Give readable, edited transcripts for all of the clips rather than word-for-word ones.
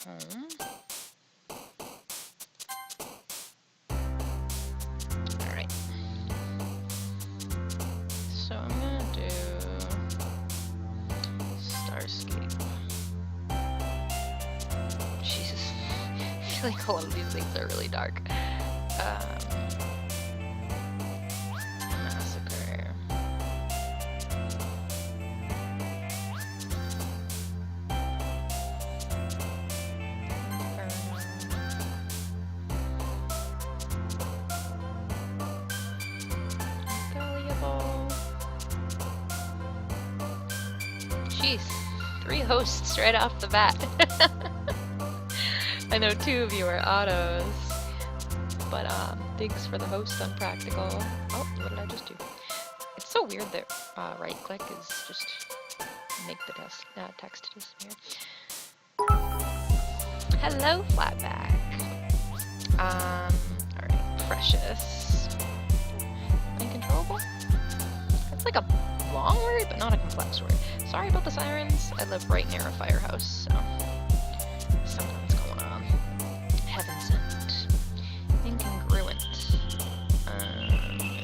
home. Alright. So I'm gonna do Starscape. Jesus. I feel like a lot of these things are really dark. Massacre. Jeez, 3 hosts right off the bat. I know 2 of you are autos, but digs for the host unpractical. Oh, what did I just do? It's so weird that right click is just make the text disappear. Hello, Flatback. Alright, Precious. Uncontrollable? That's like a long word, but not a complex word. Sorry about the sirens. I live right near a firehouse, so something's going on. Heaven sent. Incongruent.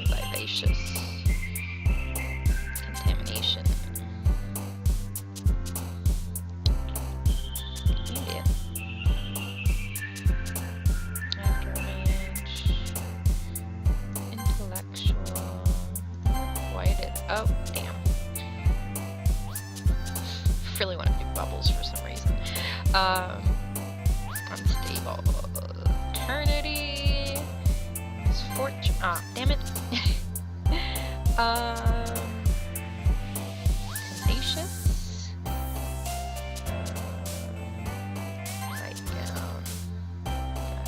Vivacious. Contamination. Media. Afterimage. Intellectual. Whited. Oh, damn. Really want to do bubbles for some reason. Unstable. Eternity. Misfortune. Ah, damn it. Tenacious. Nightgown.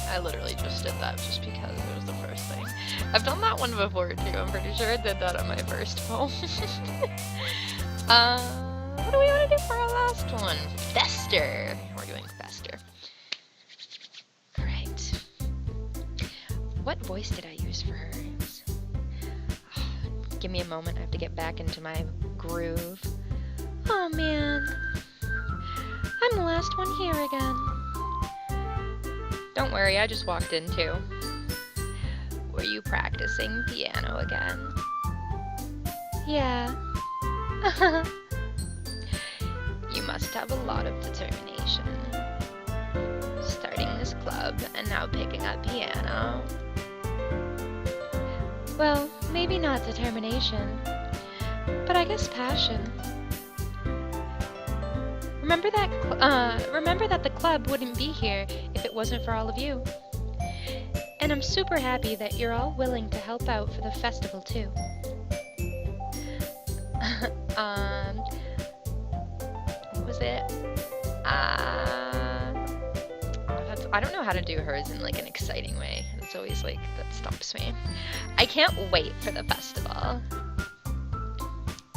I literally just did that just because it was the first thing. I've done that one before too. I'm pretty sure I did that on my first poem. What do we want to do for our last one? Fester. We're doing Fester. Alright. What voice did I use for hers? Give me a moment. I have to get back into my groove. Oh man. I'm the last one here again. Don't worry, I just walked in too. Were you practicing piano again? Yeah. You must have a lot of determination. Starting this club and now picking up piano. Well, maybe not determination, but I guess passion. Remember that the club wouldn't be here if it wasn't for all of you. And I'm super happy that you're all willing to help out for the festival too. What was it? I don't know how to do hers in like an exciting way. It's always like, that stops me. I can't wait for the festival.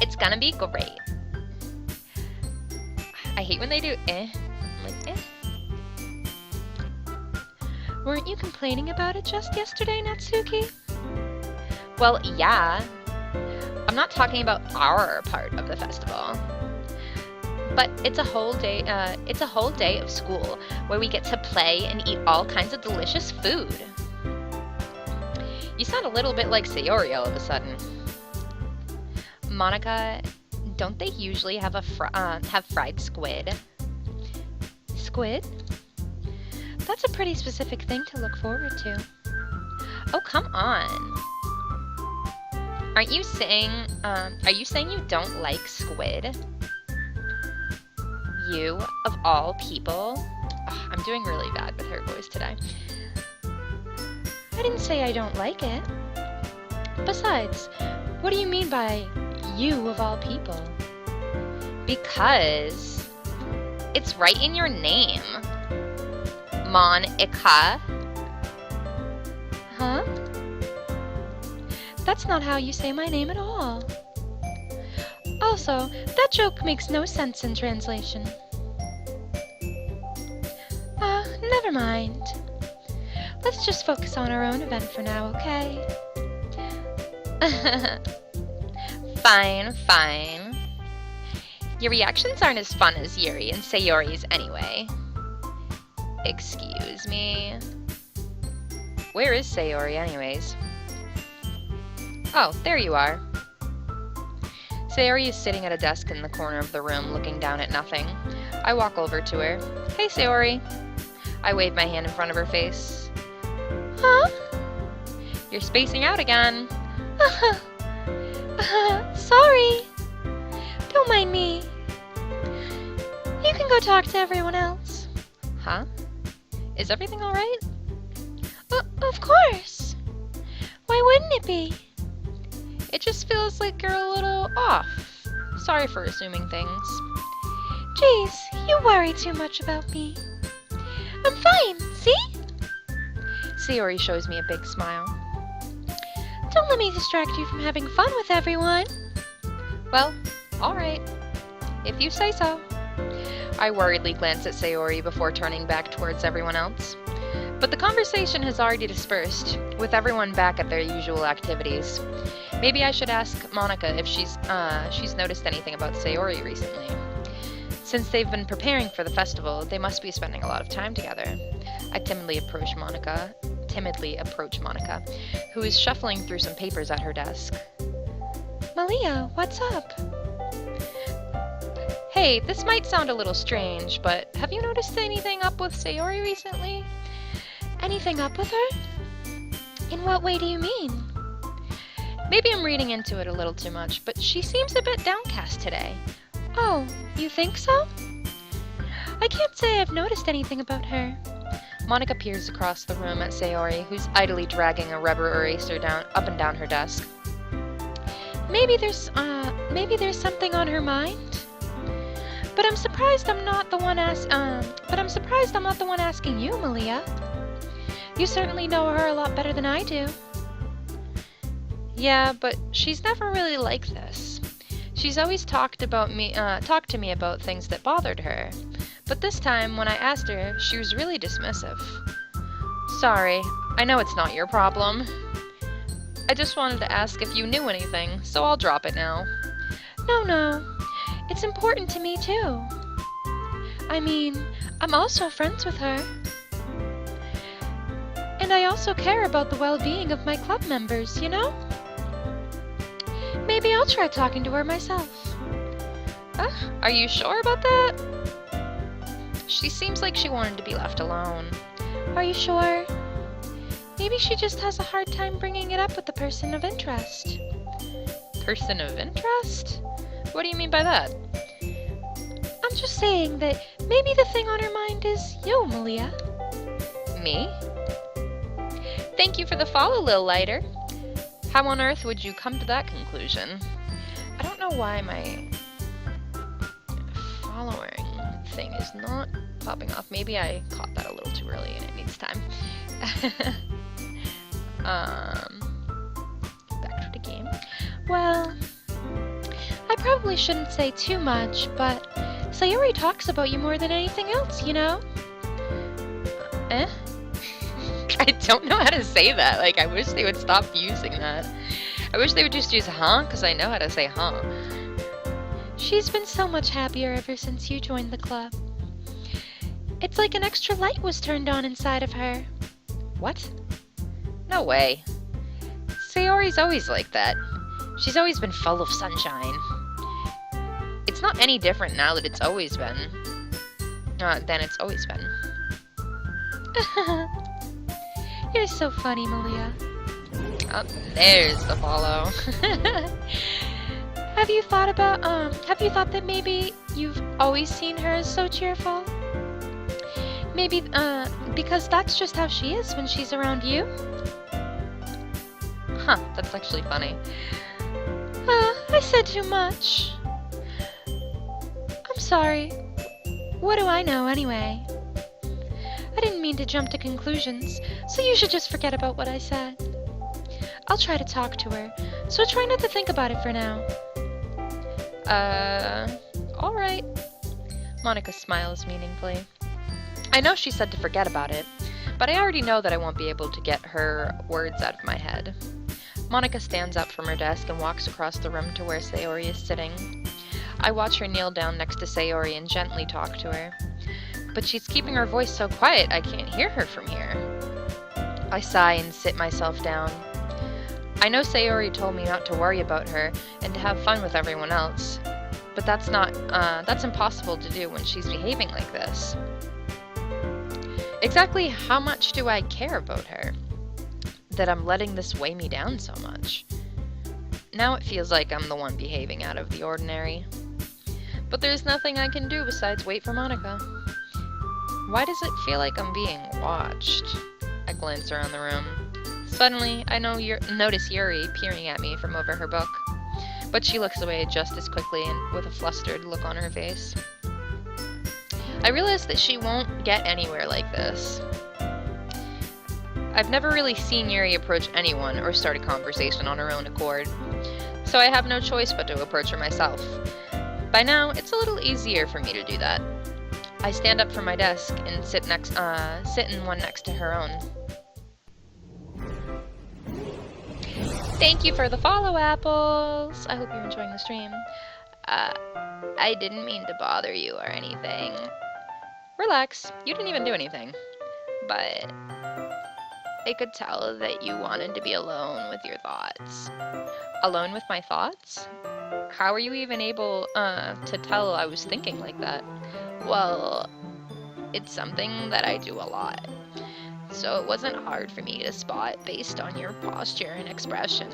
It's gonna be great. I hate when they do eh. I'm like, eh. Weren't you complaining about it just yesterday, Natsuki? Well, yeah. I'm not talking about our part of the festival. But it's a whole day. It's a whole day of school where we get to play and eat all kinds of delicious food. You sound a little bit like Sayori all of a sudden. Monica, don't they usually have have fried squid? Squid? That's a pretty specific thing to look forward to. Oh, come on. Are you saying you don't like squid? You, of all people? Ugh, I'm doing really bad with her voice today. I didn't say I don't like it. Besides, what do you mean by you of all people? Because it's right in your name. Monica. Huh? That's not how you say my name at all. Also, that joke makes no sense in translation. Never mind. Let's just focus on our own event for now, okay? Fine, fine. Your reactions aren't as fun as Yuri and Sayori's anyway. Excuse me? Where is Sayori anyways? Oh, there you are. Sayori is sitting at a desk in the corner of the room looking down at nothing. I walk over to her. Hey, Sayori. I wave my hand in front of her face. Huh? You're spacing out again. Sorry. Don't mind me. You can go talk to everyone else. Huh? Is everything alright? Of course. Why wouldn't it be? It just feels like you're a little off. Sorry for assuming things. Jeez, you worry too much about me. I'm fine, see? Sayori shows me a big smile. Don't let me distract you from having fun with everyone. Well, alright. If you say so. I worriedly glance at Sayori before turning back towards everyone else. But the conversation has already dispersed, with everyone back at their usual activities. Maybe I should ask Monica if she's noticed anything about Sayori recently. Since they've been preparing for the festival, they must be spending a lot of time together. I timidly approach Monica, who is shuffling through some papers at her desk. Maliahh, what's up? Hey, this might sound a little strange, but have you noticed anything up with Sayori recently? Anything up with her? In what way do you mean? Maybe I'm reading into it a little too much, but she seems a bit downcast today. Oh, you think so? I can't say I've noticed anything about her. Monica peers across the room at Sayori, who's idly dragging a rubber eraser up and down her desk. Maybe there's something on her mind? But I'm surprised I'm not the one asking you, Maliahh. You certainly know her a lot better than I do. Yeah, but she's never really like this. She's always talked to me about things that bothered her. But this time, when I asked her, she was really dismissive. Sorry, I know it's not your problem. I just wanted to ask if you knew anything, so I'll drop it now. No. It's important to me, too. I mean, I'm also friends with her. And I also care about the well-being of my club members, you know? Maybe I'll try talking to her myself. Are you sure about that? She seems like she wanted to be left alone. Are you sure? Maybe she just has a hard time bringing it up with the person of interest. Person of interest? What do you mean by that? I'm just saying that maybe the thing on her mind is you, Maliahh. Me? Thank you for the follow, Lil Lighter. How on earth would you come to that conclusion? I don't know why my following thing is not popping off. Maybe I caught that a little too early and it needs time. Back to the game. Well, I probably shouldn't say too much, but Sayori talks about you more than anything else, you know? I don't know how to say that. Like, I wish they would stop using that. I wish they would just use huh, because I know how to say huh. She's been so much happier ever since you joined the club. It's like an extra light was turned on inside of her. What? No way. Sayori's always like that. She's always been full of sunshine. It's not any different now that it's always been. Than it's always been. You're so funny, Maliahh. Oh, there's the follow. Have you thought that maybe you've always seen her as so cheerful? Maybe, because that's just how she is when she's around you? Huh, that's actually funny. I said too much. I'm sorry. What do I know, anyway? I didn't mean to jump to conclusions, so you should just forget about what I said. I'll try to talk to her, so try not to think about it for now. Alright. Monica smiles meaningfully. I know she said to forget about it, but I already know that I won't be able to get her words out of my head. Monica stands up from her desk and walks across the room to where Sayori is sitting. I watch her kneel down next to Sayori and gently talk to her. But she's keeping her voice so quiet I can't hear her from here. I sigh and sit myself down. I know Sayori told me not to worry about her and to have fun with everyone else, but that's impossible to do when she's behaving like this. Exactly how much do I care about her, that I'm letting this weigh me down so much? Now it feels like I'm the one behaving out of the ordinary. But there's nothing I can do besides wait for Monica. Why does it feel like I'm being watched? I glance around the room. Suddenly, I notice Yuri peering at me from over her book, but she looks away just as quickly and with a flustered look on her face. I realize that she won't get anywhere like this. I've never really seen Yuri approach anyone or start a conversation on her own accord, so I have no choice but to approach her myself. By now, it's a little easier for me to do that. I stand up from my desk and sit in one next to her own. Thank you for the follow, Apples! I hope you're enjoying the stream. I didn't mean to bother you or anything. Relax, you didn't even do anything. But I could tell that you wanted to be alone with your thoughts. Alone with my thoughts? How are you even able to tell I was thinking like that? Well, it's something that I do a lot. So it wasn't hard for me to spot based on your posture and expression.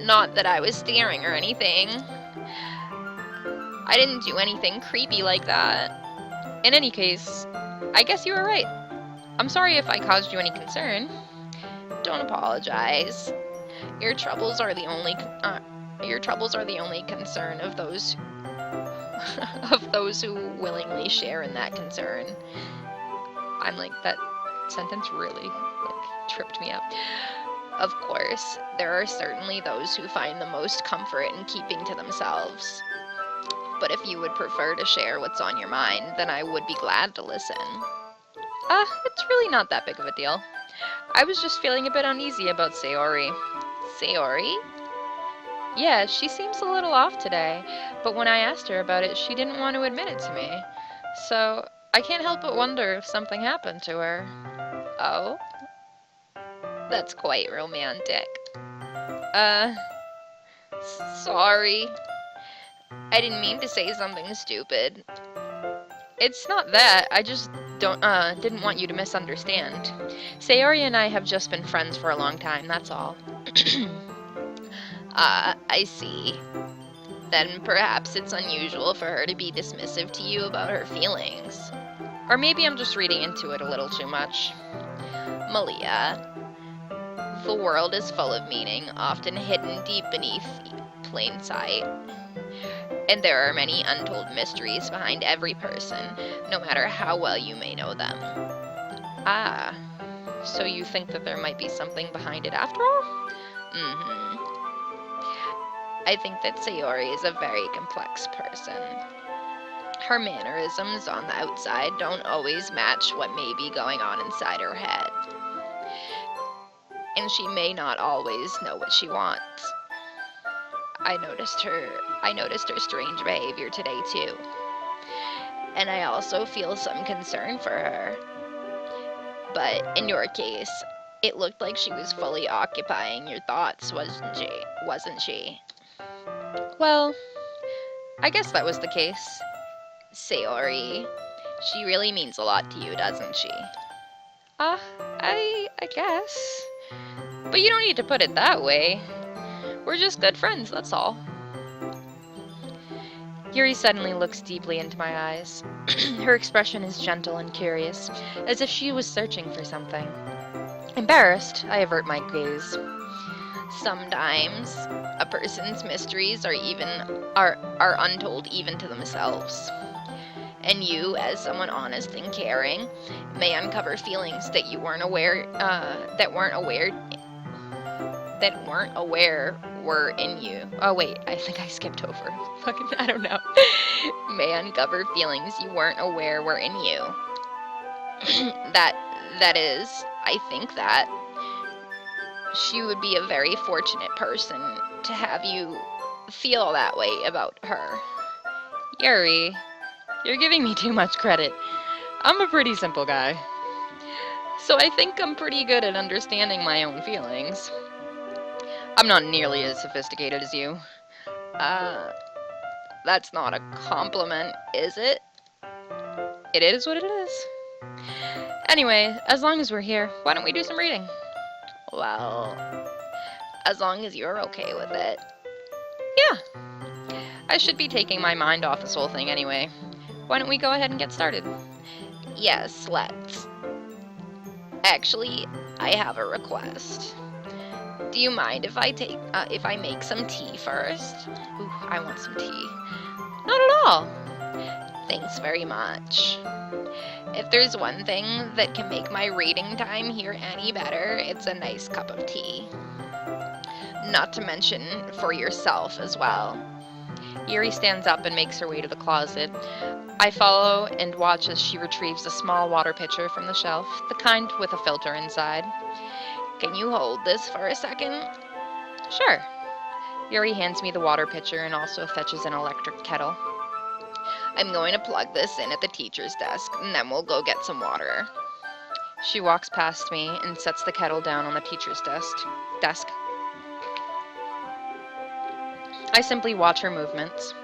Not that I was staring or anything. I didn't do anything creepy like that. In any case, I guess you were right. I'm sorry if I caused you any concern. Don't apologize. Your troubles are the only concern of those who willingly share in that concern. I'm like, that sentence really tripped me up. Of course, there are certainly those who find the most comfort in keeping to themselves. But if you would prefer to share what's on your mind, then I would be glad to listen. It's really not that big of a deal. I was just feeling a bit uneasy about Sayori. Sayori? Yeah, she seems a little off today, but when I asked her about it, she didn't want to admit it to me. So, I can't help but wonder if something happened to her. Oh? That's quite romantic. Sorry. I didn't mean to say something stupid. It's not that, I just didn't want you to misunderstand. Sayori and I have just been friends for a long time, that's all. I see. Then perhaps it's unusual for her to be dismissive to you about her feelings. Or maybe I'm just reading into it a little too much. Maliahh, the world is full of meaning, often hidden deep beneath plain sight. And there are many untold mysteries behind every person, no matter how well you may know them. Ah, so you think that there might be something behind it after all? Mm-hmm. I think that Sayori is a very complex person. Her mannerisms on the outside don't always match what may be going on inside her head. And she may not always know what she wants. I noticed her strange behavior today too. And I also feel some concern for her. But in your case, it looked like she was fully occupying your thoughts, wasn't she? Well, I guess that was the case. Sayori, she really means a lot to you, doesn't she? I guess. But you don't need to put it that way. We're just good friends, that's all. Yuri suddenly looks deeply into my eyes. Her expression is gentle and curious, as if she was searching for something. Embarrassed, I avert my gaze. Sometimes, a person's mysteries are untold even to themselves. And you, as someone honest and caring, may uncover feelings that you weren't aware were in you. Oh wait, I think I skipped over. I don't know. May uncover feelings you weren't aware were in you. That is, I think that she would be a very fortunate person to have you feel that way about her. Yuri, You're giving me too much credit. I'm a pretty simple guy. So I think I'm pretty good at understanding my own feelings. I'm not nearly as sophisticated as you. Uh, that's not a compliment, is it? It is what it is. Anyway, as long as we're here, why don't we do some reading? Well, as long as you're okay with it. Yeah, I should be taking my mind off this whole thing anyway. Why don't we go ahead and get started? Yes, let's. Actually, I have a request. Do you mind if I make some tea first? Ooh, I want some tea. Not at all. Thanks very much. If there's one thing that can make my reading time here any better, it's a nice cup of tea. Not to mention for yourself as well. Yuri stands up and makes her way to the closet. I follow and watch as she retrieves a small water pitcher from the shelf, the kind with a filter inside. Can you hold this for a second? Sure. Yuri hands me the water pitcher and also fetches an electric kettle. I'm going to plug this in at the teacher's desk, and then we'll go get some water. She walks past me and sets the kettle down on the teacher's desk. I simply watch her movements.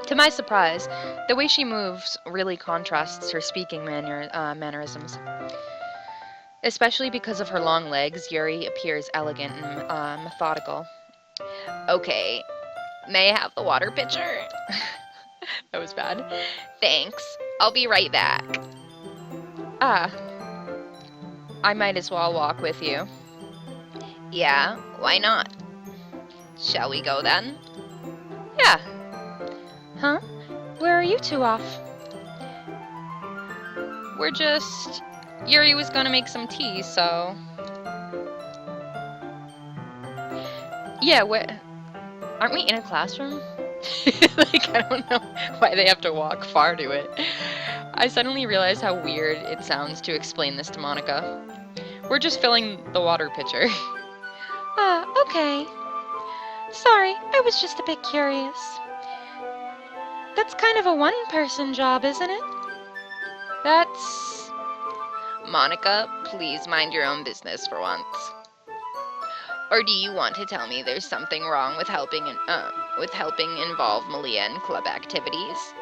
To my surprise, the way she moves really contrasts her speaking mannerisms. Especially because of her long legs, Yuri appears elegant and methodical. Okay, may I have the water pitcher? That was bad. Thanks. I'll be right back. Ah, I might as well walk with you. Yeah, why not? Shall we go then? Yeah. Huh? Where are you two off? We're just... Yuri was gonna make some tea, so... Yeah, aren't we in a classroom? Like, I don't know why they have to walk far to it. I suddenly realized how weird it sounds to explain this to Monica. We're just filling the water pitcher. Okay. Sorry, I was just a bit curious. That's kind of a one-person job, isn't it? That's... Monica, please mind your own business for once. Or do you want to tell me there's something wrong with helping involve Maliahh in club activities?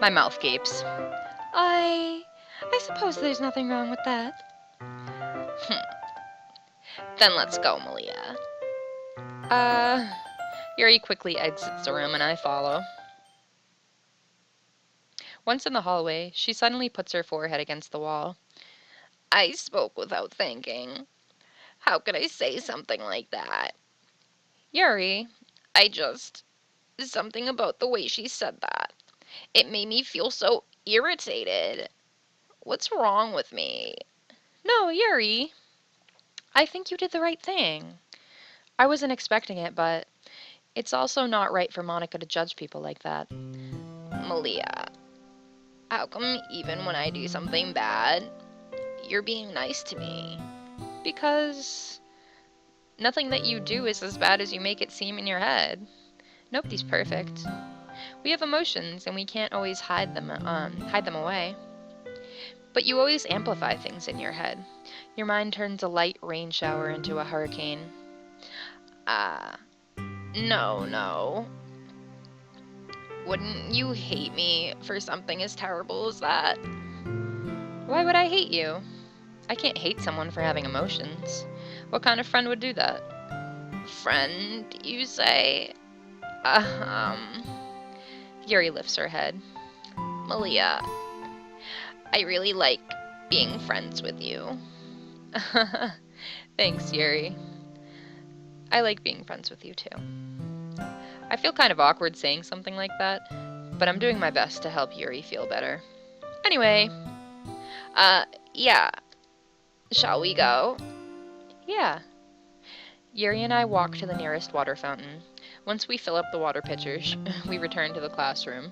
My mouth gapes. I suppose there's nothing wrong with that. Then let's go, Maliahh. Yuri quickly exits the room and I follow. Once in the hallway, she suddenly puts her forehead against the wall. I spoke without thinking. How could I say something like that? Yuri, something about the way she said that. It made me feel so irritated. What's wrong with me? No, Yuri. I think you did the right thing. I wasn't expecting it, but it's also not right for Monica to judge people like that. Maliahh, how come even when I do something bad, you're being nice to me? Because nothing that you do is as bad as you make it seem in your head. Nobody's perfect. We have emotions, and we can't always hide them away. But you always amplify things in your head. Your mind turns a light rain shower into a hurricane. No. Wouldn't you hate me for something as terrible as that? Why would I hate you? I can't hate someone for having emotions. What kind of friend would do that? Friend, you say? Yuri lifts her head. Maliahh, I really like being friends with you. Thanks, Yuri. I like being friends with you, too. I feel kind of awkward saying something like that, but I'm doing my best to help Yuri feel better. Anyway, yeah. Shall we go? Yeah. Yuri and I walk to the nearest water fountain. Once we fill up the water pitchers, we return to the classroom.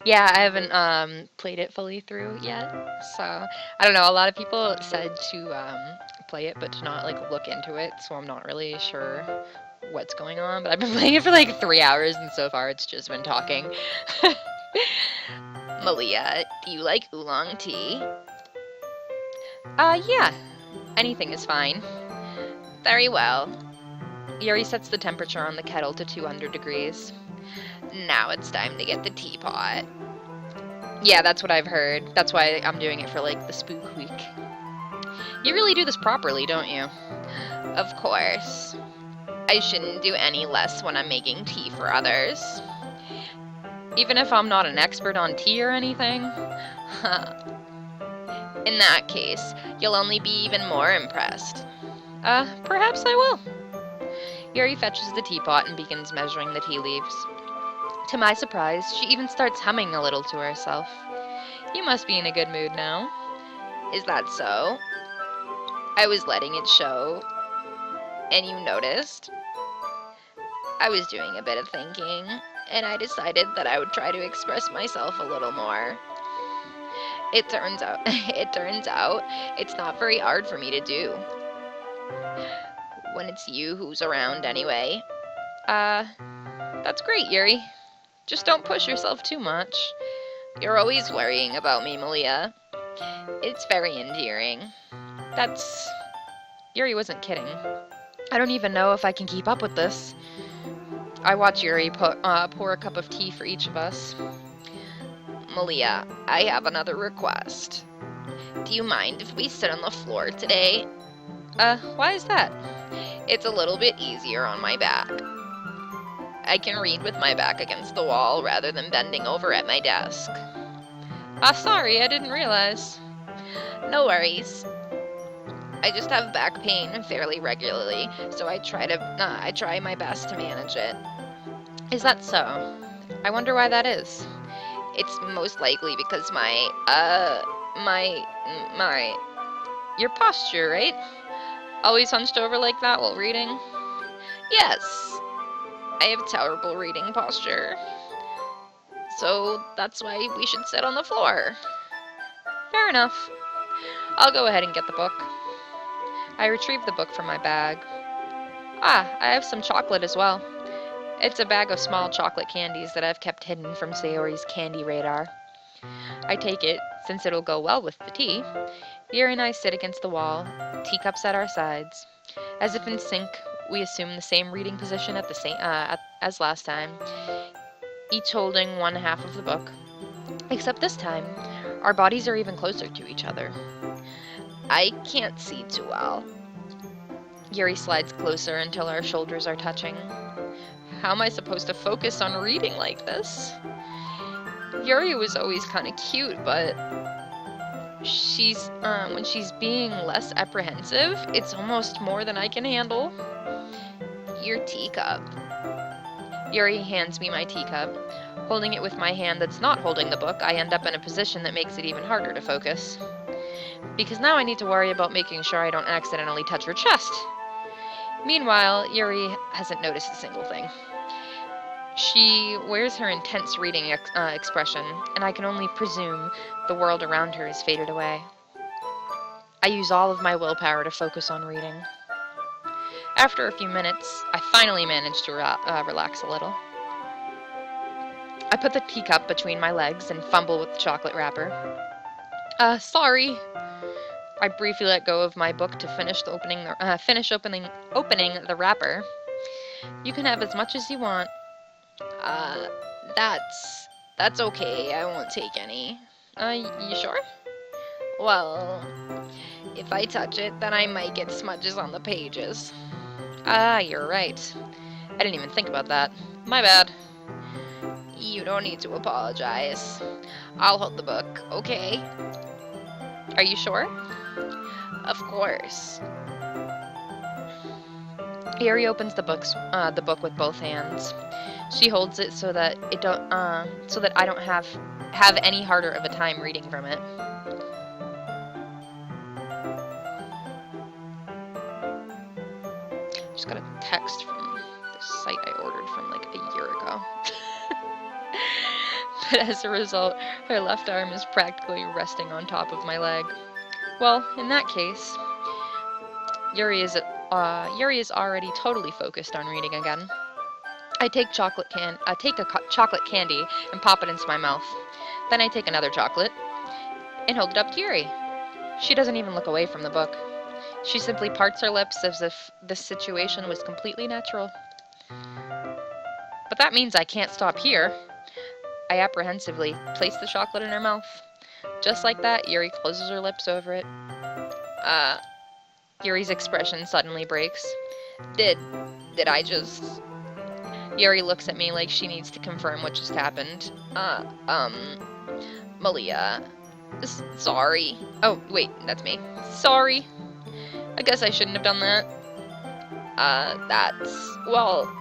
Yeah, I haven't played it fully through yet, so I don't know. A lot of people said to play it, but to not like look into it, so I'm not really sure what's going on, but I've been playing it for like 3 hours, and so far it's just been talking. Maliahh, do you like oolong tea? Yeah. Anything is fine. Very well. Yuri sets the temperature on the kettle to 200 degrees. Now it's time to get the teapot. Yeah, that's what I've heard. That's why I'm doing it for, like, the spook week. You really do this properly, don't you? Of course. I shouldn't do any less when I'm making tea for others. Even if I'm not an expert on tea or anything? In that case, you'll only be even more impressed. Perhaps I will. Yuri fetches the teapot and begins measuring the tea leaves. To my surprise, she even starts humming a little to herself. You must be in a good mood now. Is that so? I was letting it show, and you noticed? I was doing a bit of thinking, and I decided that I would try to express myself a little more. It turns out it's not very hard for me to do. When it's you who's around anyway. That's great, Yuri. Just don't push yourself too much. You're always worrying about me, Maliahh. It's very endearing. Yuri wasn't kidding. I don't even know if I can keep up with this. I watch Yuri pour a cup of tea for each of us. Maliahh, I have another request. Do you mind if we sit on the floor today? Why is that? It's a little bit easier on my back. I can read with my back against the wall rather than bending over at my desk. Sorry, I didn't realize. No worries. I just have back pain fairly regularly, so I try my best to manage it. Is that so? I wonder why that is. It's most likely because your posture, right? Always hunched over like that while reading? Yes. I have terrible reading posture. So that's why we should sit on the floor. Fair enough. I'll go ahead and get the book. I retrieve the book from my bag. I have some chocolate as well. It's a bag of small chocolate candies that I've kept hidden from Sayori's candy radar. I take it, since it'll go well with the tea. Yuri and I sit against the wall, teacups at our sides. As if in sync, we assume the same reading position as last time, each holding one half of the book. Except this time, our bodies are even closer to each other. I can't see too well. Yuri slides closer until our shoulders are touching. How am I supposed to focus on reading like this? Yuri was always kind of cute, but when she's being less apprehensive, it's almost more than I can handle. Your teacup. Yuri hands me my teacup. Holding it with my hand that's not holding the book, I end up in a position that makes it even harder to focus. Because now I need to worry about making sure I don't accidentally touch her chest. Meanwhile, Yuri hasn't noticed a single thing. She wears her intense reading expression, and I can only presume the world around her has faded away. I use all of my willpower to focus on reading. After a few minutes, I finally manage to relax a little. I put the teacup between my legs and fumble with the chocolate wrapper. Sorry. I briefly let go of my book to finish opening the wrapper. You can have as much as you want. That's okay. I won't take any. You sure? Well, if I touch it, then I might get smudges on the pages. You're right. I didn't even think about that. My bad. You don't need to apologize. I'll hold the book, okay? Are you sure? Of course. Yuri opens the book with both hands. She holds it so that I don't have any harder of a time reading from it. Just got a text from the site I ordered from like a year ago. But as a result, her left arm is practically resting on top of my leg. Well, in that case, Yuri is Yuri is already totally focused on reading again. I take chocolate candy and pop it into my mouth. Then I take another chocolate and hold it up to Yuri. She doesn't even look away from the book. She simply parts her lips as if this situation was completely natural. But that means I can't stop here. I apprehensively place the chocolate in her mouth. Just like that, Yuri closes her lips over it. Yuri's expression suddenly breaks. Did I just... Yuri looks at me like she needs to confirm what just happened. Maliahh. Sorry. Oh, wait, that's me. Sorry. I guess I shouldn't have done that. Well,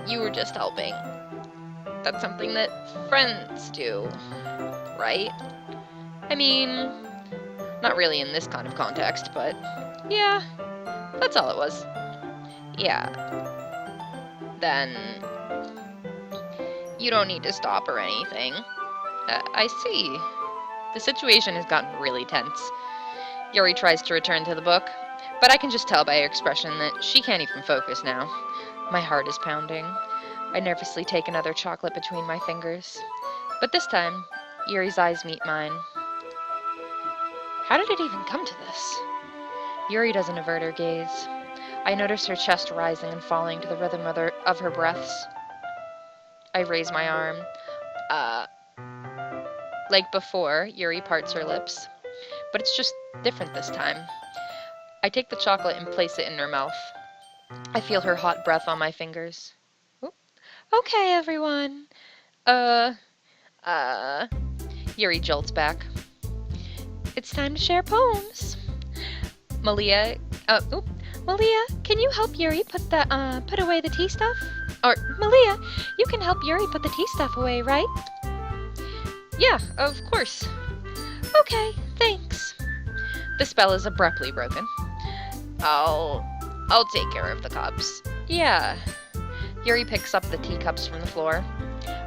you were just helping. That's something that friends do, right? I mean, not really in this kind of context, but yeah, that's all it was. Yeah. Then you don't need to stop or anything. I see. The situation has gotten really tense. Yuri tries to return to the book, but I can just tell by her expression that she can't even focus now. My heart is pounding. I nervously take another chocolate between my fingers. But this time, Yuri's eyes meet mine. How did it even come to this? Yuri doesn't avert her gaze. I notice her chest rising and falling to the rhythm of her breaths. I raise my arm. Like before, Yuri parts her lips. But it's just different this time. I take the chocolate and place it in her mouth. I feel her hot breath on my fingers. Ooh. Okay, everyone. Yuri jolts back. It's time to share poems. Maliahh, Maliahh, can you help Yuri put away the tea stuff? Or, Maliahh, you can help Yuri put the tea stuff away, right? Yeah, of course. Okay, thanks. The spell is abruptly broken. I'll take care of the cups. Yeah. Yuri picks up the teacups from the floor.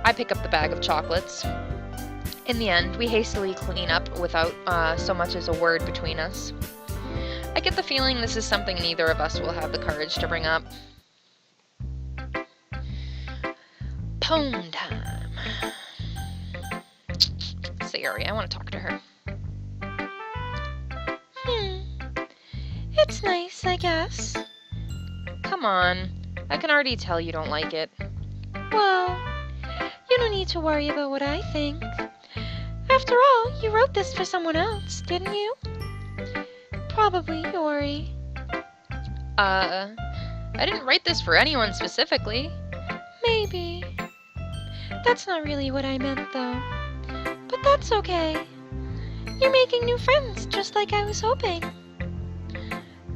I pick up the bag of chocolates. In the end, we hastily clean up without so much as a word between us. I get the feeling this is something neither of us will have the courage to bring up. Poem time. Sayori, I want to talk to her. It's nice, I guess. Come on. I can already tell you don't like it. Well, you don't need to worry about what I think. After all, you wrote this for someone else, didn't you? Probably Yuri. I didn't write this for anyone specifically. Maybe. That's not really what I meant, though. But that's okay. You're making new friends, just like I was hoping.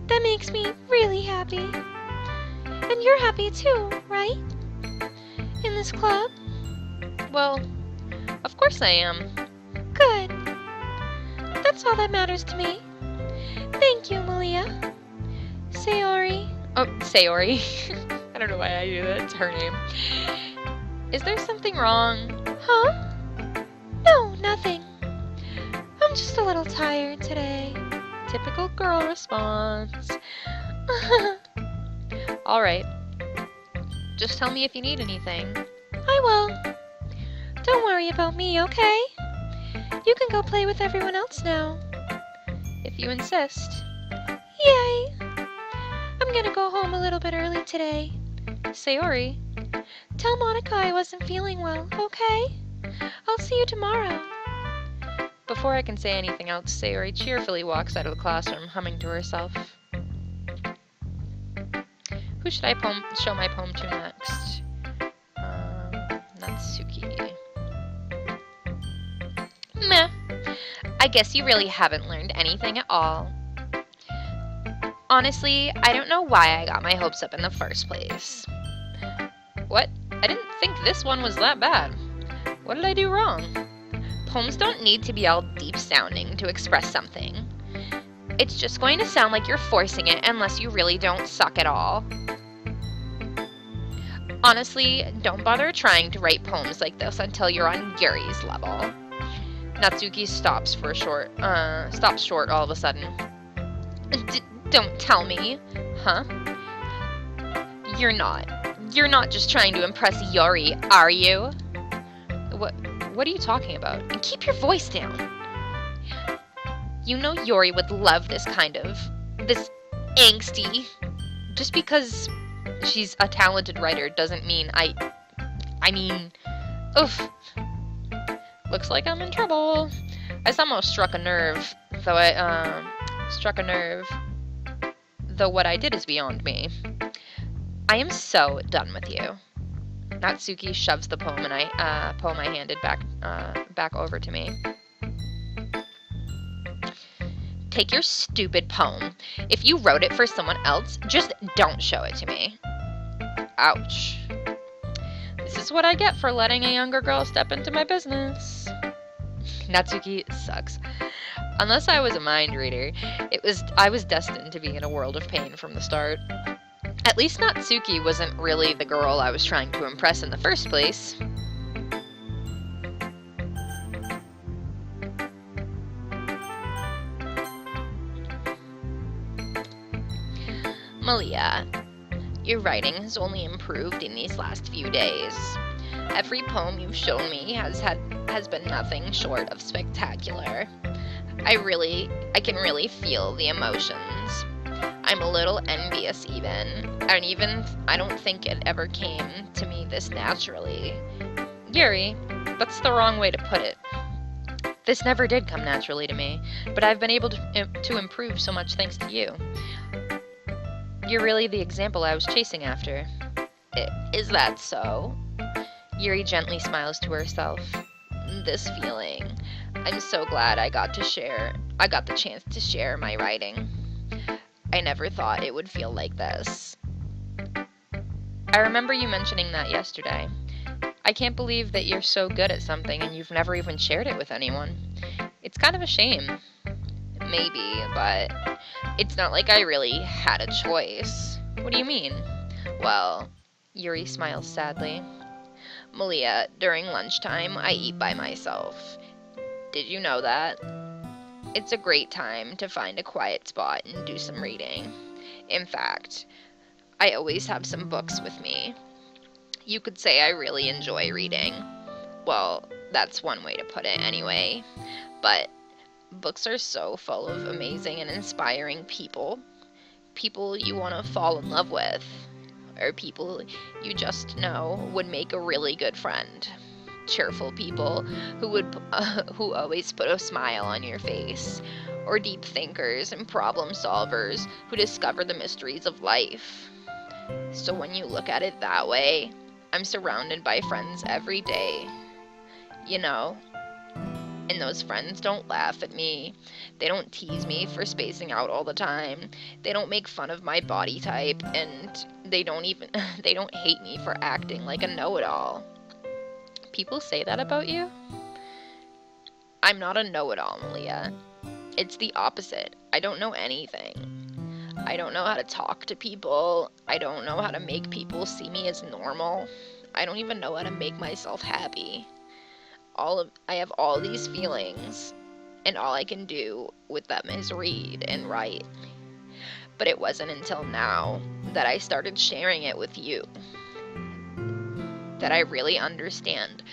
That makes me really happy. And you're happy too, right? In this club? Well, of course I am. Good. That's all that matters to me. Thank you, Maliahh. Sayori. Oh, Sayori. I don't know why I do that. It's her name. Is there something wrong? Huh? No, nothing. I'm just a little tired today. Typical girl response. Alright. Just tell me if you need anything. I will. Don't worry about me, okay? You can go play with everyone else now. If you insist. Yay! I'm gonna go home a little bit early today. Sayori. Tell Monica I wasn't feeling well, okay? I'll see you tomorrow. Before I can say anything else, Sayori cheerfully walks out of the classroom, humming to herself. Who should I show my poem to next? Natsuki. Meh. I guess you really haven't learned anything at all. Honestly, I don't know why I got my hopes up in the first place. What? I didn't think this one was that bad. What did I do wrong? Poems don't need to be all deep-sounding to express something. It's just going to sound like you're forcing it unless you really don't suck at all. Honestly, don't bother trying to write poems like this until you're on Yuri's level. Natsuki stops short all of a sudden. Don't tell me. Huh? You're not. You're not just trying to impress Yuri, are you? What what are you talking about? And keep your voice down. You know Yuri would love this angsty. Just because she's a talented writer doesn't mean I mean, oof. Looks like I'm in trouble. I somehow struck a nerve, struck a nerve, though what I did is beyond me. I am so done with you. Natsuki shoves the poem I handed back over to me. Take your stupid poem. If you wrote it for someone else, just don't show it to me. Ouch. This is what I get for letting a younger girl step into my business. Natsuki sucks. Unless I was a mind reader, I was destined to be in a world of pain from the start. At least Natsuki wasn't really the girl I was trying to impress in the first place. Maliahh, your writing has only improved in these last few days. Every poem you've shown me has been nothing short of spectacular. I can really feel the emotions. I'm a little envious even, and I don't think it ever came to me this naturally. Yuri, that's the wrong way to put it. This never did come naturally to me, but I've been able to improve so much thanks to you. You're really the example I was chasing after. Is that so? Yuri gently smiles to herself. This feeling. I'm so glad I got the chance to share my writing. I never thought it would feel like this. I remember you mentioning that yesterday. I can't believe that you're so good at something and you've never even shared it with anyone. It's kind of a shame. Maybe, but it's not like I really had a choice. What do you mean? Well, Yuri smiles sadly. Maliahh, during lunchtime, I eat by myself. Did you know that? It's a great time to find a quiet spot and do some reading. In fact, I always have some books with me. You could say I really enjoy reading. Well, that's one way to put it anyway. But books are so full of amazing and inspiring people. People you want to fall in love with. Or people you just know would make a really good friend. Cheerful people who always put a smile on your face. Or deep thinkers and problem solvers who discover the mysteries of life. So when you look at it that way, I'm surrounded by friends every day. You know, and those friends don't laugh at me. They don't tease me for spacing out all the time. They don't make fun of my body type, and they don't hate me for acting like a know-it-all. People say that about you? I'm not a know-it-all, Maliahh. It's the opposite. I don't know anything. I don't know how to talk to people. I don't know how to make people see me as normal. I don't even know how to make myself happy. I have all these feelings, and all I can do with them is read and write. But it wasn't until now that I started sharing it with you that I really understand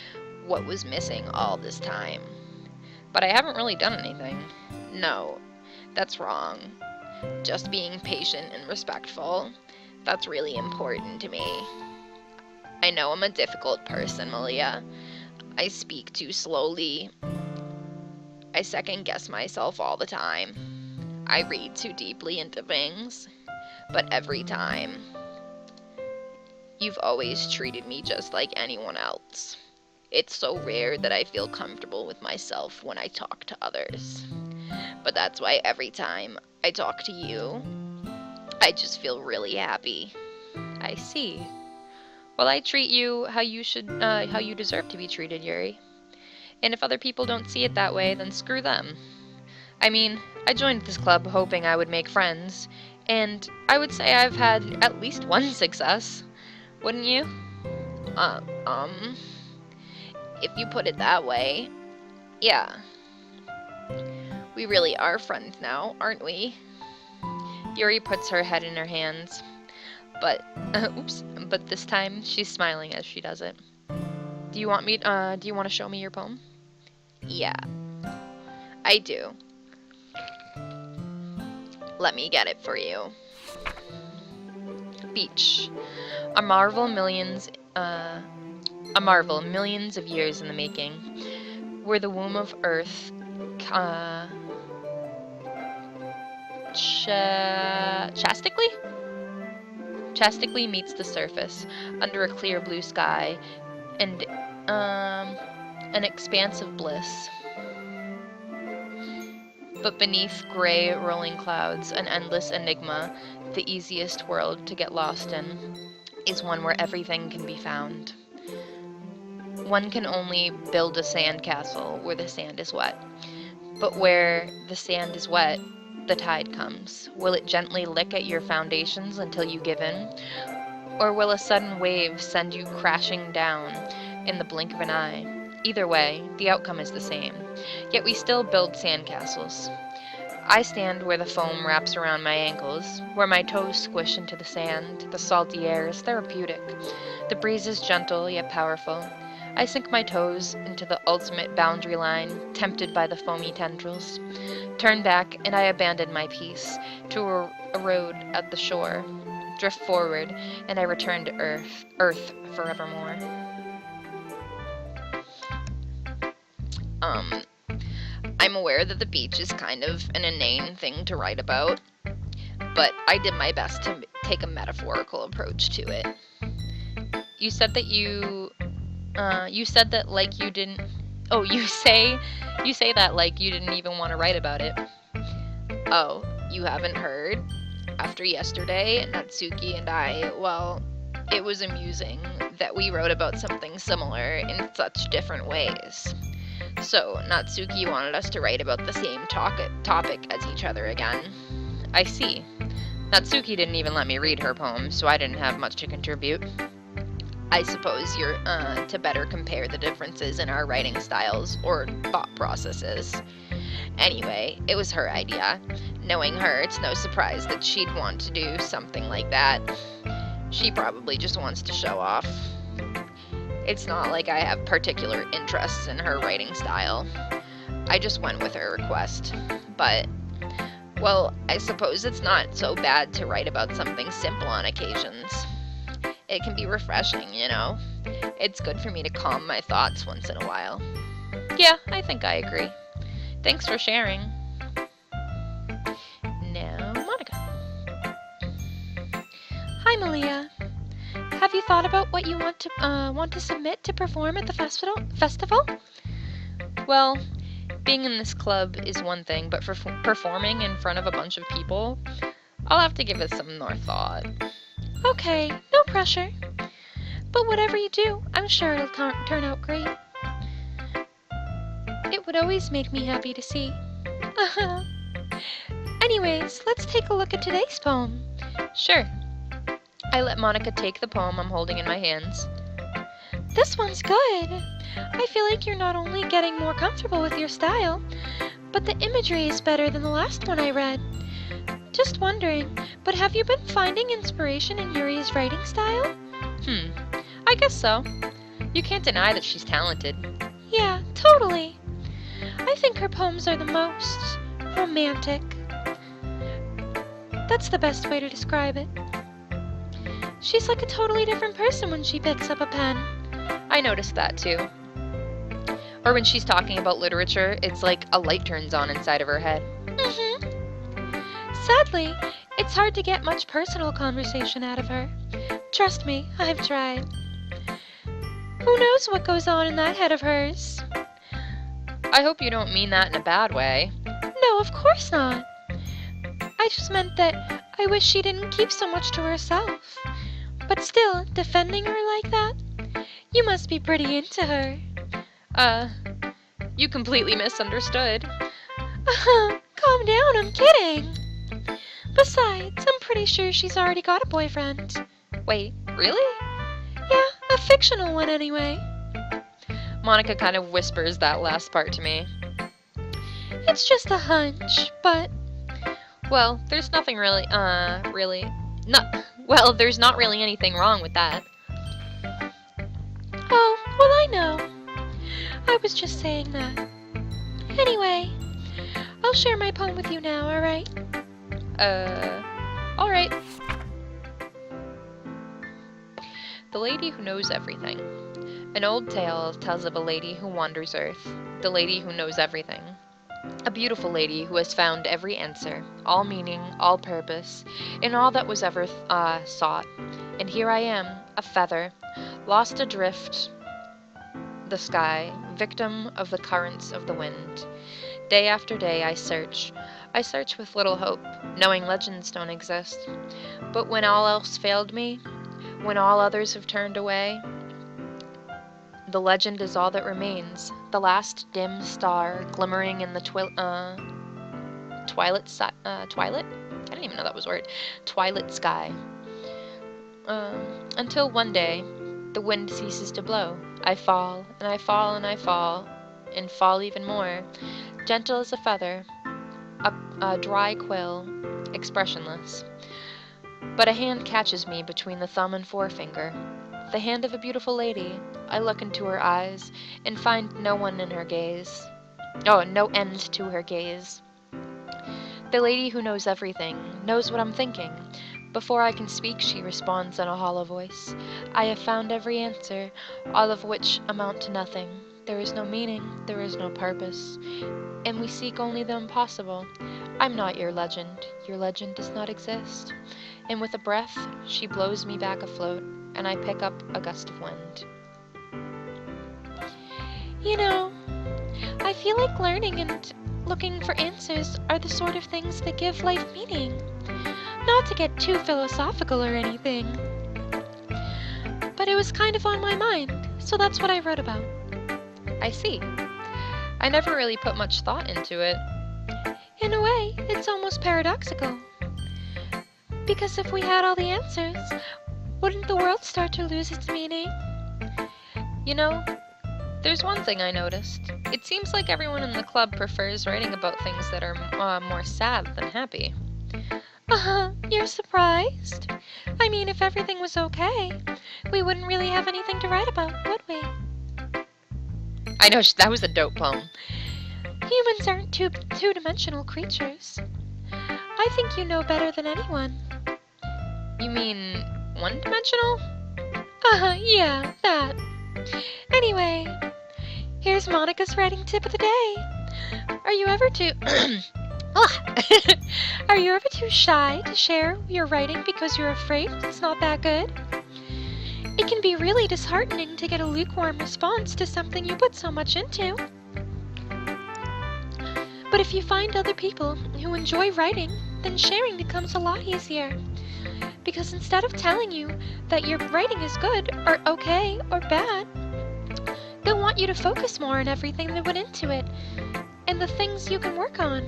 what was missing all this time. But I haven't really done anything. No, that's wrong. Just being patient and respectful, that's really important to me. I know I'm a difficult person, Maliahh. I speak too slowly. I second guess myself all the time. I read too deeply into things. But every time, you've always treated me just like anyone else. It's so rare that I feel comfortable with myself when I talk to others. But that's why every time I talk to you, I just feel really happy. I see. Well, I treat you how you deserve to be treated, Yuri. And if other people don't see it that way, then screw them. I mean, I joined this club hoping I would make friends, and I would say I've had at least one success. Wouldn't you? If you put it that way, yeah. We really are friends now, aren't we? Yuri puts her head in her hands, but, oops, but this time she's smiling as she does it. Do you want to show me your poem? Yeah, I do. Let me get it for you. Beach. A marvel millions of years in the making, where the womb of Earth chastically meets the surface under a clear blue sky and an expanse of bliss. But beneath gray rolling clouds, an endless enigma, the easiest world to get lost in, is one where everything can be found. One can only build a sand castle where the sand is wet. But where the sand is wet, the tide comes. Will it gently lick at your foundations until you give in? Or will a sudden wave send you crashing down in the blink of an eye? Either way, the outcome is the same. Yet we still build sandcastles. I stand where the foam wraps around my ankles, where my toes squish into the sand. The salty air is therapeutic. The breeze is gentle yet powerful. I sink my toes into the ultimate boundary line, tempted by the foamy tendrils. Turn back, and I abandon my peace to erode at the shore. Drift forward, and I return to Earth forevermore. I'm aware that the beach is kind of an inane thing to write about, but I did my best to take a metaphorical approach to it. You said that like you didn't, you say that like you didn't even want to write about it. Oh, you haven't heard? After yesterday, Natsuki and I, well, it was amusing that we wrote about something similar in such different ways. So, Natsuki wanted us to write about the same topic as each other again. I see. Natsuki didn't even let me read her poem, so I didn't have much to contribute. I suppose you're, to better compare the differences in our writing styles or thought processes. Anyway, it was her idea. Knowing her, it's no surprise that she'd want to do something like that. She probably just wants to show off. It's not like I have particular interests in her writing style. I just went with her request. But, well, I suppose it's not so bad to write about something simple on occasions. It can be refreshing, you know? It's good for me to calm my thoughts once in a while. Yeah, I think I agree. Thanks for sharing. Now, Monica. Hi, Maliahh. Have you thought about what you want to submit to perform at the festival? Well, being in this club is one thing, but for performing in front of a bunch of people, I'll have to give it some more thought. Okay, no pressure. But whatever you do, I'm sure it'll turn out great. It would always make me happy to see. Anyways, let's take a look at today's poem. Sure. I let Monica take the poem I'm holding in my hands. This one's good. I feel like you're not only getting more comfortable with your style, but the imagery is better than the last one I read. Just wondering, but have you been finding inspiration in Yuri's writing style? I guess so. You can't deny that she's talented. Yeah, totally. I think her poems are the most romantic. That's the best way to describe it. She's like a totally different person when she picks up a pen. I noticed that too. Or when she's talking about literature, it's like a light turns on inside of her head. Sadly, it's hard to get much personal conversation out of her. Trust me, I've tried. Who knows what goes on in that head of hers? I hope you don't mean that in a bad way. No, of course not. I just meant that I wish she didn't keep so much to herself. But still, defending her like that? You must be pretty into her. You completely misunderstood. Calm down, I'm kidding. Besides, I'm pretty sure she's already got a boyfriend. Wait, really? Yeah, a fictional one anyway. Monica kind of whispers that last part to me. It's just a hunch, but Well, there's nothing really, well, there's not really anything wrong with that. Oh, well, I know. I was just saying that. Anyway, I'll share my poem with you now, alright? Alright. The Lady Who Knows Everything. An old tale tells of a lady who wanders earth, the lady who knows everything. A beautiful lady who has found every answer, all meaning, all purpose, in all that was ever sought. And here I am, a feather, lost adrift the sky, victim of the currents of the wind. Day after day I search with little hope, knowing legends don't exist. But when all else failed me, when all others have turned away, the legend is all that remains, the last dim star glimmering in the twilight? I didn't even know that was a word. Twilight sky. Until one day, the wind ceases to blow. I fall, and I fall, and I fall, and fall even more, gentle as a feather, a dry quill, expressionless. But a hand catches me between the thumb and forefinger. The hand of a beautiful lady. I look into her eyes and find no one in her gaze. Oh, no end to her gaze. The lady who knows everything, knows what I'm thinking. Before I can speak, she responds in a hollow voice. I have found every answer, all of which amount to nothing. There is no meaning, there is no purpose, and we seek only the impossible. I'm not your legend does not exist. And with a breath, she blows me back afloat, and I pick up a gust of wind. You know, I feel like learning and looking for answers are the sort of things that give life meaning. Not to get too philosophical or anything, but it was kind of on my mind, so that's what I wrote about. I see. I never really put much thought into it. In a way, it's almost paradoxical. Because if we had all the answers, wouldn't the world start to lose its meaning? You know, there's one thing I noticed. It seems like everyone in the club prefers writing about things that are more sad than happy. You're surprised? I mean, if everything was okay, we wouldn't really have anything to write about, would we? I know, that was a dope poem. Humans aren't two-dimensional creatures. I think you know better than anyone. You mean one-dimensional? Yeah, that. Anyway, here's Monica's writing tip of the day. Are you ever too... Are you ever too shy to share your writing because you're afraid it's not that good? It can be really disheartening to get a lukewarm response to something you put so much into. But if you find other people who enjoy writing, then sharing becomes a lot easier. Because instead of telling you that your writing is good, or okay, or bad, they'll want you to focus more on everything they put into it, and the things you can work on.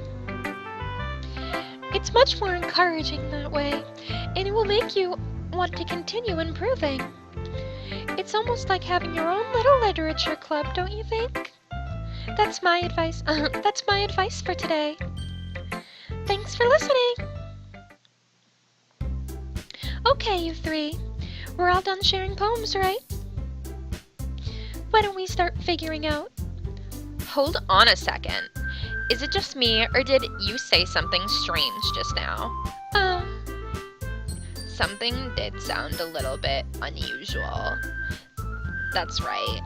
It's much more encouraging that way, and it will make you want to continue improving. It's almost like having your own little literature club, don't you think? That's my advice. That's my advice for today. Thanks for listening. Okay, you three. We're all done sharing poems, right? Why don't we start figuring out? Hold on a second. Is it just me, or did you say something strange just now? Something did sound a little bit unusual. That's right.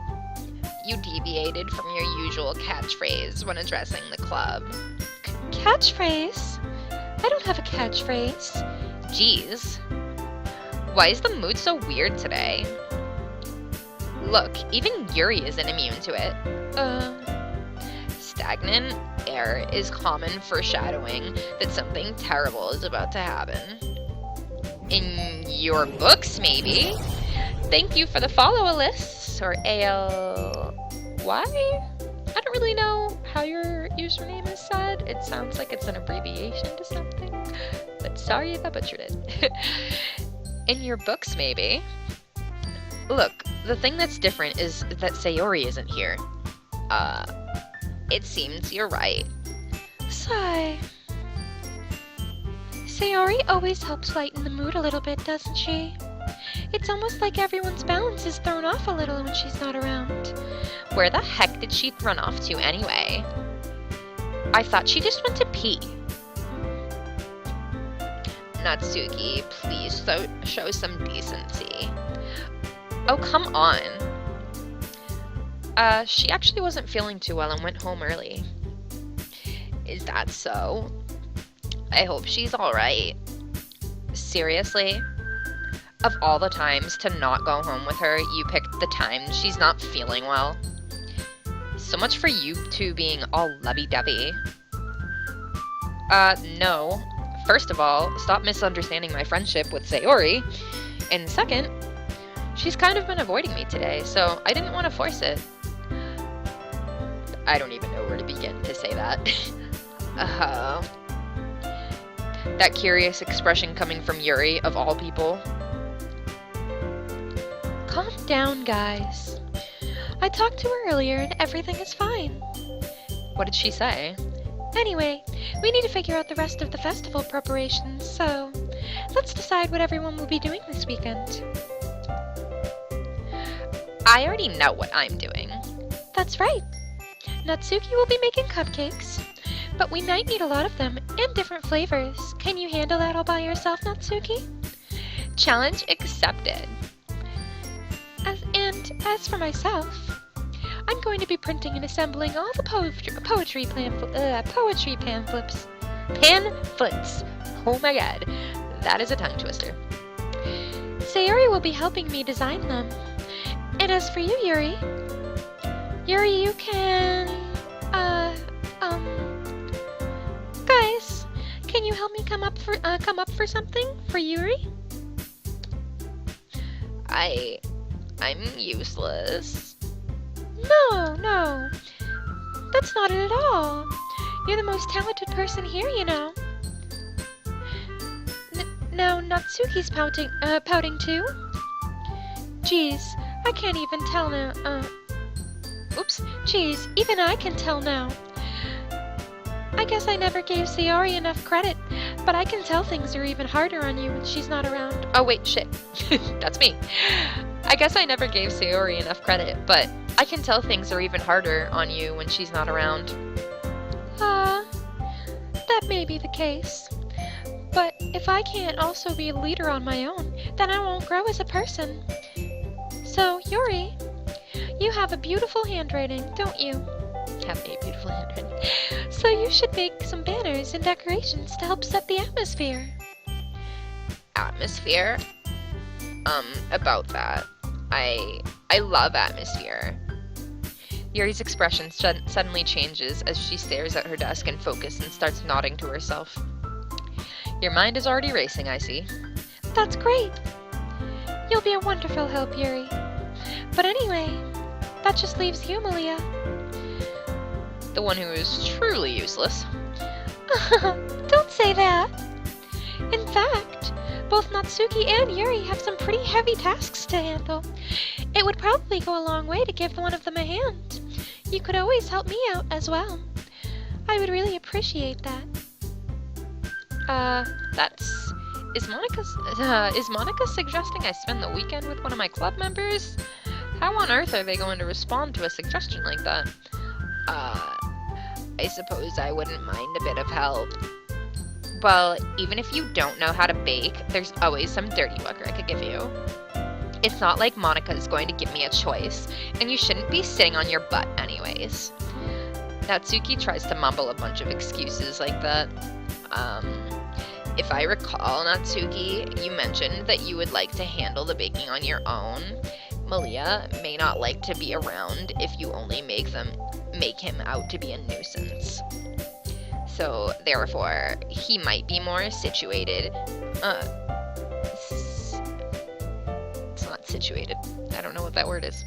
You deviated from your usual catchphrase when addressing the club. Catchphrase? I don't have a catchphrase. Jeez. Why is the mood so weird today? Look, even Yuri isn't immune to it. Stagnant air is common foreshadowing that something terrible is about to happen. In your books, maybe? Thank you for the follow, Alice, or ALY? I don't really know how your username is said. It sounds like it's an abbreviation to something, but sorry if I butchered it. In your books, maybe? Look, the thing that's different is that Sayori isn't here. It seems you're right. Sigh. Sayori always helps lighten the mood a little bit, doesn't she? It's almost like everyone's balance is thrown off a little when she's not around. Where the heck did she run off to anyway? I thought she just went to pee. Natsuki, please show some decency. Oh, come on. She actually wasn't feeling too well and went home early. Is that so? I hope she's alright. Seriously? Of all the times to not go home with her, you picked the time she's not feeling well. So much for you two being all lovey-dovey. No. First of all, stop misunderstanding my friendship with Sayori. And second, she's kind of been avoiding me today, so I didn't want to force it. I don't even know where to begin to say that. That curious expression coming from Yuri, of all people. Calm down, guys. I talked to her earlier and everything is fine. What did she say? Anyway, we need to figure out the rest of the festival preparations, so let's decide what everyone will be doing this weekend. I already know what I'm doing. That's right. Natsuki will be making cupcakes, but we might need a lot of them and different flavors. Can you handle that all by yourself, Natsuki? Challenge accepted. As for myself, I'm going to be printing and assembling all the poetry pamphlets. Pamphlets. Oh my god, that is a tongue twister. Sayori will be helping me design them. And as for you, Yuri, you can, guys, can you help me come up for something for Yuri? I'm useless. No, that's not it at all. You're the most talented person here, you know. Now Natsuki's pouting too. Geez, I can't even tell now. Oops, geez, even I can tell now. I guess I never gave Sayori enough credit, but I can tell things are even harder on you when she's not around. Oh wait, shit. That's me. I guess I never gave Sayori enough credit, but I can tell things are even harder on you when she's not around. That may be the case. But if I can't also be a leader on my own, then I won't grow as a person. So, Yuri, you have a beautiful handwriting, don't you? Have a beautiful handwriting. So you should make some banners and decorations to help set the atmosphere. Atmosphere? About that. I love atmosphere. Yuri's expression suddenly changes as she stares at her desk in focus and starts nodding to herself. Your mind is already racing, I see. That's great. You'll be a wonderful help, Yuri. But anyway, that just leaves you, Maliahh. The one who is truly useless. Don't say that. In fact, both Natsuki and Yuri have some pretty heavy tasks to handle. It would probably go a long way to give one of them a hand. You could always help me out as well. I would really appreciate that. Is Monica suggesting I spend the weekend with one of my club members? How on earth are they going to respond to a suggestion like that? I suppose I wouldn't mind a bit of help. Well, even if you don't know how to bake, there's always some dirty work I could give you. It's not like Monica is going to give me a choice, and you shouldn't be sitting on your butt anyways. Natsuki tries to mumble a bunch of excuses like that. If I recall, Natsuki, you mentioned that you would like to handle the baking on your own. Maliahh may not like to be around if you only make him out to be a nuisance. So, therefore, he might be more situated. It's not situated. I don't know what that word is.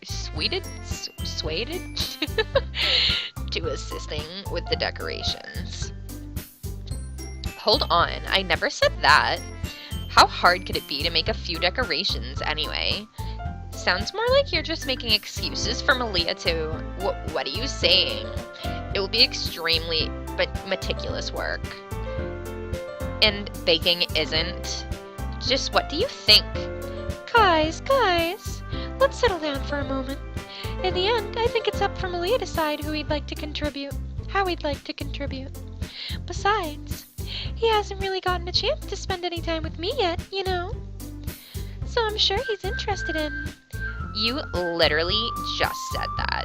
Swayed to assisting with the decorations. Hold on, I never said that. How hard could it be to make a few decorations anyway? Sounds more like you're just making excuses for Maliahh to... What are you saying? It will be extremely meticulous work. and baking isn't. Just what do you think? Guys, let's settle down for a moment. In the end, I think it's up for Maliahh to decide who he'd like to contribute, how he'd like to contribute. Besides, he hasn't really gotten a chance to spend any time with me yet, you know. So I'm sure he's interested in... You literally just said that.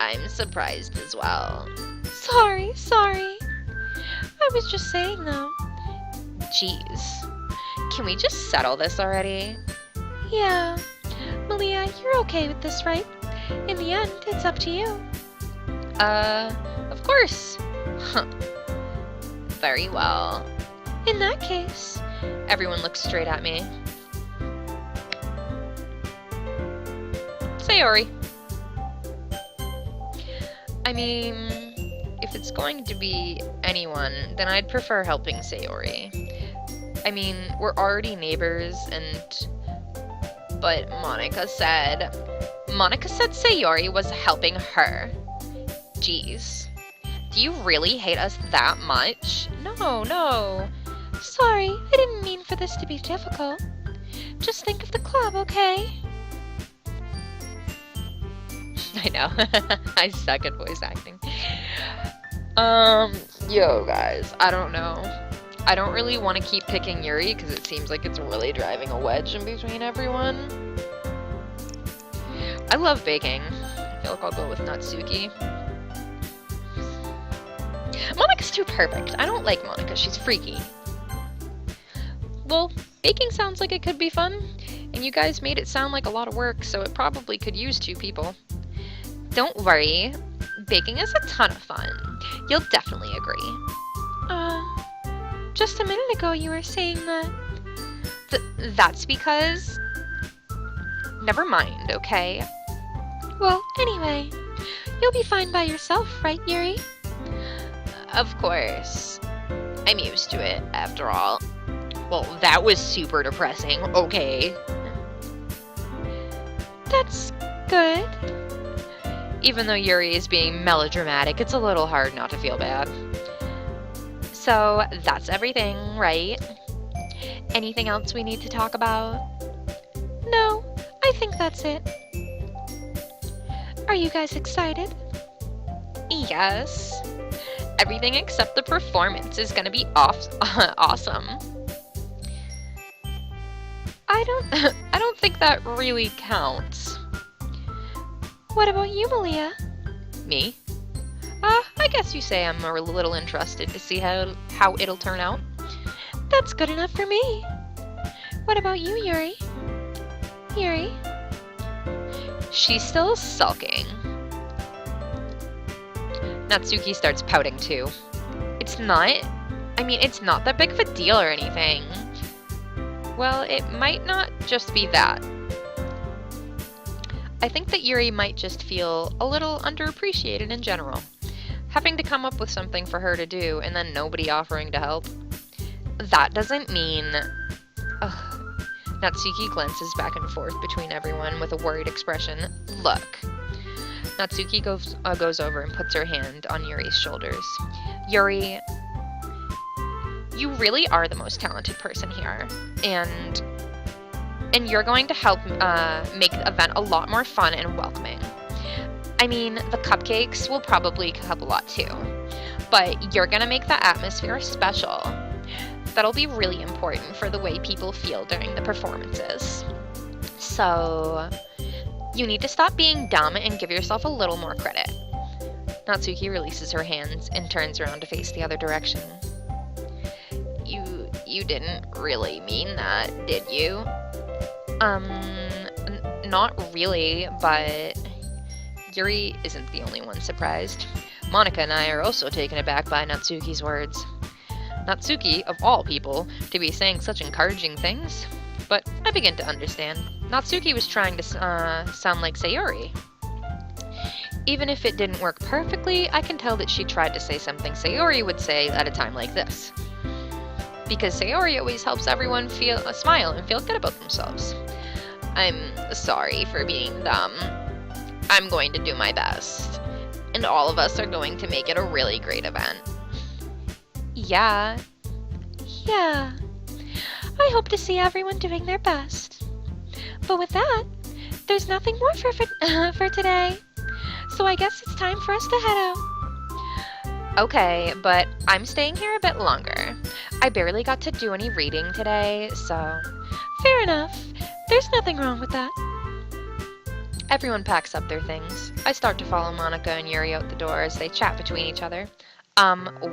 I'm surprised as well. Sorry. I was just saying, though. Jeez. Can we just settle this already? Yeah. Maliahh, you're okay with this, right? In the end, it's up to you. Of course. Huh. Very well. In that case... Everyone looks straight at me. Sayori. I mean, if it's going to be anyone, then I'd prefer helping Sayori. I mean, we're already neighbors, but Monica said Sayori was helping her. Jeez. Do you really hate us that much? No. Sorry, I didn't mean for this to be difficult. Just think of the club, okay? I know. I suck at voice acting. Yo guys, I don't know. I don't really want to keep picking Yuri because it seems like it's really driving a wedge in between everyone. I love baking. I feel like I'll go with Natsuki. Monica's too perfect. I don't like Monica. She's freaky. Well, baking sounds like it could be fun, and you guys made it sound like a lot of work, so it probably could use 2 people. Don't worry. Baking is a ton of fun. You'll definitely agree. Just a minute ago you were saying that... That's because... Never mind, okay? Well, anyway, you'll be fine by yourself, right, Yuri? Of course. I'm used to it, after all. Well, that was super depressing, okay. That's good. Even though Yuri is being melodramatic, it's a little hard not to feel bad. So, that's everything, right? Anything else we need to talk about? No, I think that's it. Are you guys excited? Yes. Everything except the performance is gonna be awesome. I don't think that really counts. What about you, Maliahh? Me? I guess you say I'm a little interested to see how it'll turn out. That's good enough for me. What about you, Yuri? Yuri? She's still sulking. Natsuki starts pouting too. It's not that big of a deal or anything. Well, it might not just be that. I think that Yuri might just feel a little underappreciated in general. Having to come up with something for her to do and then nobody offering to help. That doesn't mean... Ugh. Natsuki glances back and forth between everyone with a worried expression. Look. Natsuki goes over and puts her hand on Yuri's shoulders. Yuri, you really are the most talented person here. And you're going to help make the event a lot more fun and welcoming. I mean, the cupcakes will probably help a lot too. But you're gonna make the atmosphere special. That'll be really important for the way people feel during the performances. So, you need to stop being dumb and give yourself a little more credit. Natsuki releases her hands and turns around to face the other direction. You didn't really mean that, did you? Not really, but Yuri isn't the only one surprised. Monica and I are also taken aback by Natsuki's words. Natsuki, of all people, to be saying such encouraging things. But I begin to understand. Natsuki was trying to sound like Sayori. Even if it didn't work perfectly, I can tell that she tried to say something Sayori would say at a time like this. Because Sayori always helps everyone smile and feel good about themselves. I'm sorry for being dumb. I'm going to do my best. And all of us are going to make it a really great event. Yeah, Yeah, I hope to see everyone doing their best. But with that, there's nothing more for today. So I guess it's time for us to head out. Okay, but I'm staying here a bit longer. I barely got to do any reading today, so Fair enough. There's nothing wrong with that. everyone packs up their things. I start to follow Monica and Yuri out the door as they chat between each other.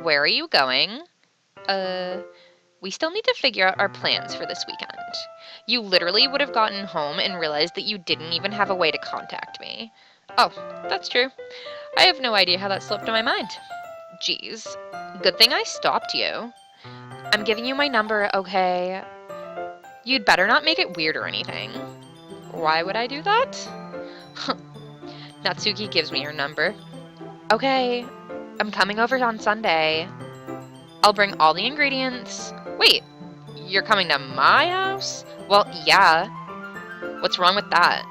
Where are you going? We still need to figure out our plans for this weekend. You literally would have gotten home and realized that you didn't even have a way to contact me. Oh, that's true. I have no idea how that slipped my mind. Geez, good thing I stopped you. I'm giving you my number, okay? You'd better not make it weird or anything. Why would I do that? Natsuki gives me her number. Okay, I'm coming over on Sunday. I'll bring all the ingredients. Wait, you're coming to my house? Well, yeah. What's wrong with that?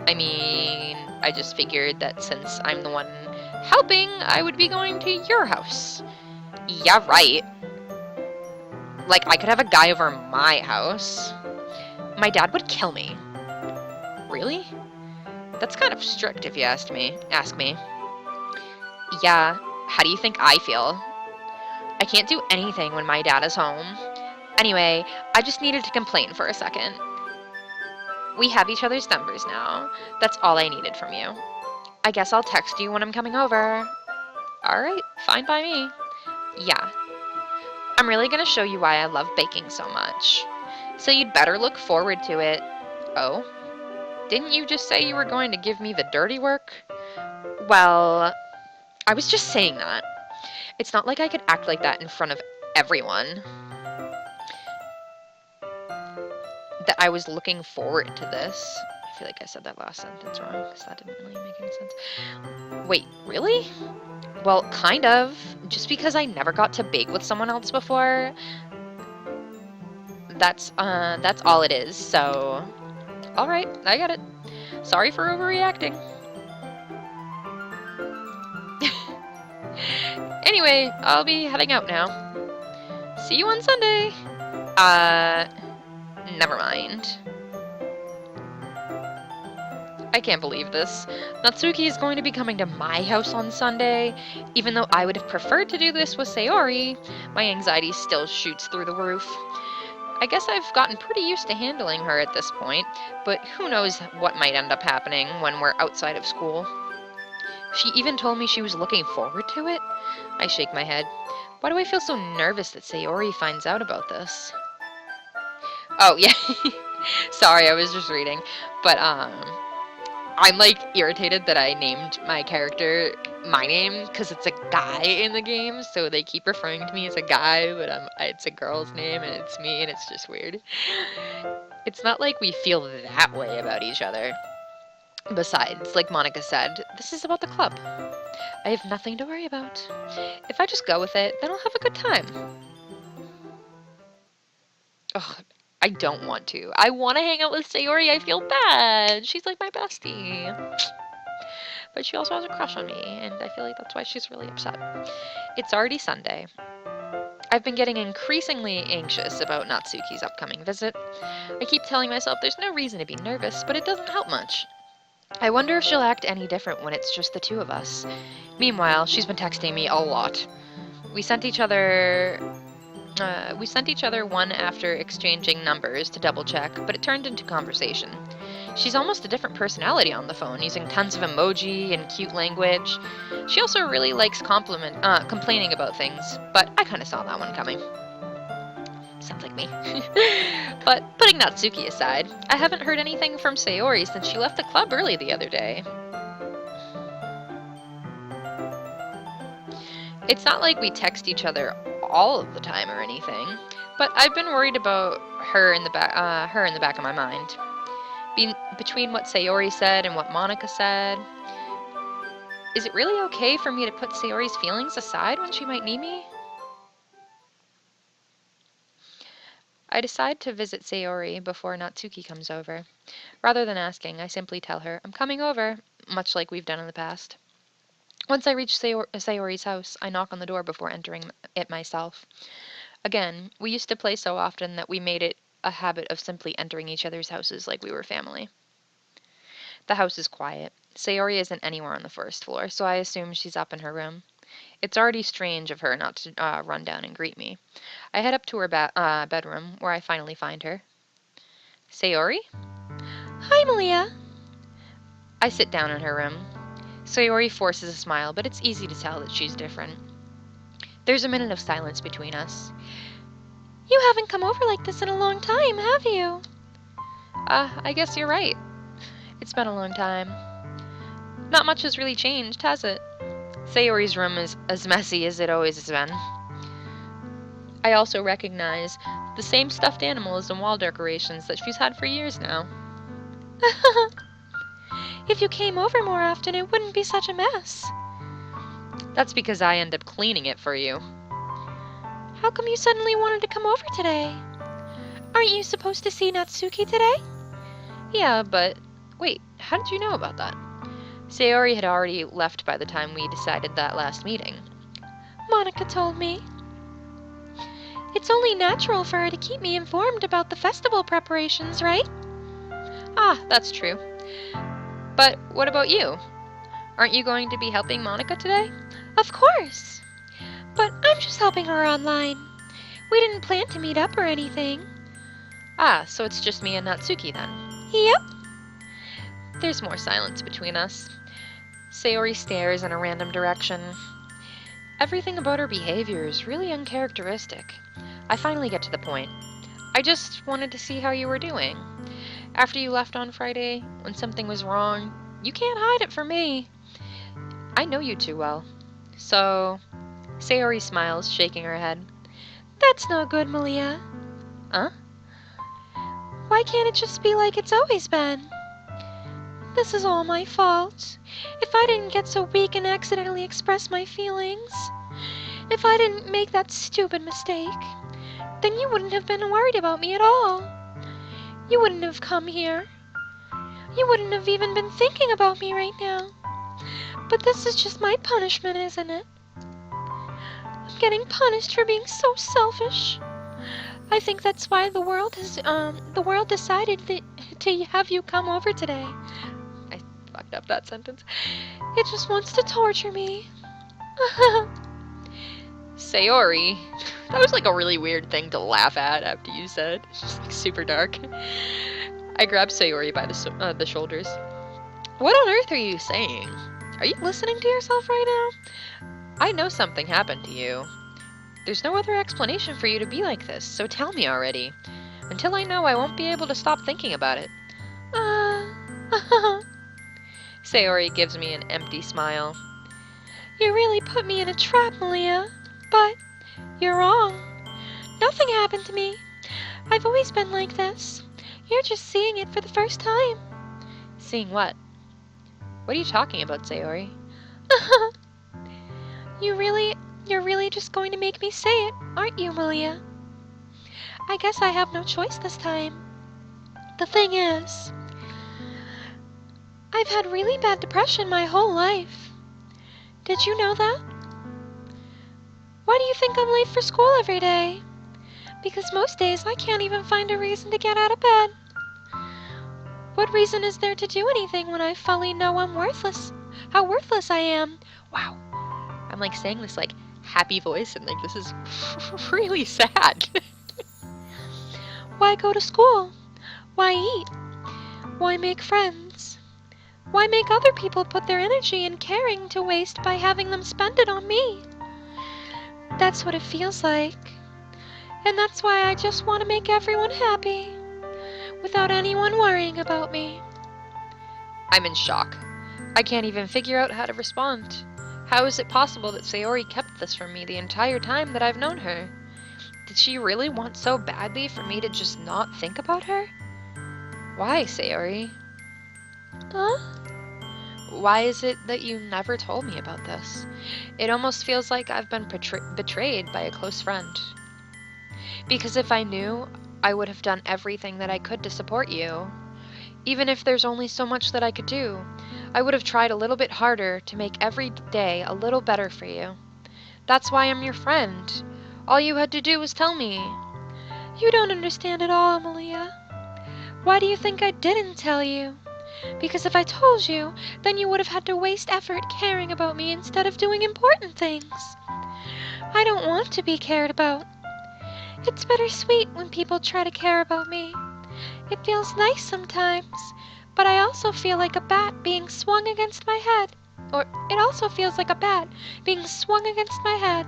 I mean, I just figured that since I'm the one helping, I would be going to your house. Yeah, right. Like, I could have a guy over my house. My dad would kill me. Really? That's kind of strict if you ask me. Yeah, how do you think I feel? I can't do anything when my dad is home. Anyway, I just needed to complain for a second. We have each other's numbers now. That's all I needed from you. I guess I'll text you when I'm coming over. Alright, fine by me. Yeah. I'm really gonna show you why I love baking so much. So you'd better look forward to it. Oh? Didn't you just say you were going to give me the dirty work? Well, I was just saying that. It's not like I could act like that in front of everyone. That I was looking forward to this. I feel like I said that last sentence wrong because that didn't really make any sense. Wait, really? Well, kind of. Just because I never got to bake with someone else before. That's all it is. So, all right, I get it. Sorry for overreacting. Anyway, I'll be heading out now. See you on Sunday. Never mind. I can't believe this. Natsuki is going to be coming to my house on Sunday. Even though I would have preferred to do this with Sayori, my anxiety still shoots through the roof. I guess I've gotten pretty used to handling her at this point, but who knows what might end up happening when we're outside of school. She even told me she was looking forward to it. I shake my head. Why do I feel so nervous that Sayori finds out about this? Oh, yeah. Sorry, I was just reading. But, I'm, like, irritated that I named my character my name because it's a guy in the game, so they keep referring to me as a guy, but it's a girl's name, and it's me, and it's just weird. It's not like we feel that way about each other. Besides, like Monica said, this is about the club. I have nothing to worry about. If I just go with it, then I'll have a good time. Ugh, I don't want to. I want to hang out with Sayori. I feel bad. She's like my bestie. But she also has a crush on me, and I feel like that's why she's really upset. It's already Sunday. I've been getting increasingly anxious about Natsuki's upcoming visit. I keep telling myself there's no reason to be nervous, but it doesn't help much. I wonder if she'll act any different when it's just the two of us. Meanwhile, she's been texting me a lot. We sent each other one after exchanging numbers to double check, but it turned into conversation. She's almost a different personality on the phone, using tons of emoji and cute language. She also really likes complaining about things, but I kind of saw that one coming. Sounds like me. But putting Natsuki aside, I haven't heard anything from Sayori since she left the club early the other day. It's not like we text each other all of the time or anything, but I've been worried about her in the back of my mind. Between what Sayori said and what Monica said, is it really okay for me to put Sayori's feelings aside when she might need me? I decide to visit Sayori before Natsuki comes over. Rather than asking, I simply tell her, I'm coming over, much like we've done in the past. Once I reach Sayori's house, I knock on the door before entering it myself. Again, we used to play so often that we made it a habit of simply entering each other's houses like we were family. The house is quiet. Sayori isn't anywhere on the first floor, so I assume she's up in her room. It's already strange of her not to run down and greet me. I head up to her bedroom, where I finally find her. Sayori? Hi, Maliahh. I sit down in her room. Sayori forces a smile, but it's easy to tell that she's different. There's a minute of silence between us. You haven't come over like this in a long time, have you? I guess you're right. It's been a long time. Not much has really changed, has it? Sayori's room is as messy as it always has been. I also recognize the same stuffed animals and wall decorations that she's had for years now. If you came over more often, it wouldn't be such a mess. That's because I end up cleaning it for you. How come you suddenly wanted to come over today? Aren't you supposed to see Natsuki today? Yeah, but wait, how did you know about that? Sayori had already left by the time we decided that last meeting. Monica told me. It's only natural for her to keep me informed about the festival preparations, right? Ah, that's true. But what about you? Aren't you going to be helping Monica today? Of course. But I'm just helping her online. We didn't plan to meet up or anything. Ah, so it's just me and Natsuki then. Yep. There's more silence between us. Sayori stares in a random direction. Everything about her behavior is really uncharacteristic. I finally get to the point. I just wanted to see how you were doing. After you left on Friday, when something was wrong, you can't hide it from me. I know you too well. So, Sayori smiles, shaking her head. That's no good, Maliahh. Huh? Why can't it just be like it's always been? This is all my fault. If I didn't get so weak and accidentally express my feelings, if I didn't make that stupid mistake, then you wouldn't have been worried about me at all. You wouldn't have come here. You wouldn't have even been thinking about me right now. But this is just my punishment, isn't it? I'm getting punished for being so selfish. I think that's why the world decided to have you come over today. I fucked up that sentence. It just wants to torture me. Sayori. That was like a really weird thing to laugh at after you said. It's just like super dark. I grabbed Sayori by the shoulders. What on earth are you saying? Are you listening to yourself right now? I know something happened to you. There's no other explanation for you to be like this, so tell me already. Until I know, I won't be able to stop thinking about it. Sayori gives me an empty smile. You really put me in a trap, Maliahh. But you're wrong. Nothing happened to me. I've always been like this. You're just seeing it for the first time. Seeing what? What are you talking about, Sayori? You're really just going to make me say it, aren't you, Maliahh? I guess I have no choice this time. The thing is, I've had really bad depression my whole life. Did you know that? Why do you think I'm late for school every day? Because most days I can't even find a reason to get out of bed. What reason is there to do anything when I fully know I'm worthless? How worthless I am. Wow. I'm like saying this like happy voice and like this is really sad. Why go to school? Why eat? Why make friends? Why make other people put their energy and caring to waste by having them spend it on me? That's what it feels like. And that's why I just want to make everyone happy, without anyone worrying about me. I'm in shock. I can't even figure out how to respond. How is it possible that Sayori kept this from me the entire time that I've known her? Did she really want so badly for me to just not think about her? Why, Sayori? Huh? Why is it that you never told me about this? It almost feels like I've been betrayed by a close friend. Because if I knew, I would have done everything that I could to support you. Even if there's only so much that I could do, I would have tried a little bit harder to make every day a little better for you. That's why I'm your friend. All you had to do was tell me. You don't understand at all, Maliahh. Why do you think I didn't tell you? Because if I told you, then you would have had to waste effort caring about me instead of doing important things. I don't want to be cared about. It's bittersweet when people try to care about me. It feels nice sometimes, but I also feel like a bat being swung against my head. Or it also feels like a bat being swung against my head.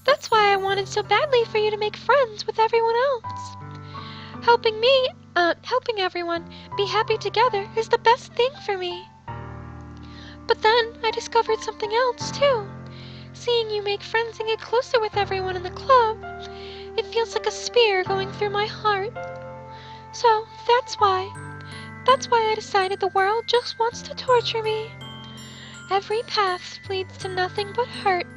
That's why I wanted so badly for you to make friends with everyone else. Helping everyone be happy together is the best thing for me. But then I discovered something else too. Seeing you make friends and get closer with everyone in the club, it feels like a spear going through my heart. So that's why I decided the world just wants to torture me. Every path leads to nothing but hurt.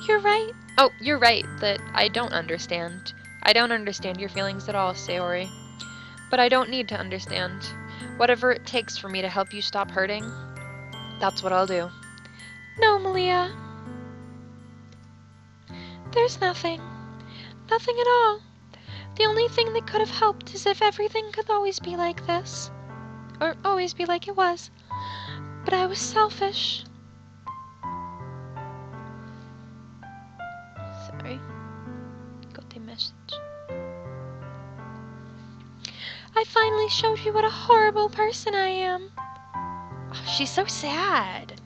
You're right. Oh, you're right that I don't understand. I don't understand your feelings at all, Sayori. But I don't need to understand. Whatever it takes for me to help you stop hurting, that's what I'll do. No, Maliahh. There's nothing. Nothing at all. The only thing that could have helped is if everything could always be like this. Or always be like it was. But I was selfish. Sorry. Got the message. I finally showed you what a horrible person I am. Oh, she's so sad.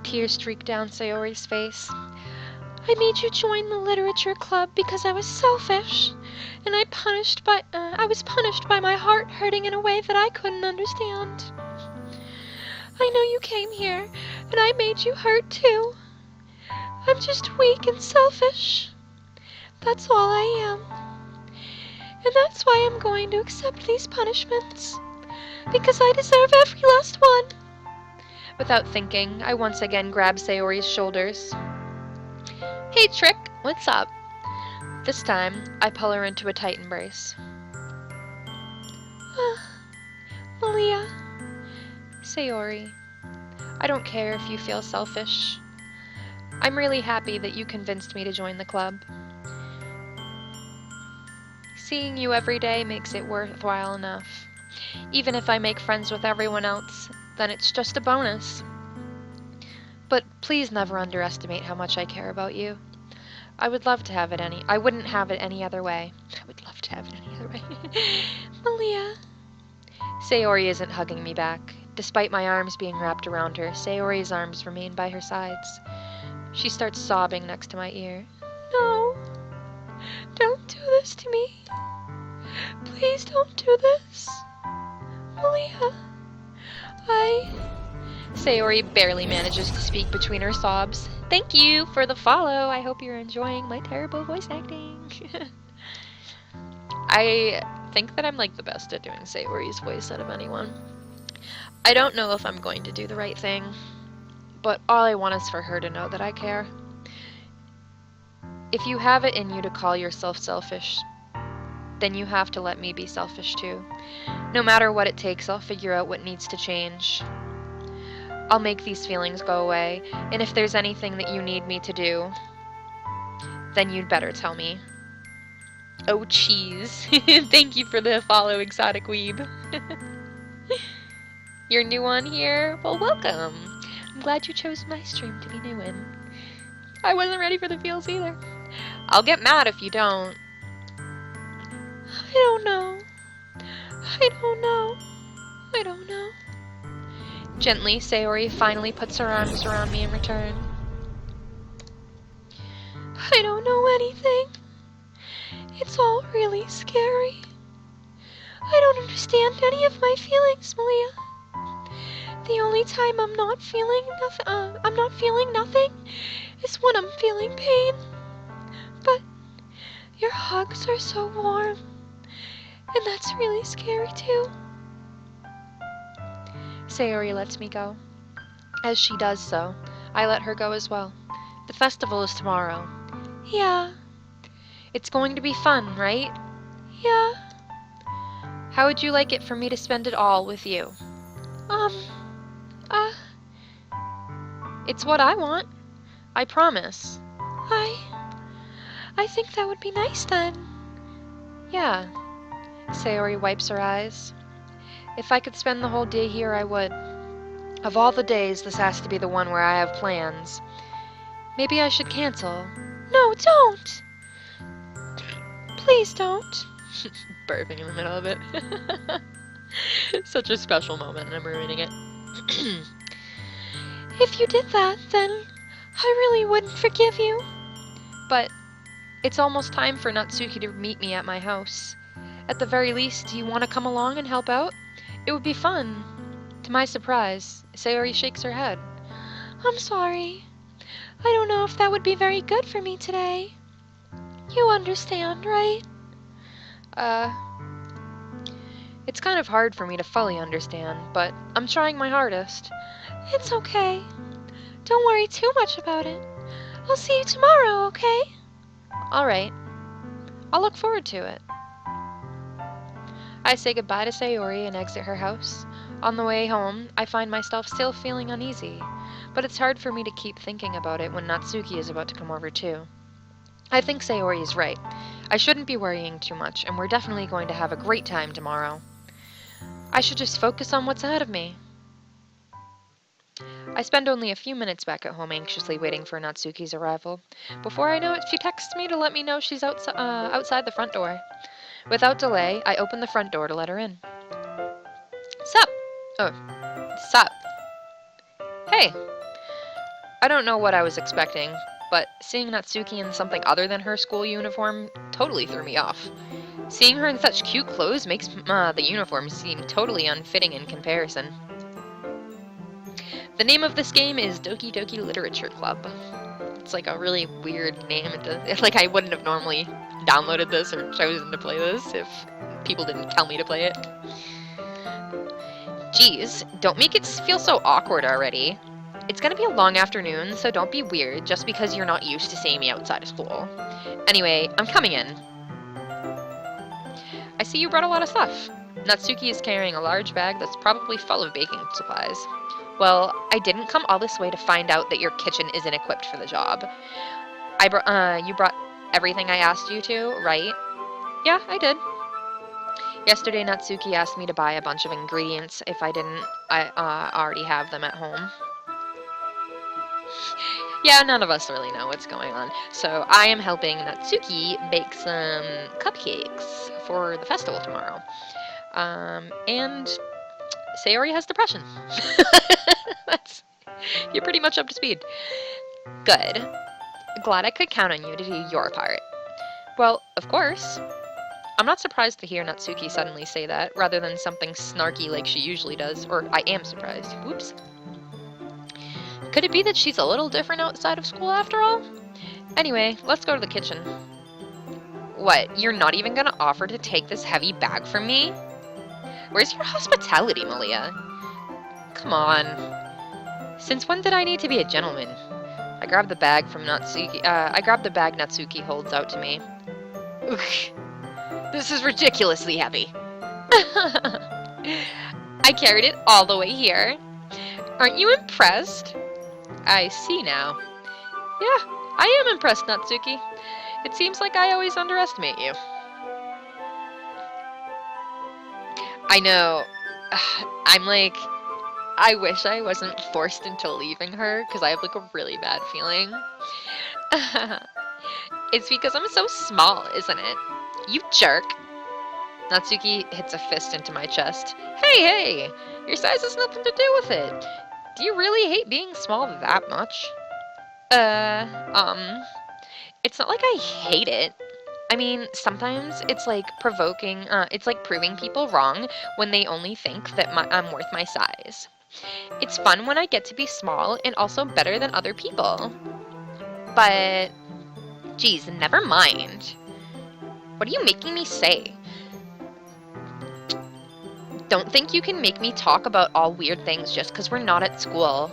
Tears streaked down Sayori's face. I made you join the literature club because I was selfish, and I was punished by my heart hurting in a way that I couldn't understand. I know you came here, and I made you hurt too. I'm just weak and selfish. That's all I am. And that's why I'm going to accept these punishments, because I deserve every last one. Without thinking, I once again grabbed Sayori's shoulders. Hey, Trick, what's up? This time, I pull her into a tight embrace. Maliahh. Sayori, I don't care if you feel selfish. I'm really happy that you convinced me to join the club. Seeing you every day makes it worthwhile enough. Even if I make friends with everyone else, then it's just a bonus. But please never underestimate how much I care about you. I wouldn't have it any other way. I would love to have it any other way. Maliahh. Sayori isn't hugging me back. Despite my arms being wrapped around her, Sayori's arms remain by her sides. She starts sobbing next to my ear. No. Don't do this to me. Please don't do this. Maliahh. Sayori barely manages to speak between her sobs. Thank you for the follow. I hope you're enjoying my terrible voice acting. I think that I'm like the best at doing Sayori's voice out of anyone. I don't know if I'm going to do the right thing, but all I want is for her to know that I care. If you have it in you to call yourself selfish, then you have to let me be selfish too. No matter what it takes, I'll figure out what needs to change. I'll make these feelings go away, and if there's anything that you need me to do, then you'd better tell me. Oh, cheese. Thank you for the follow, Exotic Weeb. You're new on here? Well, welcome. I'm glad you chose my stream to be new in. I wasn't ready for the feels either. I'll get mad if you don't. I don't know. Gently, Sayori finally puts her arms around me in return. I don't know anything. It's all really scary. I don't understand any of my feelings, Maliahh. The only time I'm not feeling nothing is when I'm feeling pain. But your hugs are so warm, and that's really scary too. Sayori lets me go. As she does so, I let her go as well. The festival is tomorrow. Yeah. It's going to be fun, right? Yeah. How would you like it for me to spend it all with you? It's what I want. I promise. I think that would be nice then. Yeah. Sayori wipes her eyes. If I could spend the whole day here, I would. Of all the days, this has to be the one where I have plans. Maybe I should cancel. No, don't! Please don't. Burping in the middle of it. Such a special moment, and I'm ruining it. If you did that, then I really wouldn't forgive you. But it's almost time for Natsuki to meet me at my house. At the very least, do you want to come along and help out? It would be fun. To my surprise, Sayori shakes her head. I'm sorry. I don't know if that would be very good for me today. You understand, right? It's kind of hard for me to fully understand, but I'm trying my hardest. It's okay. Don't worry too much about it. I'll see you tomorrow, okay? Alright. I'll look forward to it. I say goodbye to Sayori and exit her house. On the way home, I find myself still feeling uneasy, but it's hard for me to keep thinking about it when Natsuki is about to come over too. I think Sayori is right. I shouldn't be worrying too much, and we're definitely going to have a great time tomorrow. I should just focus on what's ahead of me. I spend only a few minutes back at home anxiously waiting for Natsuki's arrival. Before I know it, she texts me to let me know she's outside the front door. Without delay, I open the front door to let her in. Sup? Oh, sup. Hey. I don't know what I was expecting, but seeing Natsuki in something other than her school uniform totally threw me off. Seeing her in such cute clothes makes the uniform seem totally unfitting in comparison. The name of this game is Doki Doki Literature Club. It's like a really weird name. It's like I wouldn't have normally downloaded this or chosen to play this if people didn't tell me to play it. Geez, don't make it feel so awkward already. It's gonna be a long afternoon, so don't be weird just because you're not used to seeing me outside of school. Anyway, I'm coming in. I see you brought a lot of stuff. Natsuki is carrying a large bag that's probably full of baking supplies. Well, I didn't come all this way to find out that your kitchen isn't equipped for the job. You brought everything I asked you to, right? Yeah, I did. Yesterday, Natsuki asked me to buy a bunch of ingredients if I didn't already have them at home. Yeah, none of us really know what's going on. So I am helping Natsuki bake some cupcakes for the festival tomorrow. And Sayori has depression. You're pretty much up to speed. Good. Glad I could count on you to do your part. Well, of course. I'm not surprised to hear Natsuki suddenly say that, rather than something snarky like she usually does, or I am surprised. Whoops. Could it be that she's a little different outside of school after all? Anyway, let's go to the kitchen. What, you're not even gonna offer to take this heavy bag from me? Where's your hospitality, Maliahh? Come on. Since when did I need to be a gentleman? I grabbed the bag from Natsuki. I grabbed the bag Natsuki holds out to me. Ugh. This is ridiculously heavy. I carried it all the way here. Aren't you impressed? I see now. Yeah, I am impressed, Natsuki. It seems like I always underestimate you. I know. I'm like, I wish I wasn't forced into leaving her, because I have like a really bad feeling. It's because I'm so small, isn't it? You jerk. Natsuki hits a fist into my chest. Hey, your size has nothing to do with it. Do you really hate being small that much? It's not like I hate it. I mean, sometimes it's like it's like proving people wrong when they only think that I'm worth my size. It's fun when I get to be small and also better than other people. But, geez, never mind. What are you making me say? Don't think you can make me talk about all weird things just because we're not at school.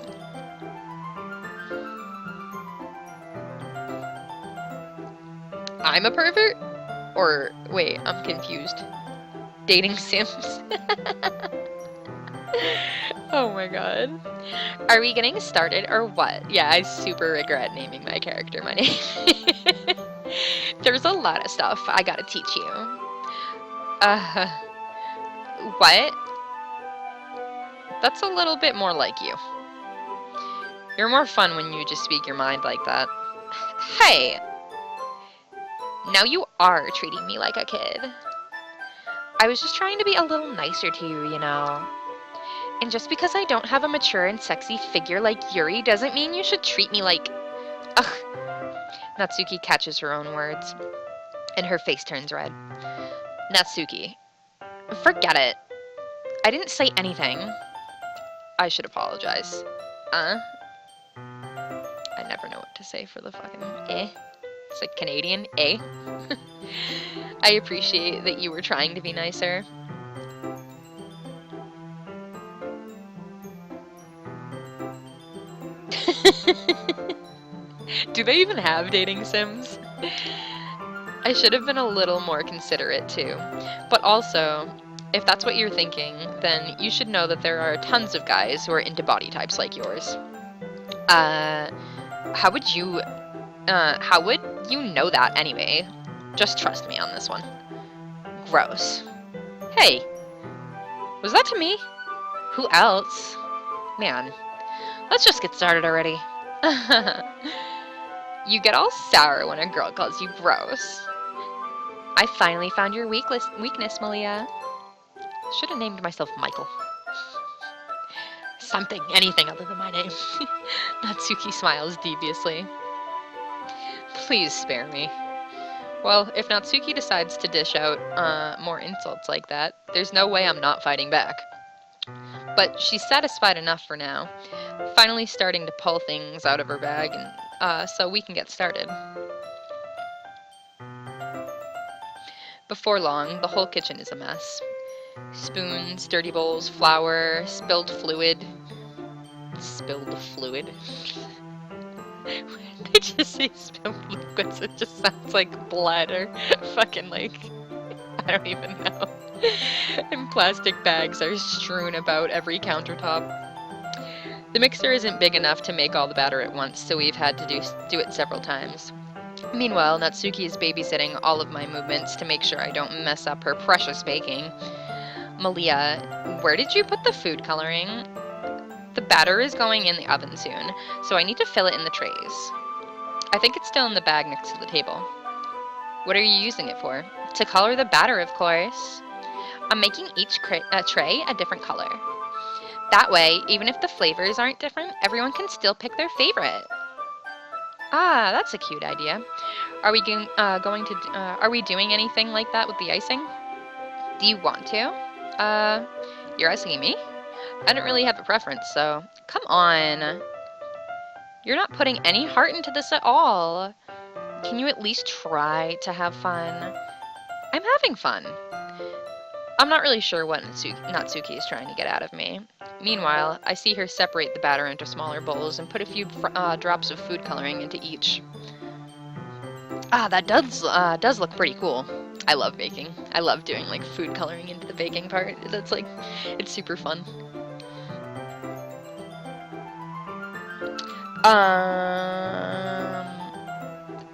I'm a pervert? Or, wait, I'm confused. Dating Sims? Oh my god. Are we getting started or what? Yeah, I super regret naming my character my name. There's a lot of stuff I gotta teach you. Uh, what? That's a little bit more like you. You're more fun when you just speak your mind like that. Hey! Now you are treating me like a kid. I was just trying to be a little nicer to you, you know. And just because I don't have a mature and sexy figure like Yuri doesn't mean you should treat me like... Ugh. Natsuki catches her own words, and her face turns red. Natsuki, forget it. I didn't say anything. I should apologize. I never know what to say for the fucking eh. It's like Canadian, eh? I appreciate that you were trying to be nicer. Do they even have dating sims? I should have been a little more considerate too. But also, if that's what you're thinking, then you should know that there are tons of guys who are into body types like yours. How would you know that anyway? Just trust me on this one. Gross. Hey, was that to me? Who else? Man, let's just get started already. You get all sour when a girl calls you gross. I finally found your weakness, Maliahh. Should have named myself Michael. Something, anything other than my name. Natsuki smiles deviously. Please spare me. Well, if Natsuki decides to dish out more insults like that, there's no way I'm not fighting back. But she's satisfied enough for now, finally starting to pull things out of her bag, and so we can get started. Before long, the whole kitchen is a mess. Spoons, dirty bowls, flour, spilled fluid. Spilled fluid? They just say spilled liquids, it just sounds like blood or fucking like, I don't even know. And plastic bags are strewn about every countertop. The mixer isn't big enough to make all the batter at once, so we've had to do it several times. Meanwhile, Natsuki is babysitting all of my movements to make sure I don't mess up her precious baking. Maliahh, where did you put the food coloring? The batter is going in the oven soon, so I need to fill it in the trays. I think it's still in the bag next to the table. What are you using it for? To color the batter, of course. I'm making each tray a different color. That way, even if the flavors aren't different, everyone can still pick their favorite. Ah, that's a cute idea. Are we are we doing anything like that with the icing? Do you want to? You're asking me? I don't really have a preference, so come on. You're not putting any heart into this at all. Can you at least try to have fun? I'm having fun. I'm not really sure what Natsuki is trying to get out of me. Meanwhile, I see her separate the batter into smaller bowls and put a few drops of food coloring into each. Ah, that does look pretty cool. I love baking. I love doing like food coloring into the baking part. That's like, it's super fun.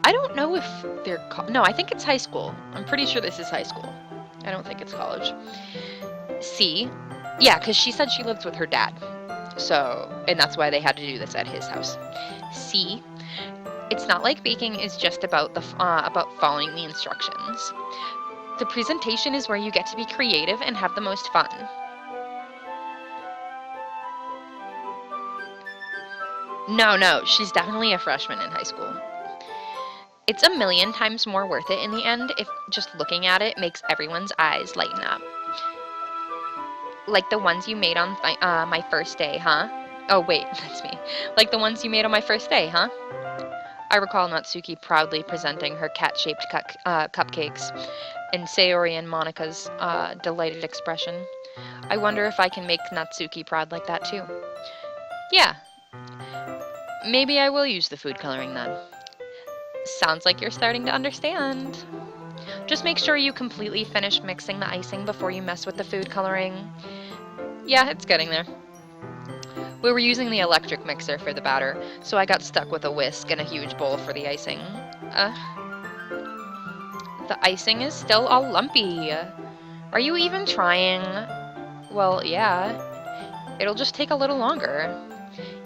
I don't know if they're no, I think it's high school. I'm pretty sure this is high school. I don't think it's college. C, yeah, because she said she lives with her dad. So, and that's why they had to do this at his house. C, it's not like baking is just about about following the instructions. The presentation is where you get to be creative and have the most fun. No, she's definitely a freshman in high school. It's a million times more worth it in the end if just looking at it makes everyone's eyes lighten up. Like the ones you made on my first day, huh? Oh wait, that's me. Like the ones you made on my first day, huh? I recall Natsuki proudly presenting her cat-shaped cupcakes, and Sayori and Monika's delighted expression. I wonder if I can make Natsuki proud like that too. Yeah. Maybe I will use the food coloring then. Sounds like you're starting to understand. Just make sure you completely finish mixing the icing before you mess with the food coloring. Yeah, it's getting there. We were using the electric mixer for the batter, so I got stuck with a whisk and a huge bowl for the icing. Uh, the icing is still all lumpy. Are you even trying? Well, yeah. It'll just take a little longer.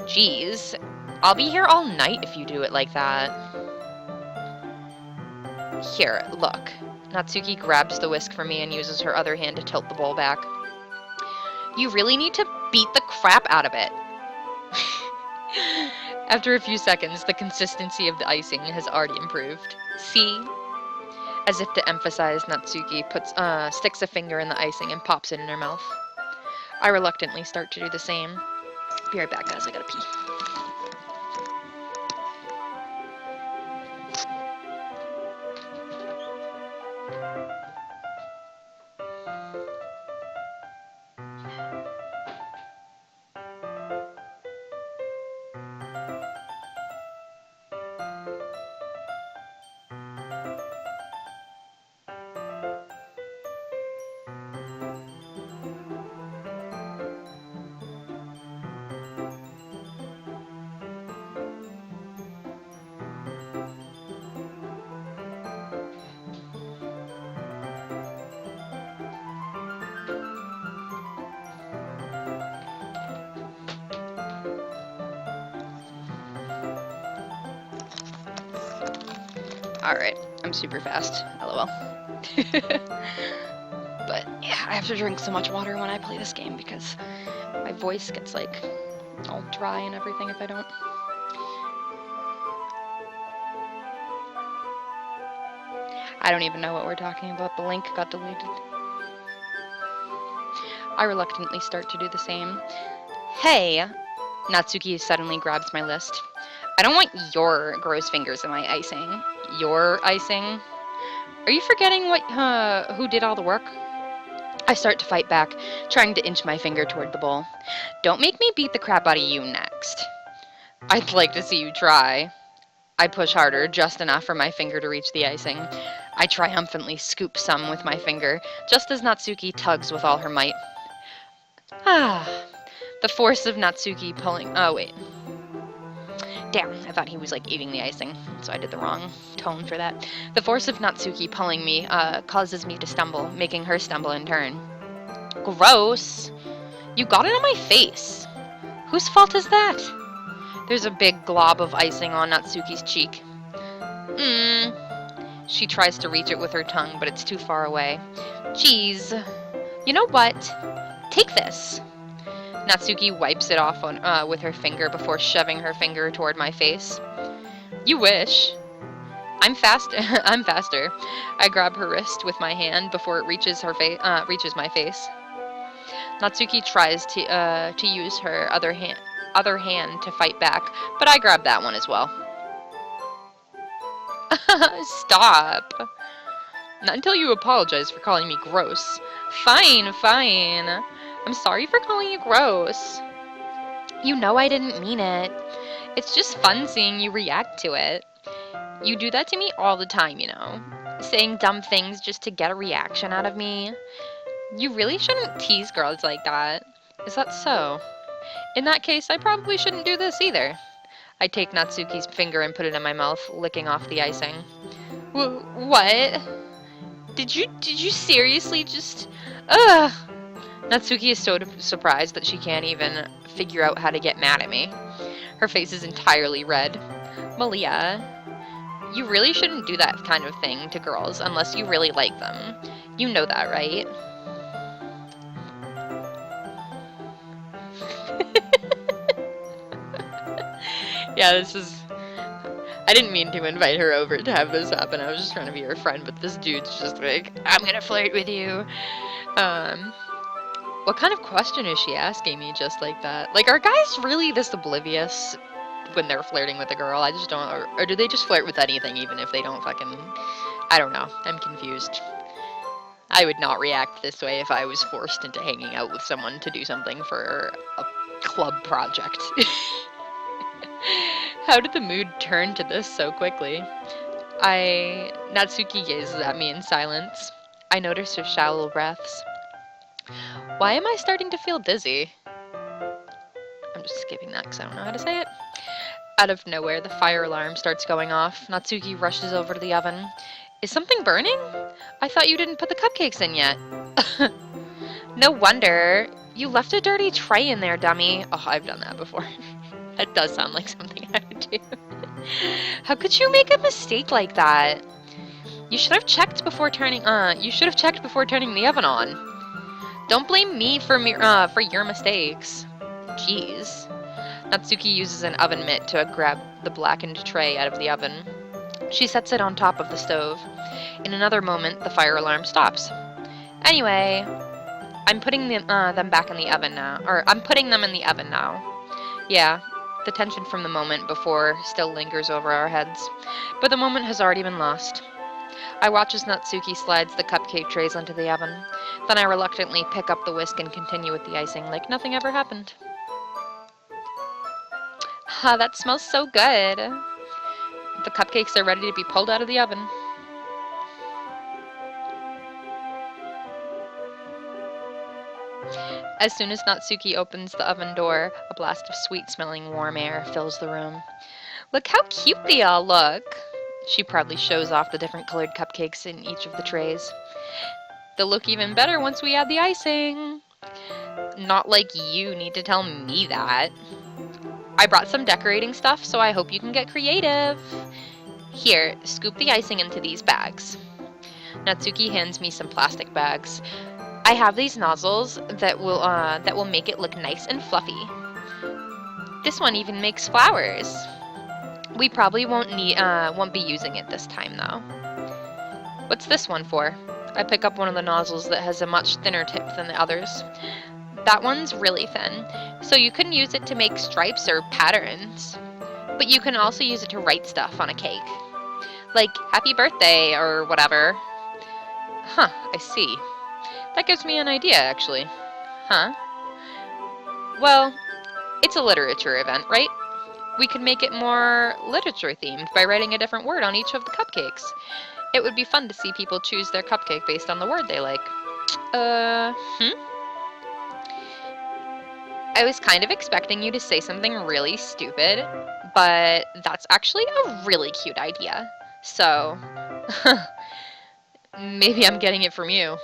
Geez, I'll be here all night if you do it like that. Here, look. Natsuki grabs the whisk from me and uses her other hand to tilt the bowl back. You really need to beat the crap out of it. After a few seconds, the consistency of the icing has already improved. See? As if to emphasize, Natsuki sticks a finger in the icing and pops it in her mouth. I reluctantly start to do the same. Be right back, guys. I gotta pee. Alright, I'm super fast. LOL. But yeah, I have to drink so much water when I play this game because my voice gets like all dry and everything if I don't. I don't even know what we're talking about. The link got deleted. I reluctantly start to do the same. Hey! Natsuki suddenly grabs my list. I don't want your gross fingers in my icing. Your icing? Are you forgetting who did all the work? I start to fight back, trying to inch my finger toward the bowl. Don't make me beat the crap out of you next. I'd like to see you try. I push harder, just enough for my finger to reach the icing. I triumphantly scoop some with my finger, just as Natsuki tugs with all her might. Ah, the force of Natsuki pulling... Oh, wait. Damn, I thought he was like eating the icing, so I did the wrong tone for that. The force of Natsuki pulling me causes me to stumble, making her stumble in turn. Gross! You got it on my face! Whose fault is that? There's a big glob of icing on Natsuki's cheek. She tries to reach it with her tongue, but it's too far away. Jeez. You know what? Take this. Natsuki wipes it off with her finger before shoving her finger toward my face. You wish. I'm faster. I'm faster. I grab her wrist with my hand before it reaches my face. Natsuki tries to use her other hand to fight back, but I grab that one as well. Stop. Not until you apologize for calling me gross. Fine, fine. I'm sorry for calling you gross. You know I didn't mean it. It's just fun seeing you react to it. You do that to me all the time, you know. Saying dumb things just to get a reaction out of me. You really shouldn't tease girls like that. Is that so? In that case, I probably shouldn't do this either. I take Natsuki's finger and put it in my mouth, licking off the icing. What? Did you seriously just... Ugh! Natsuki is so surprised that she can't even figure out how to get mad at me. Her face is entirely red. Maliahh, you really shouldn't do that kind of thing to girls unless you really like them. You know that, right? Yeah, this is... I didn't mean to invite her over to have this happen. I was just trying to be her friend, but this dude's just like, I'm gonna flirt with you. What kind of question is she asking me just like that? Like, are guys really this oblivious when they're flirting with a girl? I just don't... Or do they just flirt with anything even if they don't fucking... I don't know. I'm confused. I would not react this way if I was forced into hanging out with someone to do something for a club project. How did the mood turn to this so quickly? Natsuki gazes at me in silence. I notice her shallow breaths. Why am I starting to feel dizzy? I'm just skipping that because I don't know how to say it. Out of nowhere, the fire alarm starts going off. Natsuki rushes over to the oven. Is something burning? I thought you didn't put the cupcakes in yet. No wonder. You left a dirty tray in there, dummy. Oh, I've done that before. That does sound like something I would do. How could you make a mistake like that? You should have checked before turning the oven on. Don't blame me for your mistakes. Jeez. Natsuki uses an oven mitt to grab the blackened tray out of the oven. She sets it on top of the stove. In another moment, the fire alarm stops. Anyway, I'm putting them back in the oven now. Or, I'm putting them in the oven now. Yeah, the tension from the moment before still lingers over our heads. But the moment has already been lost. I watch as Natsuki slides the cupcake trays into the oven. Then I reluctantly pick up the whisk and continue with the icing like nothing ever happened. Ah, that smells so good. The cupcakes are ready to be pulled out of the oven. As soon as Natsuki opens the oven door, a blast of sweet-smelling warm air fills the room. Look how cute they all look! She proudly shows off the different colored cupcakes in each of the trays. They'll look even better once we add the icing. Not like you need to tell me that. I brought some decorating stuff, so I hope you can get creative. Here, scoop the icing into these bags. Natsuki hands me some plastic bags. I have these nozzles that will make it look nice and fluffy. This one even makes flowers. We probably won't be using it this time though. What's this one for? I pick up one of the nozzles that has a much thinner tip than the others. That one's really thin, so you can use it to make stripes or patterns. But you can also use it to write stuff on a cake. Like, happy birthday, or whatever. Huh, I see. That gives me an idea, actually. Huh? Well, it's a literature event, right? We could make it more literature-themed by writing a different word on each of the cupcakes. It would be fun to see people choose their cupcake based on the word they like. I was kind of expecting you to say something really stupid, but that's actually a really cute idea. So, maybe I'm getting it from you.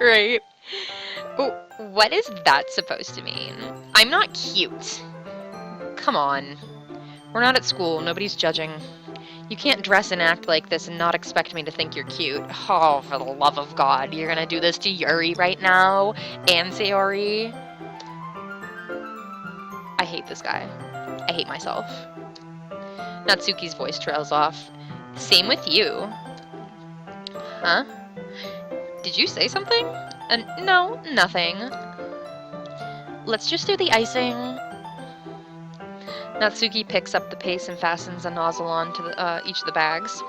Right? What is that supposed to mean? I'm not cute. Come on. We're not at school. Nobody's judging. You can't dress and act like this and not expect me to think you're cute. Oh, for the love of God. You're gonna do this to Yuri right now? And Sayori? I hate this guy. I hate myself. Natsuki's voice trails off. Same with you. Huh? Did you say something? No, nothing. Let's just do the icing. Natsuki picks up the paste and fastens a nozzle onto each of the bags.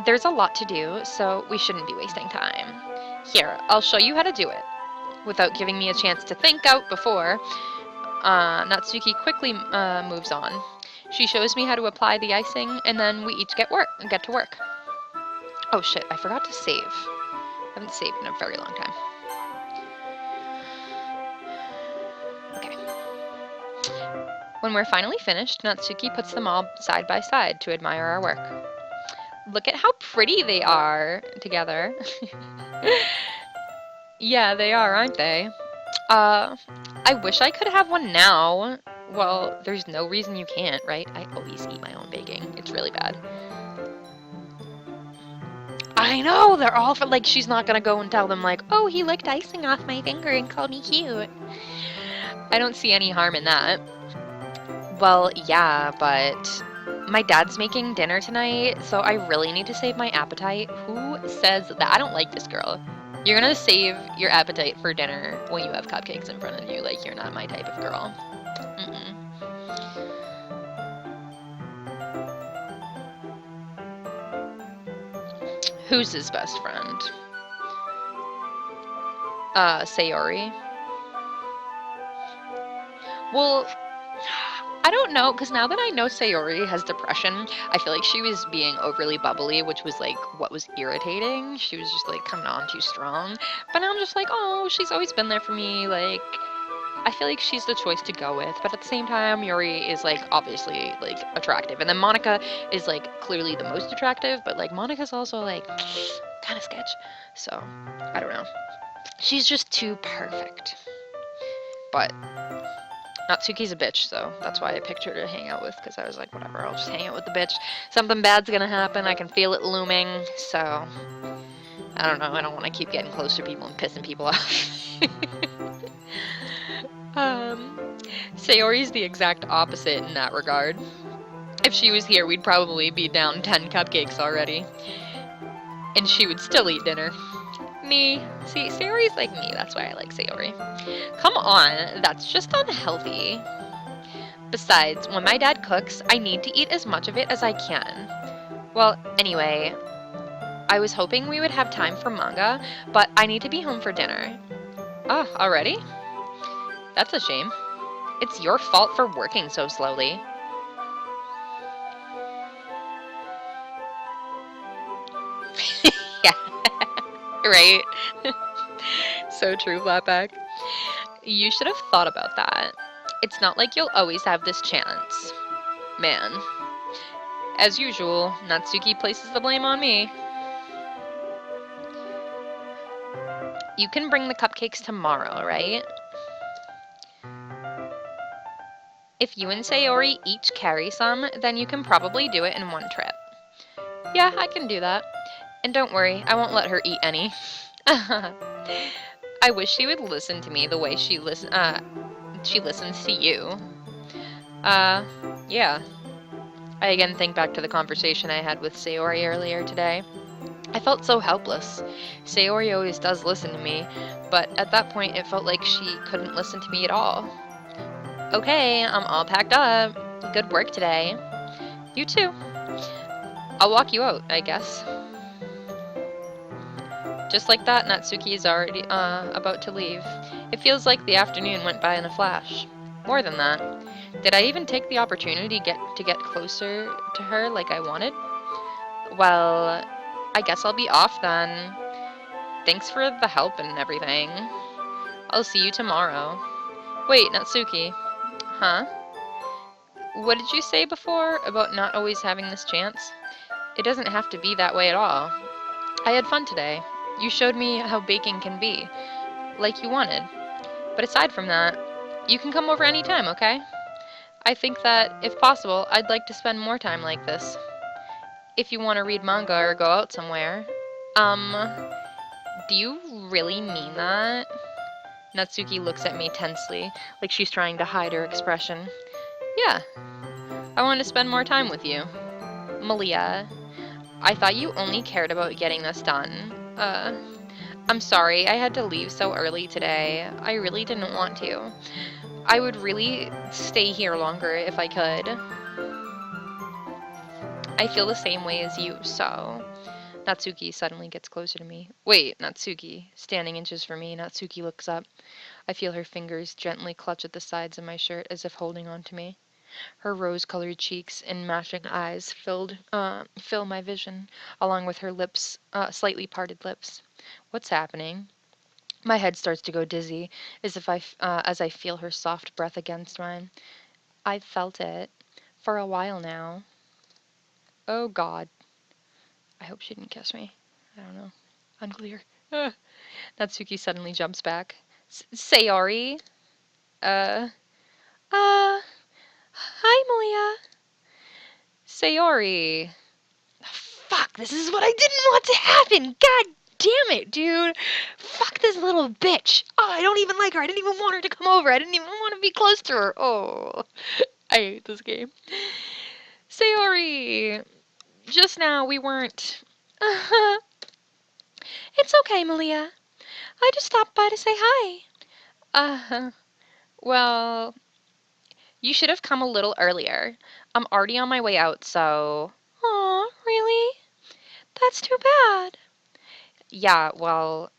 There's a lot to do, so we shouldn't be wasting time. Here, I'll show you how to do it. Without giving me a chance to think out before, Natsuki quickly moves on. She shows me how to apply the icing, and then we each get to work. Oh shit, I forgot to save. I haven't saved in a very long time. Okay. When we're finally finished, Natsuki puts them all side by side to admire our work. Look at how pretty they are together. Yeah, they are, aren't they? I wish I could have one now. Well, there's no reason you can't, right? I always eat my own baking. It's really bad. I know, they're all for, like, she's not gonna go and tell them, like, oh, he licked icing off my finger and called me cute. I don't see any harm in that. Well, yeah, but my dad's making dinner tonight, so I really need to save my appetite. Who says that? I don't like this girl. You're gonna save your appetite for dinner when you have cupcakes in front of you. Like, you're not my type of girl. Mm-mm. Who's his best friend? Sayori. Well, I don't know, because now that I know Sayori has depression, I feel like she was being overly bubbly, which was like what was irritating. She was just like coming on too strong. But now I'm just like, oh, she's always been there for me. Like, I feel like she's the choice to go with. But at the same time, Yuri is like obviously like attractive. And then Monica is like clearly the most attractive, but like Monica's also like kind of sketch. So, I don't know. She's just too perfect. But Natsuki's a bitch, so that's why I picked her to hang out with, because I was like, whatever, I'll just hang out with the bitch. Something bad's gonna happen, I can feel it looming, so I don't know, I don't want to keep getting close to people and pissing people off. um, Sayori's the exact opposite in that regard. If she was here, we'd probably be down 10 cupcakes already. And she would still eat dinner. Me. See, Sayori's like me, that's why I like Sayori. Come on, that's just unhealthy. Besides, when my dad cooks, I need to eat as much of it as I can. Well, anyway, I was hoping we would have time for manga, but I need to be home for dinner. Oh, already? That's a shame. It's your fault for working so slowly. Yeah, right? So true, Flatback. You should have thought about that. It's not like you'll always have this chance. Man. As usual, Natsuki places the blame on me. You can bring the cupcakes tomorrow, right? If you and Sayori each carry some, then you can probably do it in one trip. Yeah, I can do that. And don't worry, I won't let her eat any. I wish she would listen to me the way she listens to you. Yeah. I again think back to the conversation I had with Sayori earlier today. I felt so helpless. Sayori always does listen to me, but at that point it felt like she couldn't listen to me at all. Okay, I'm all packed up. Good work today. You too. I'll walk you out, I guess. Just like that, Natsuki is already about to leave. It feels like the afternoon went by in a flash. More than that. Did I even take the opportunity to get closer to her like I wanted? Well, I guess I'll be off then. Thanks for the help and everything. I'll see you tomorrow. Wait, Natsuki. Huh? What did you say before about not always having this chance? It doesn't have to be that way at all. I had fun today. You showed me how baking can be, like you wanted. But aside from that, you can come over anytime, okay? I think that, if possible, I'd like to spend more time like this. If you want to read manga or go out somewhere. Do you really mean that? Natsuki looks at me tensely, like she's trying to hide her expression. Yeah, I want to spend more time with you. Maliahh, I thought you only cared about getting this done. I'm sorry, I had to leave so early today. I really didn't want to. I would really stay here longer if I could. I feel the same way as you, so... Natsuki suddenly gets closer to me. Wait, Natsuki. Standing inches from me, Natsuki looks up. I feel her fingers gently clutch at the sides of my shirt as if holding on to me. Her rose-colored cheeks and matching eyes fill my vision, along with her lips, slightly parted lips. What's happening? My head starts to go dizzy, as I feel her soft breath against mine. I've felt it for a while now. Oh God. I hope she didn't kiss me. I don't know. Unclear. Natsuki suddenly jumps back. Sayori? Uh, Hi, Maliahh. Sayori. Fuck, this is what I didn't want to happen! God damn it, dude! Fuck this little bitch! Oh, I don't even like her. I didn't even want her to come over. I didn't even want to be close to her. Oh, I hate this game. Sayori! Just now we weren't... It's okay, Maliahh. I just stopped by to say hi. Uh, well, you should have come a little earlier. I'm already on my way out, so... Aw, really? That's too bad. Yeah, well,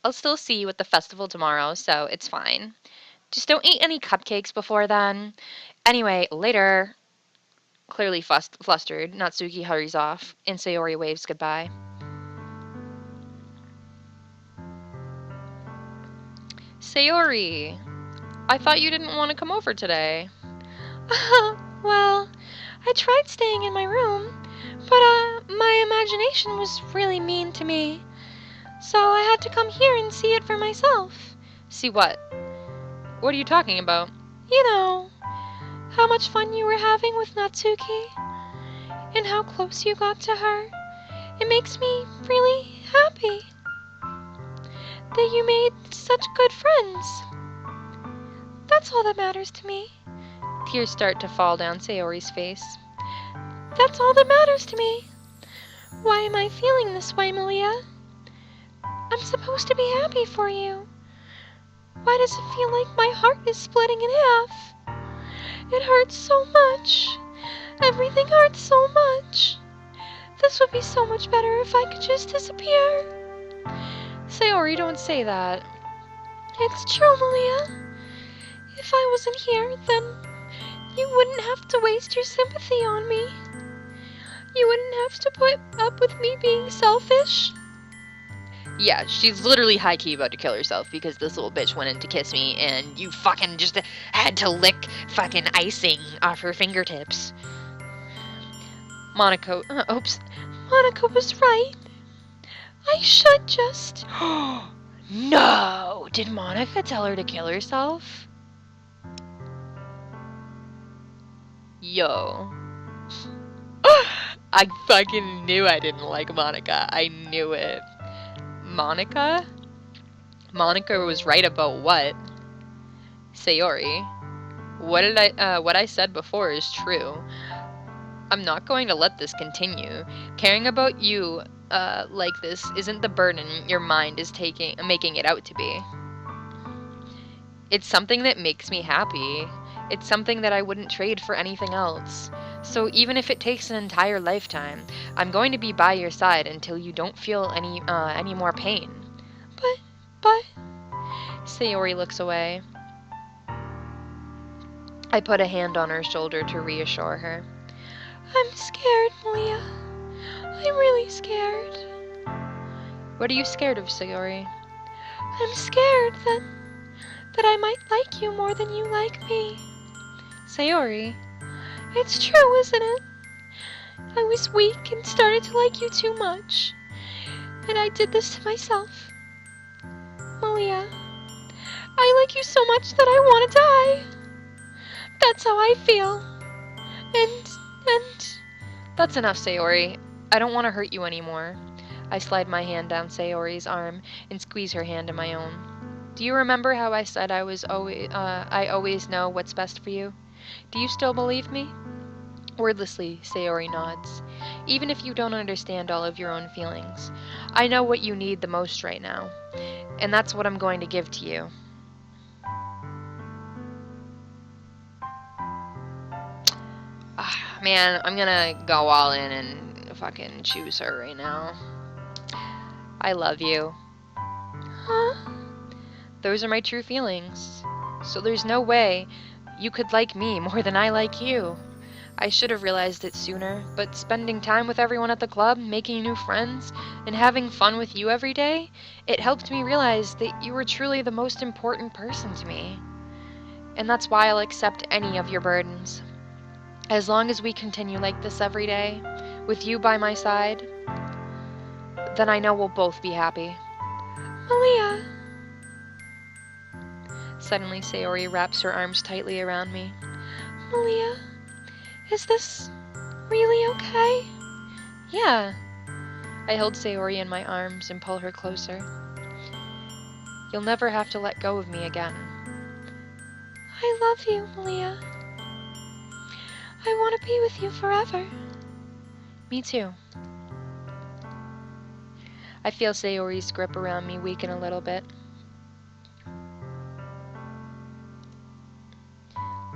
I'll still see you at the festival tomorrow, so it's fine. Just don't eat any cupcakes before then. Anyway, later, clearly flustered, Natsuki hurries off, and Sayori waves goodbye. Sayori, I thought you didn't want to come over today. Well, I tried staying in my room, but my imagination was really mean to me. So I had to come here and see it for myself. See what? What are you talking about? You know, how much fun you were having with Natsuki, and how close you got to her. It makes me really happy that you made such good friends. That's all that matters to me. Tears start to fall down Sayori's face. That's all that matters to me. Why am I feeling this way, Maliahh? I'm supposed to be happy for you. Why does it feel like my heart is splitting in half? It hurts so much. Everything hurts so much. This would be so much better if I could just disappear. Sayori, don't say that. It's true, Maliahh. If I wasn't here, then you wouldn't have to waste your sympathy on me. You wouldn't have to put up with me being selfish. Yeah, she's literally high-key about to kill herself because this little bitch went in to kiss me and you fucking just had to lick fucking icing off her fingertips. Monaco, oops. Monica was right. I should just... No! Did Monica tell her to kill herself? Yo. I fucking knew I didn't like Monica. I knew it. Monica? Monica was right about what? Sayori. What I said before is true. I'm not going to let this continue. Caring about you, like this isn't the burden your mind is making it out to be. It's something that makes me happy. It's something that I wouldn't trade for anything else. So even if it takes an entire lifetime, I'm going to be by your side until you don't feel any more pain. But... Sayori looks away. I put a hand on her shoulder to reassure her. I'm scared, Maliahh. I'm really scared. What are you scared of, Sayori? I'm scared that I might like you more than you like me. Sayori? It's true, isn't it? I was weak and started to like you too much. And I did this to myself. Maliahh, I like you so much that I want to die. That's how I feel. And... That's enough, Sayori. I don't want to hurt you anymore. I slide my hand down Sayori's arm and squeeze her hand in my own. Do you remember how I said I always know what's best for you? Do you still believe me? Wordlessly, Sayori nods. Even if you don't understand all of your own feelings, I know what you need the most right now, and that's what I'm going to give to you. Man, I'm gonna go all in and fucking choose her right now. I love you. Huh? Those are my true feelings. So there's no way you could like me more than I like you. I should have realized it sooner, but spending time with everyone at the club, making new friends, and having fun with you every day, it helped me realize that you were truly the most important person to me. And that's why I'll accept any of your burdens. As long as we continue like this every day, with you by my side, then I know we'll both be happy. Maliahh. Suddenly, Sayori wraps her arms tightly around me. Maliahh, is this really okay? Yeah. I hold Sayori in my arms and pull her closer. You'll never have to let go of me again. I love you, Maliahh. I want to be with you forever. Me too. I feel Sayori's grip around me weaken a little bit.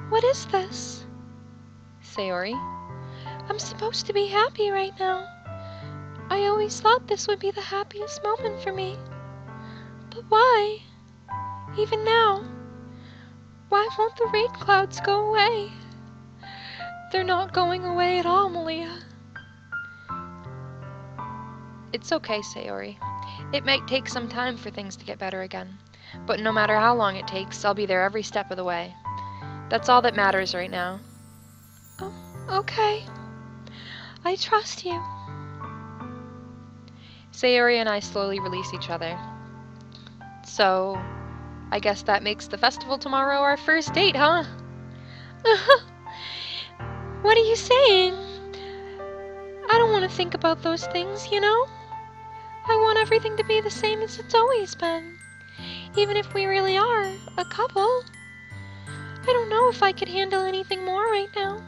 What is this? Sayori? I'm supposed to be happy right now. I always thought this would be the happiest moment for me. But why? Even now? Why won't the rain clouds go away? They're not going away at all, Maliahh. It's okay, Sayori. It might take some time for things to get better again. But no matter how long it takes, I'll be there every step of the way. That's all that matters right now. Oh, okay. I trust you. Sayori and I slowly release each other. So, I guess that makes the festival tomorrow our first date, huh? What are you saying? I don't want to think about those things, you know? I want everything to be the same as it's always been. Even if we really are a couple. I don't know if I could handle anything more right now.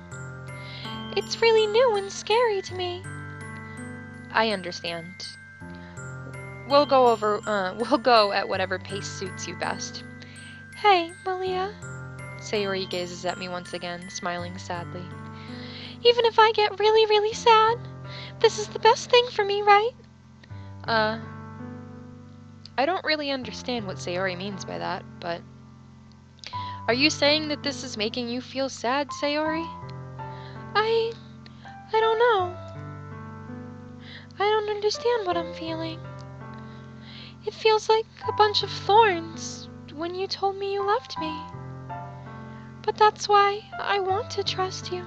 It's really new and scary to me. I understand. We'll go at whatever pace suits you best. Hey, Maliahh, Sayori gazes at me once again, smiling sadly. even if I get really, really sad, this is the best thing for me, right? I don't really understand what Sayori means by that, but... Are you saying that this is making you feel sad, Sayori? I don't know. I don't understand what I'm feeling. It feels like a bunch of thorns when you told me you loved me. But that's why I want to trust you.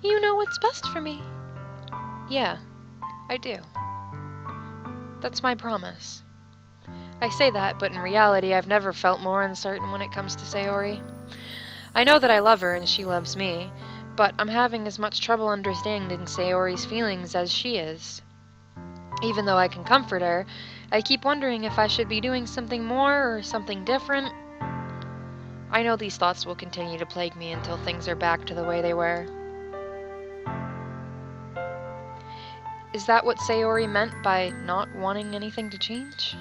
You know what's best for me. Yeah, I do. That's my promise. I say that, but in reality, I've never felt more uncertain when it comes to Sayori. I know that I love her and she loves me, but I'm having as much trouble understanding Sayori's feelings as she is. Even though I can comfort her, I keep wondering if I should be doing something more or something different. I know these thoughts will continue to plague me until things are back to the way they were. Is that what Sayori meant by not wanting anything to change?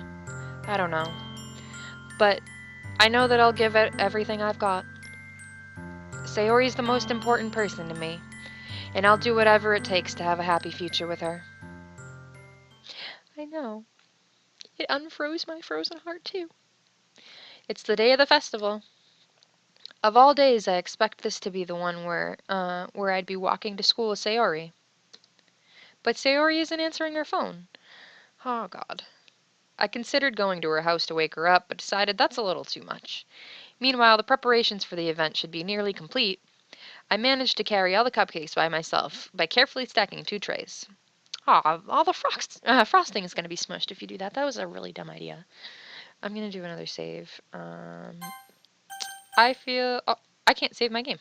I don't know. But I know that I'll give it everything I've got. Sayori's the most important person to me, and I'll do whatever it takes to have a happy future with her. I know. It unfroze my frozen heart, too. It's the day of the festival. Of all days, I expect this to be the one where I'd be walking to school with Sayori. But Sayori isn't answering her phone. Oh, God. I considered going to her house to wake her up, but decided that's a little too much. Meanwhile, the preparations for the event should be nearly complete. I managed to carry all the cupcakes by myself by carefully stacking 2 trays. Aw, all the frosting is going to be smushed if you do that. That was a really dumb idea. I'm going to do another save. I feel... Oh, I can't save my game.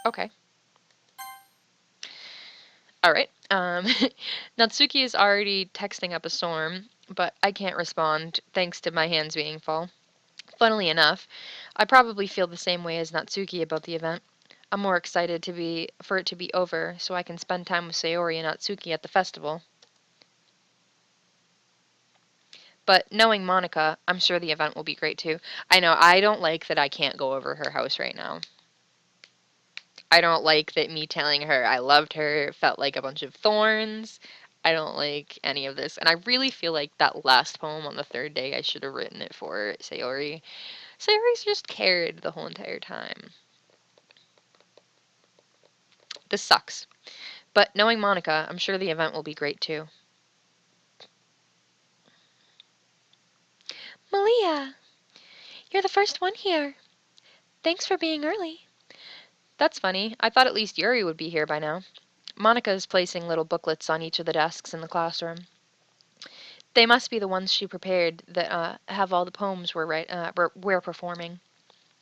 Okay. Alright. Natsuki is already texting up a storm, but I can't respond, thanks to my hands being full. Funnily enough, I probably feel the same way as Natsuki about the event. I'm more excited for it to be over, so I can spend time with Sayori and Natsuki at the festival. But knowing Monica, I'm sure the event will be great too. I know, I don't like that I can't go over her house right now. I don't like that me telling her I loved her felt like a bunch of thorns. I don't like any of this. And I really feel like that last poem on the third day, I should have written it for Sayori. Sayori's just cared the whole entire time. This sucks. But knowing Monica, I'm sure the event will be great too. Maliahh, you're the first one here. Thanks for being early. That's funny. I thought at least Yuri would be here by now. Monica is placing little booklets on each of the desks in the classroom. They must be the ones she prepared that have all the poems we're performing.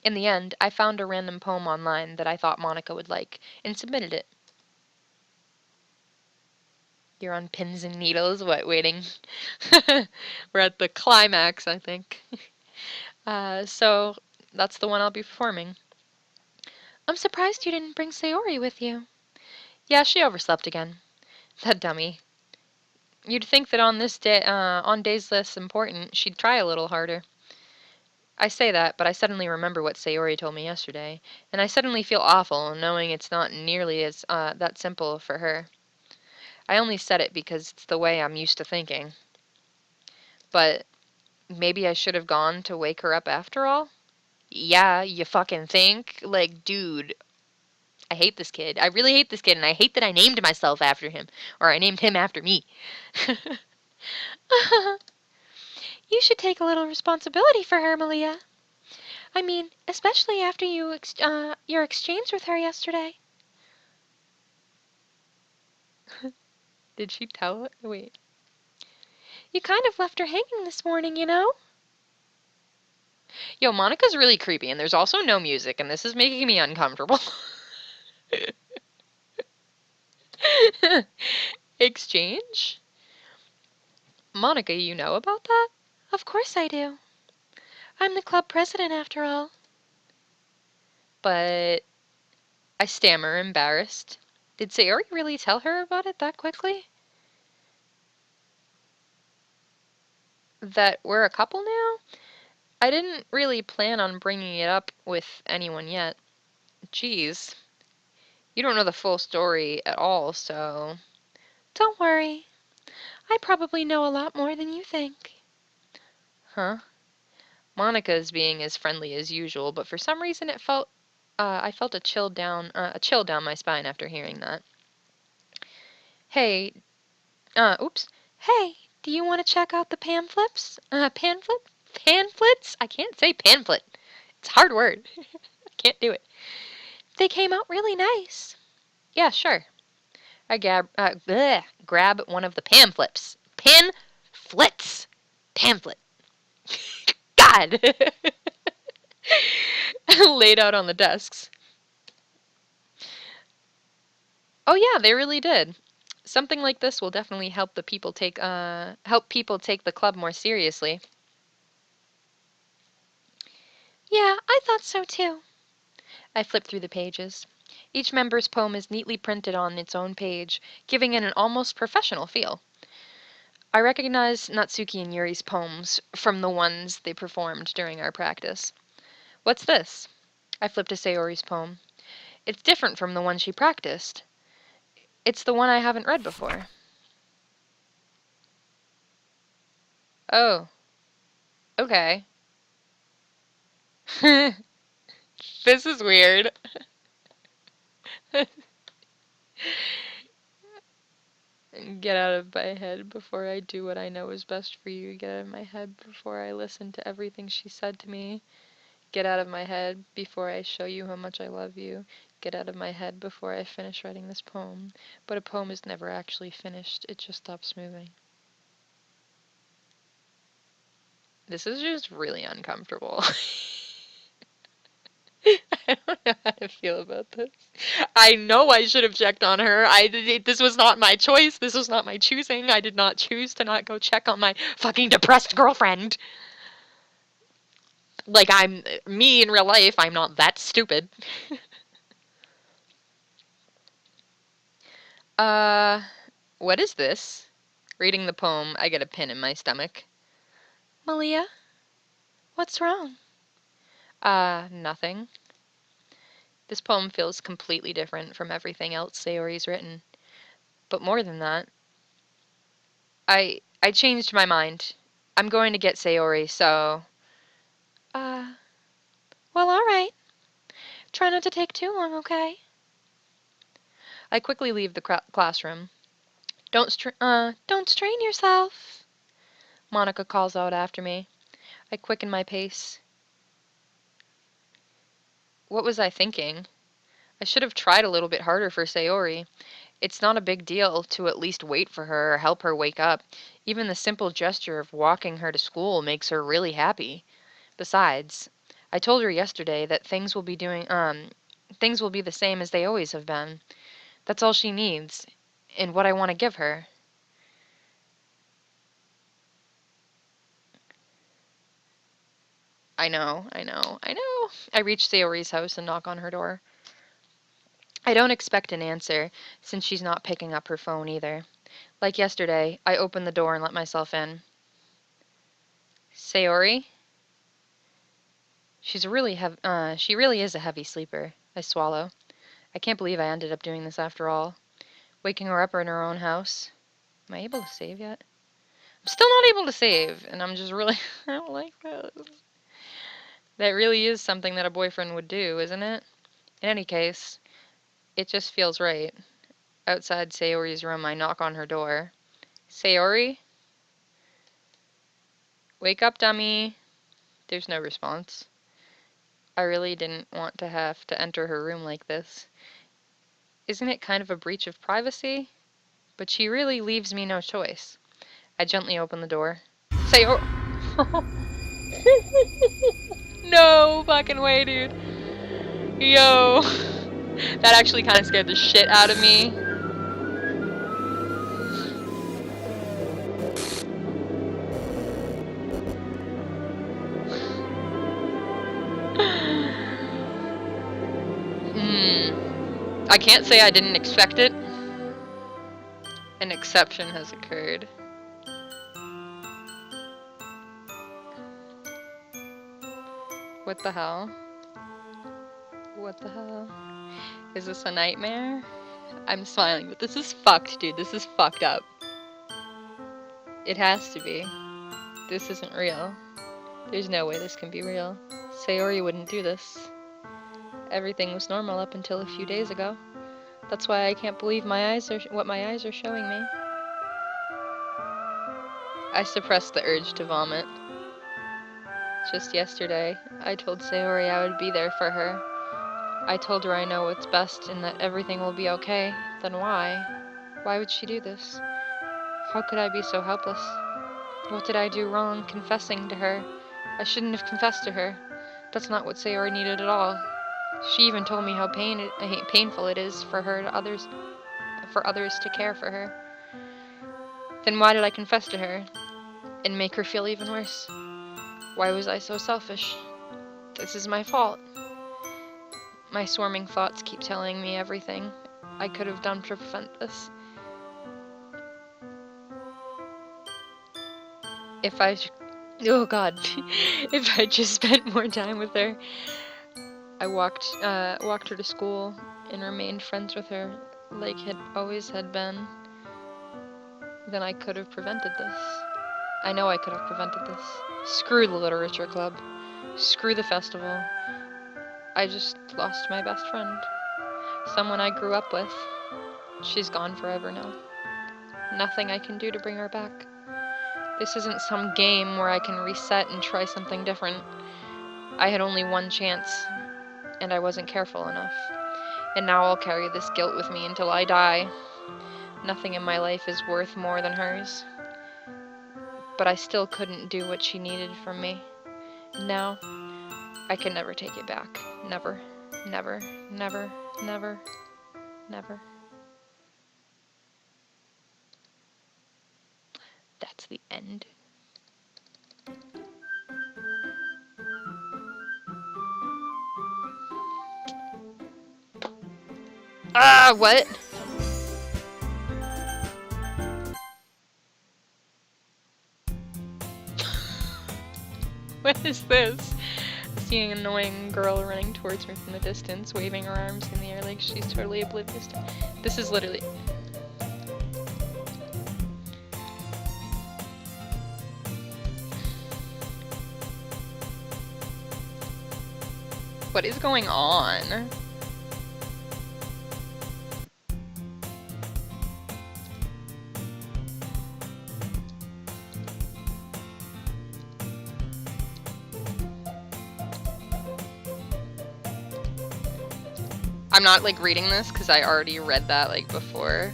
In the end, I found a random poem online that I thought Monica would like and submitted it. You're on pins and needles, what, waiting? We're at the climax, I think. So that's the one I'll be performing. I'm surprised you didn't bring Sayori with you. Yeah, she overslept again. That dummy. You'd think that on days less important, she'd try a little harder. I say that, but I suddenly remember what Sayori told me yesterday, and I suddenly feel awful knowing it's not nearly as that simple for her. I only said it because it's the way I'm used to thinking. But Maybe I should have gone to wake her up after all? Yeah, you fucking think? Like, dude, I hate this kid. I really hate this kid, and I hate that I named myself after him. Or I named him after me. You should take a little responsibility for her, Maliahh. I mean, especially after your exchange with her yesterday. Did she tell? Wait. You kind of left her hanging this morning, you know? Yo, Monica's really creepy, and there's also no music, and this is making me uncomfortable. Exchange? Monica, you know about that? Of course I do. I'm the club president after all. But I stammer, embarrassed. Did Sayori really tell her about it that quickly? That we're a couple now? I didn't really plan on bringing it up with anyone yet. Jeez, you don't know the full story at all, so. Don't worry. I probably know a lot more than you think. Huh? Monica's being as friendly as usual, but for some reason I felt a chill down my spine after hearing that. Hey, oops. Hey, do you want to check out the pamphlets? Pamphlets? I can't say pamphlet. It's a hard word. I can't do it. They came out really nice. Yeah, sure. Grab one of the pamphlets. Pamphlets. Pamphlet. God. Laid out on the desks. Oh yeah, they really did. Something like this will definitely help people take the club more seriously. Yeah, I thought so too. I flipped through the pages. Each member's poem is neatly printed on its own page, giving it an almost professional feel. I recognized Natsuki and Yuri's poems from the ones they performed during our practice. What's this? I flipped to Sayori's poem. It's different from the one she practiced. It's the one I haven't read before. Oh, okay. This is weird. Get out of my head before I do what I know is best for you. Get out of my head before I listen to everything she said to me. Get out of my head before I show you how much I love you. Get out of my head before I finish writing this poem. But a poem is never actually finished, it just stops moving. This is just really uncomfortable. I don't know how to feel about this. I know I should have checked on her. This was not my choice. This was not my choosing. I did not choose to not go check on my fucking depressed girlfriend. Like I'm me in real life, I'm not that stupid. uh, what is this? Reading the poem, I get a pin in my stomach. Maliahh, what's wrong? Nothing. This poem feels completely different from everything else Sayori's written. But more than that, I changed my mind. I'm going to get Sayori, so Uh, well, all right. Try not to take too long, okay? I quickly leave the classroom. Don't strain yourself. Monica calls out after me. I quicken my pace. What was I thinking? I should have tried a little bit harder for Sayori. It's not a big deal to at least wait for her or help her wake up. Even the simple gesture of walking her to school makes her really happy. Besides, I told her yesterday that things will be the same as they always have been. That's all she needs, and what I want to give her. I know. I reach Sayori's house and knock on her door. I don't expect an answer, since she's not picking up her phone either. Like yesterday, I open the door and let myself in. Sayori? She really is a heavy sleeper. I swallow. I can't believe I ended up doing this after all. Waking her up in her own house. Am I able to save yet? Still not able to save, and I'm just really, I don't like this. That really is something that a boyfriend would do, isn't it? In any case, it just feels right. Outside Sayori's room, I knock on her door. Sayori? Wake up, dummy. There's no response. I really didn't want to have to enter her room like this. Isn't it kind of a breach of privacy? But she really leaves me no choice. I gently open the door. Sayori! No fucking way, dude. Yo. That actually kind of scared the shit out of me. I can't say I didn't expect it. An exception has occurred. What the hell? What the hell? Is this a nightmare? I'm smiling, but this is fucked, dude. This is fucked up. It has to be. This isn't real. There's no way this can be real. Sayori wouldn't do this. Everything was normal up until a few days ago. That's why I can't believe what my eyes are showing me. I suppressed the urge to vomit. Just yesterday, I told Sayori I would be there for her. I told her I know what's best and that everything will be okay. Then why? Why would she do this? How could I be so helpless? What did I do wrong confessing to her? I shouldn't have confessed to her. That's not what Sayori needed at all. She even told me how painful it is for others to care for her. Then why did I confess to her and make her feel even worse? Why was I so selfish? This is my fault. My swarming thoughts keep telling me everything I could have done to prevent this. Oh God, if I just spent more time with her. I walked her to school and remained friends with her like it always had been. Then I could have prevented this. I know I could have prevented this. Screw the literature club. Screw the festival. I just lost my best friend. Someone I grew up with. She's gone forever now. Nothing I can do to bring her back. This isn't some game where I can reset and try something different. I had only one chance, and I wasn't careful enough. And now I'll carry this guilt with me until I die. Nothing in my life is worth more than hers. But I still couldn't do what she needed from me. Now, I can never take it back. Never, never, never, never, never. That's the end. Ah, what? What is this? Seeing an annoying girl running towards me from the distance, waving her arms in the air like she's totally oblivious to. This is literally. What is going on? I'm not like reading this because I already read that like before.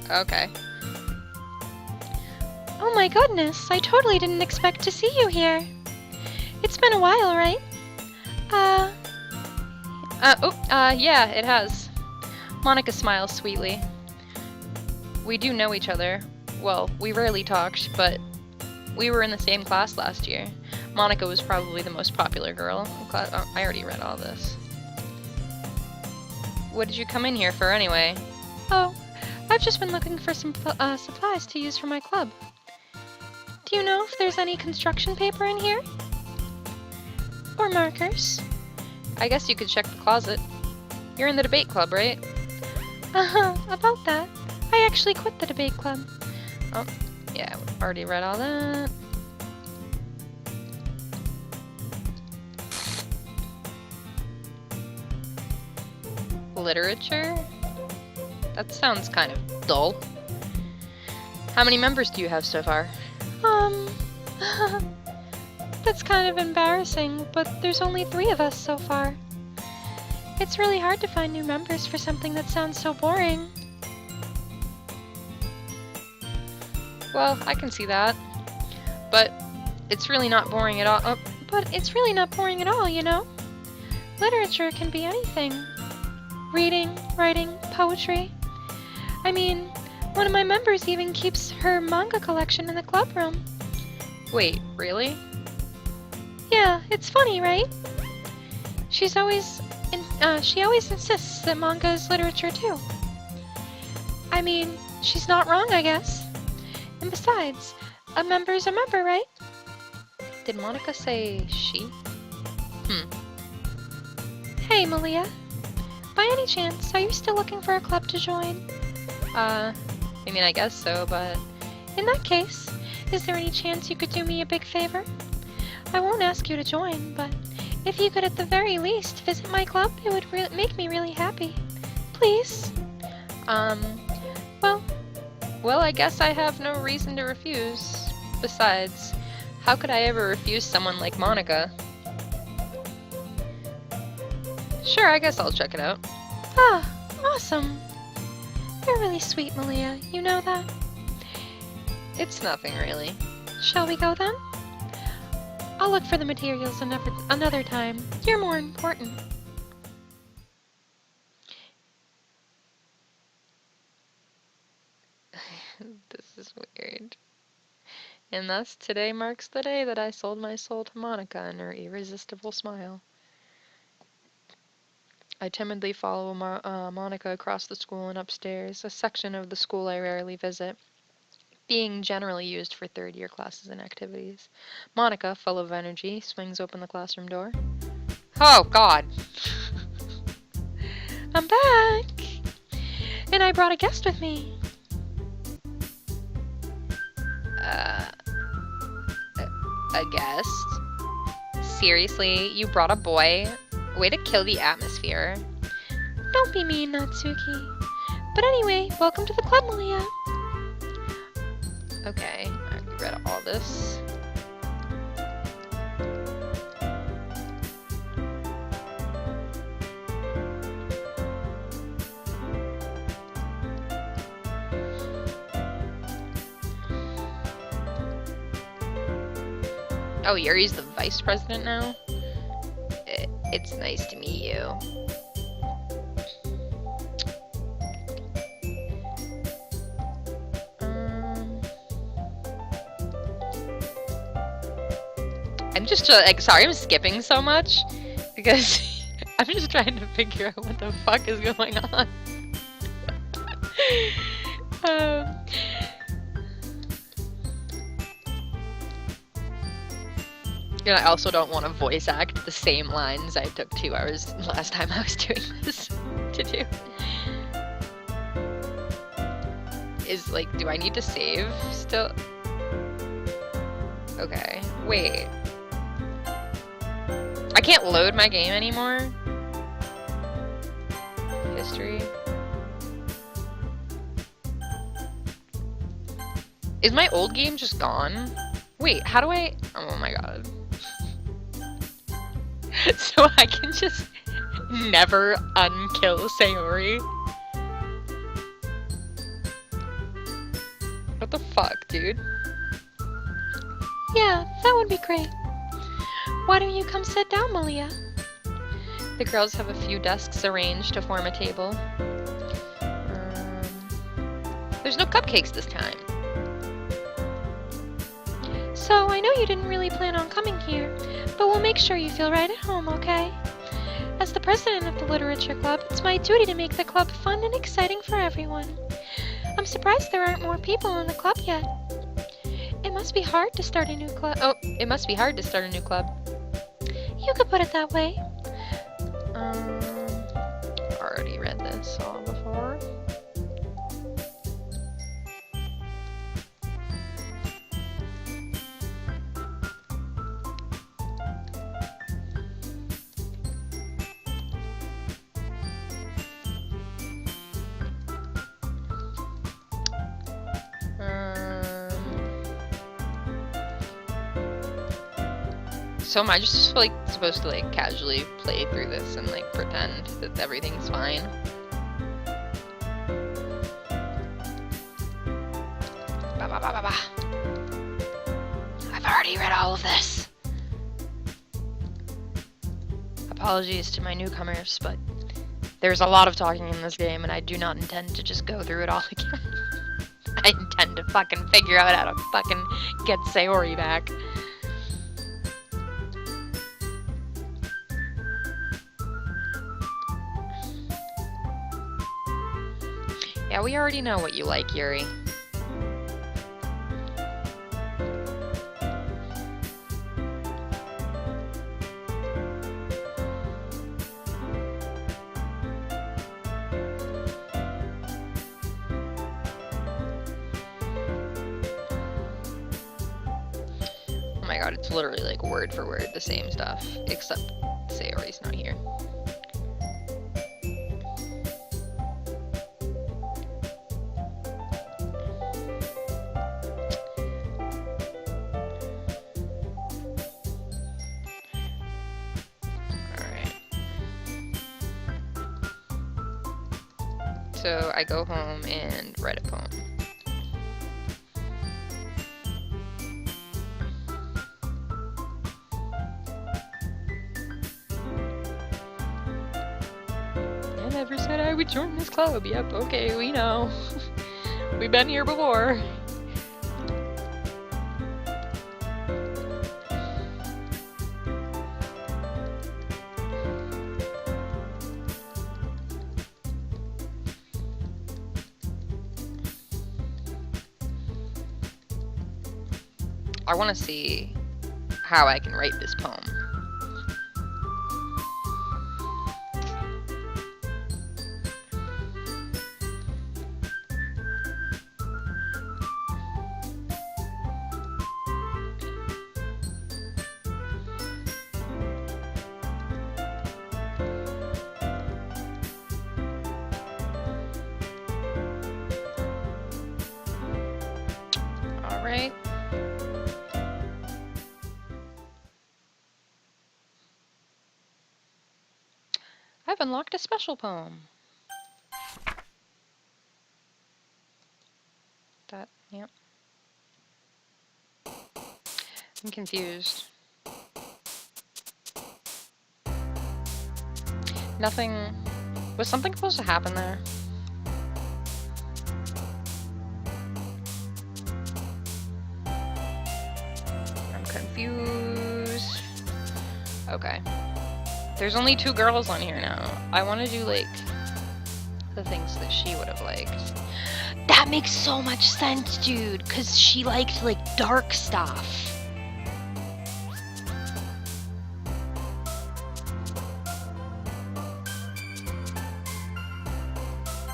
Okay. Oh my goodness, I totally didn't expect to see you here. It's been a while, right? Yeah, it has. Monica smiles sweetly. We do know each other. Well, we rarely talked, but we were in the same class last year. Monica was probably the most popular girl. I already read all this. What did you come in here for anyway? Oh, I've just been looking for some supplies to use for my club. Do you know if there's any construction paper in here? Or markers. I guess you could check the closet. You're in the debate club, right? About that. I actually quit the debate club. Oh, yeah, we already read all that. Literature? That sounds kind of dull. How many members do you have so far? That's kind of embarrassing, but there's only 3 of us so far. It's really hard to find new members for something that sounds so boring. Well, I can see that. But it's really not boring at all. Oh, But it's really not boring at all, you know? Literature can be anything. Reading, writing, poetry. I mean, one of my members even keeps her manga collection in the club room. wait, really? Yeah, it's funny, right? She always insists that manga is literature too. I mean, she's not wrong, I guess. And besides, a member's a member, right? Did Monica say she? Hey, Maliahh. By any chance, are you still looking for a club to join? I mean, I guess so, but... In that case, is there any chance you could do me a big favor? I won't ask you to join, but if you could at the very least visit my club, it would make me really happy. Please? Well, I guess I have no reason to refuse. Besides, how could I ever refuse someone like Monica? Sure, I guess I'll check it out. Ah, awesome. You're really sweet, Maliahh. You know that? It's nothing, really. Shall we go then? I'll look for the materials another time. You're more important. This is weird. And thus, today marks the day that I sold my soul to Monica and her irresistible smile. I timidly follow Monica across the school and upstairs, a section of the school I rarely visit, being generally used for third-year classes and activities. Monica, full of energy, swings open the classroom door. Oh, God! I'm back! And I brought a guest with me. A guest? Seriously? You brought a boy? Way to kill the atmosphere. Don't be mean, Natsuki. But anyway, welcome to the club, Maliahh. Okay, I already read all this. Oh, Yuri's the vice president now? It's nice to meet you. I'm just sorry I'm skipping so much because I'm just trying to figure out what the fuck is going on. And I also don't want to voice act the same lines I took 2 hours last time I was doing this to do. Do I need to save still? Okay, wait. I can't load my game anymore? History. Is my old game just gone? Wait, how do I... Oh my god. So I can just never unkill Sayori? What the fuck, dude? Yeah, that would be great. Why don't you come sit down, Maliahh? The girls have a few desks arranged to form a table. There's no cupcakes this time. So, I know you didn't really plan on coming here, but we'll make sure you feel right at home, okay? As the president of the Literature Club, it's my duty to make the club fun and exciting for everyone. I'm surprised there aren't more people in the club yet. It must be hard to start a new club. Oh, it must be hard to start a new club. You could put it that way. Already read this all before. So am I just like supposed to like casually play through this and like pretend that everything's fine? Ba ba ba ba ba. I've already read all of this. Apologies to my newcomers, but there's a lot of talking in this game and I do not intend to just go through it all again. I intend to fucking figure out how to fucking get Sayori back. Yeah, we already know what you like, Yuri. Oh my god, it's literally like word for word the same stuff, except Sayori's not here. So I go home and write a poem. I never said I would join this club. Yep, okay, we know. We've been here before. I want to see how I can write this poem. All right. I've unlocked a special poem. That, yep. I'm confused. Nothing... Was something supposed to happen there? I'm confused. Okay. There's only 2 girls on here now. I want to do, like, the things that she would have liked. That makes so much sense, dude, because she liked, like, dark stuff.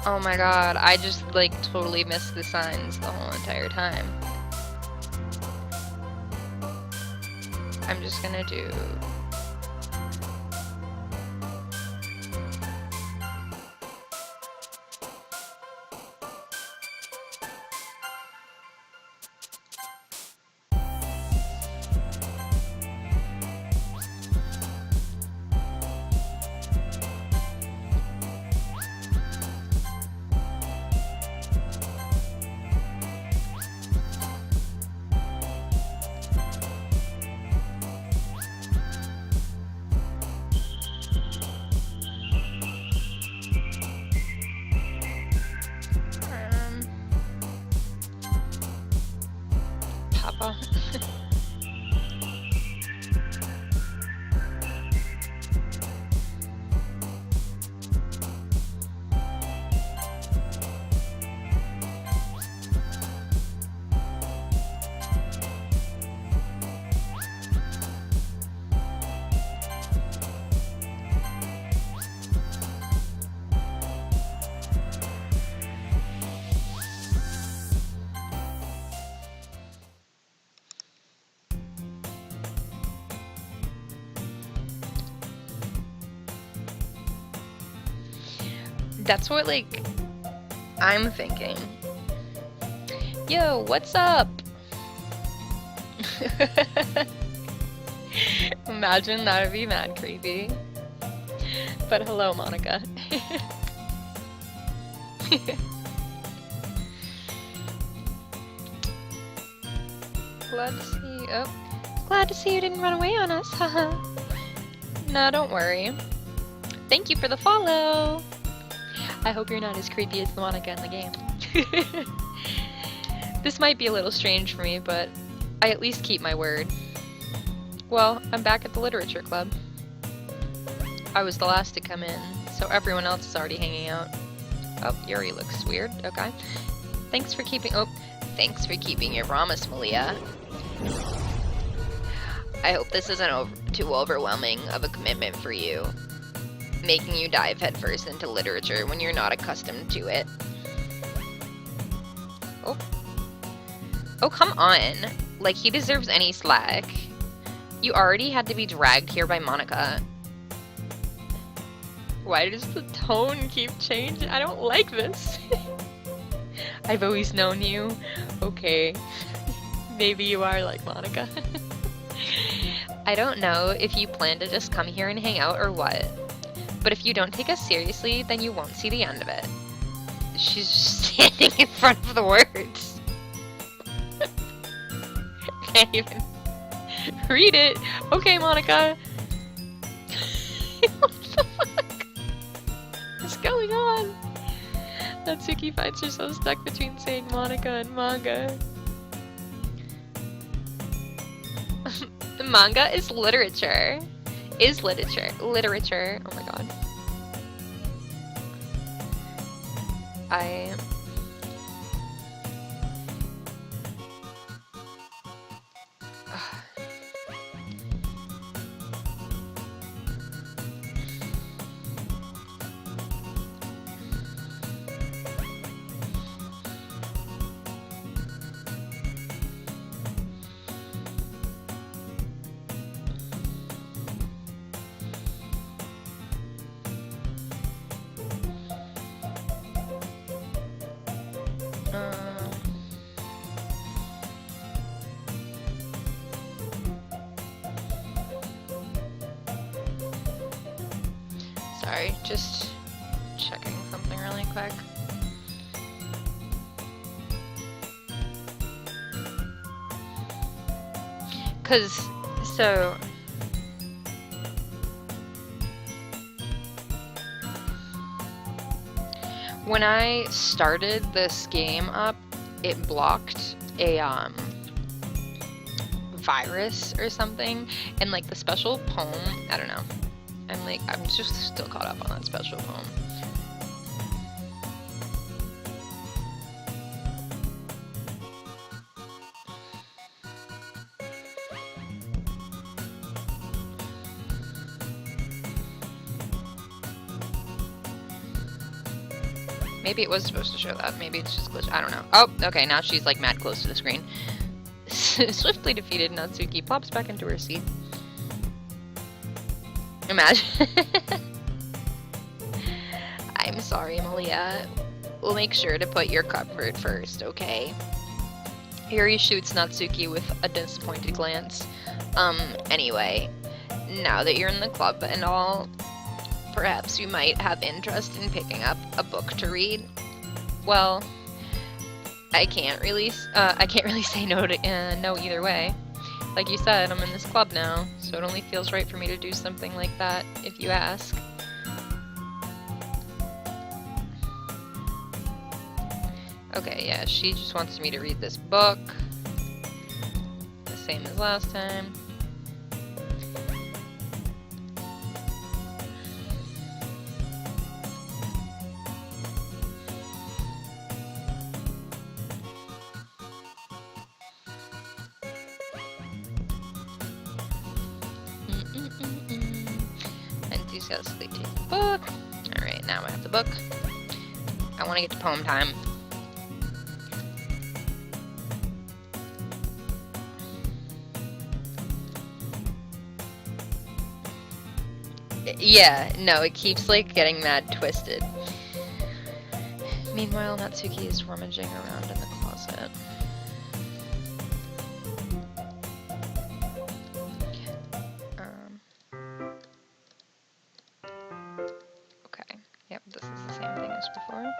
Oh my god, I just, like, totally missed the signs the whole entire time. I'm just gonna do... Papa. That's what, like, I'm thinking. Yo, what's up? Imagine that would be mad creepy. But hello, Monica. Glad to see you. Oh, Glad to see you didn't run away on us, haha. no, don't worry. Thank you for the follow. I hope you're not as creepy as the Monica in the game. This might be a little strange for me, but I at least keep my word. Well, I'm back at the literature club. I was the last to come in, so everyone else is already hanging out. Oh, Yuri looks weird. Okay. Thanks for keeping your promise, Maliahh. I hope this isn't too overwhelming of a commitment for you, making you dive headfirst into literature when you're not accustomed to it. Oh, come on. Like, he deserves any slack. You already had to be dragged here by Monica. Why does the tone keep changing? I don't like this. I've always known you. Okay. Maybe you are like Monica. I don't know if you plan to just come here and hang out or what. But if you don't take us seriously, then you won't see the end of it. She's just standing in front of the words. Can't even read it. Okay, Monica. What the fuck? What's going on? Natsuki finds herself stuck between saying Monica and manga. Manga is literature. Is literature. Literature. Oh my god. Sorry, just checking something really quick. When I started this game up, it blocked a virus or something, and like the special poem, I don't know. I'm just still caught up on that special poem. Maybe it was supposed to show that. Maybe it's just glitched. I don't know. Oh, okay, now she's like mad close to the screen. Swiftly defeated, Natsuki plops back into her seat. Imagine. I'm sorry, Maliahh. We'll make sure to put your comfort first, okay? Yuri shoots Natsuki with a disappointed glance. Anyway, now that you're in the club and all, perhaps you might have interest in picking up a book to read. Well, I can't really say no either way. Like you said, I'm in this club now, so it only feels right for me to do something like that if you ask. Okay, yeah, she just wants me to read this book. The same as last time. Enthusiastically take the book. Alright, now I have the book. I want to get to poem time. Yeah, no, it keeps like getting mad twisted. Meanwhile, Natsuki is rummaging around in the closet. Okay. Yep, this is the same thing as before.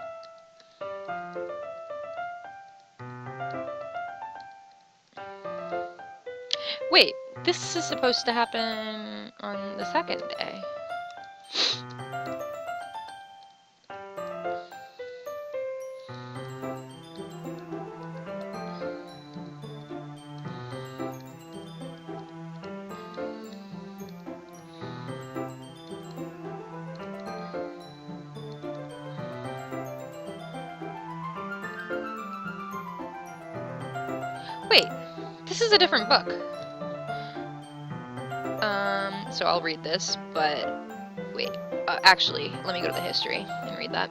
Wait, this is supposed to happen on the second day. Wait, this is a different book. So I'll read this, but wait, actually, let me go to the history and read that.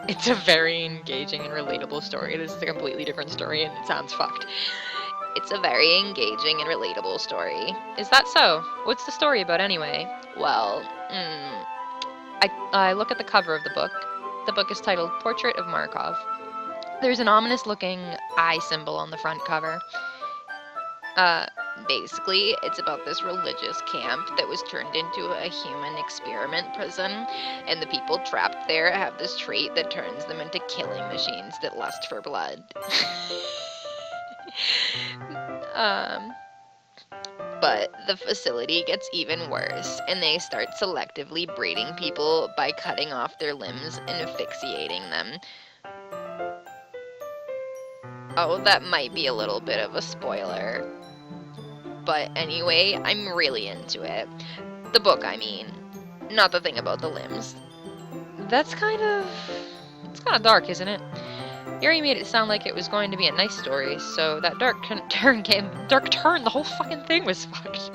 It's a very engaging and relatable story. This is a completely different story and it sounds fucked. It's a very engaging and relatable story. Is that so? What's the story about anyway? Well, I look at the cover of the book. The book is titled Portrait of Markov. There's an ominous-looking eye symbol on the front cover. Basically, it's about this religious camp that was turned into a human experiment prison, and the people trapped there have this trait that turns them into killing machines that lust for blood. But the facility gets even worse, and they start selectively breeding people by cutting off their limbs and asphyxiating them. Oh, that might be a little bit of a spoiler. But anyway, I'm really into it. The book, I mean. Not the thing about the limbs. It's kind of dark, isn't it? Yuri made it sound like it was going to be a nice story, so that dark turn, the whole fucking thing was fucked.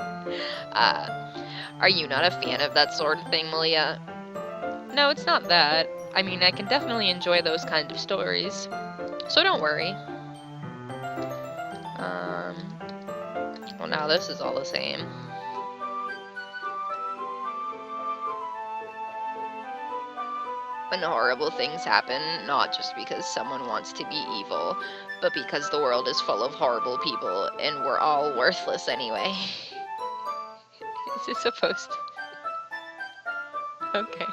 Are you not a fan of that sort of thing, Maliahh? No, it's not that. I mean, I can definitely enjoy those kind of stories. So don't worry. Well, now this is all the same. When horrible things happen, not just because someone wants to be evil, but because the world is full of horrible people, and we're all worthless anyway. Is it supposed to? Okay.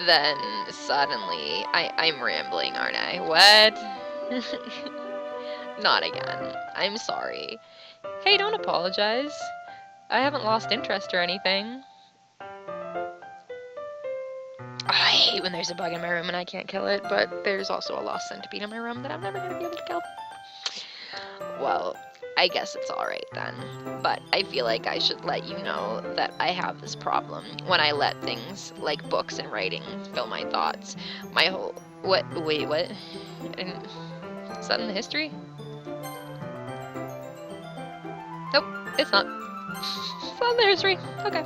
Then, suddenly, I'm rambling, aren't I? What? Not again. I'm sorry. Hey, don't apologize. I haven't lost interest or anything. I hate when there's a bug in my room and I can't kill it, but there's also a lost centipede in my room that I'm never gonna be able to kill. Well, I guess it's alright then. But I feel like I should let you know that I have this problem when I let things like books and writing fill my thoughts. My whole... Wait, what? Is that in the history? Nope, it's not. It's not in the history. Okay.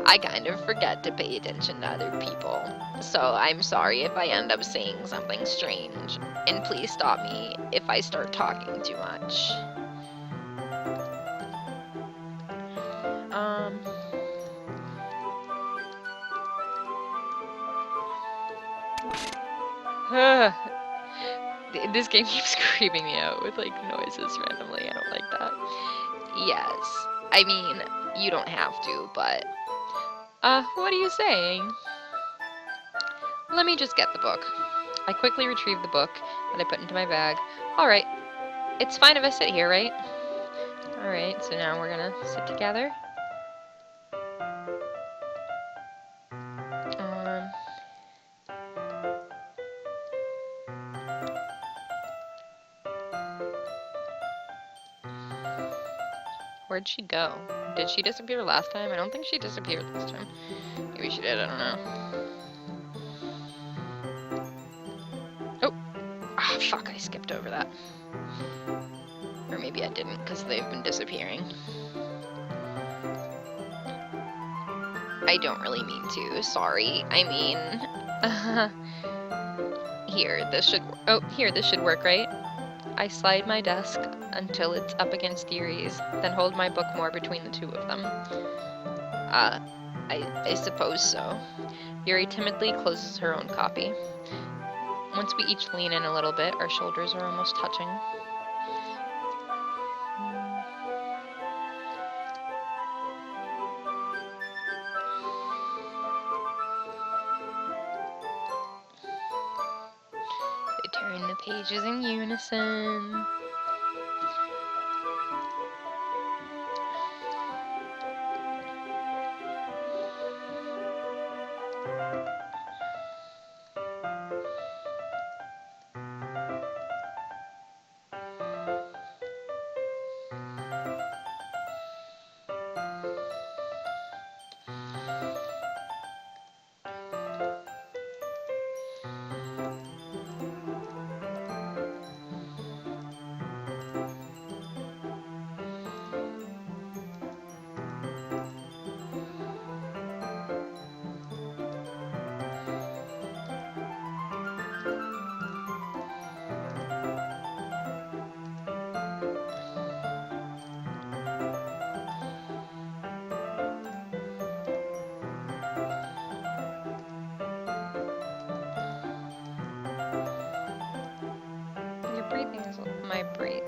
I kind of forget to pay attention to other people, so I'm sorry if I end up saying something strange, and please stop me if I start talking too much. This game keeps creeping me out with, like, noises randomly. I don't like that. Yes. I mean, you don't have to, but... what are you saying? Let me just get the book. I quickly retrieve the book that I put into my bag. Alright. It's fine if I sit here, right? Alright, so now we're gonna sit together. Where'd she go? Did she disappear last time? I don't think she disappeared this time. Maybe she did, I don't know. Oh! Ah, fuck, I skipped over that. Or maybe I didn't, because they've been disappearing. I don't really mean to, sorry. I mean... Here, this should... Oh, here, this should work, right? I slide my desk until it's up against Yuri's, then hold my book more between the two of them. I suppose so. Yuri timidly closes her own copy. Once we each lean in a little bit, our shoulders are almost touching. They turn the pages in unison. Your breathing is my breath.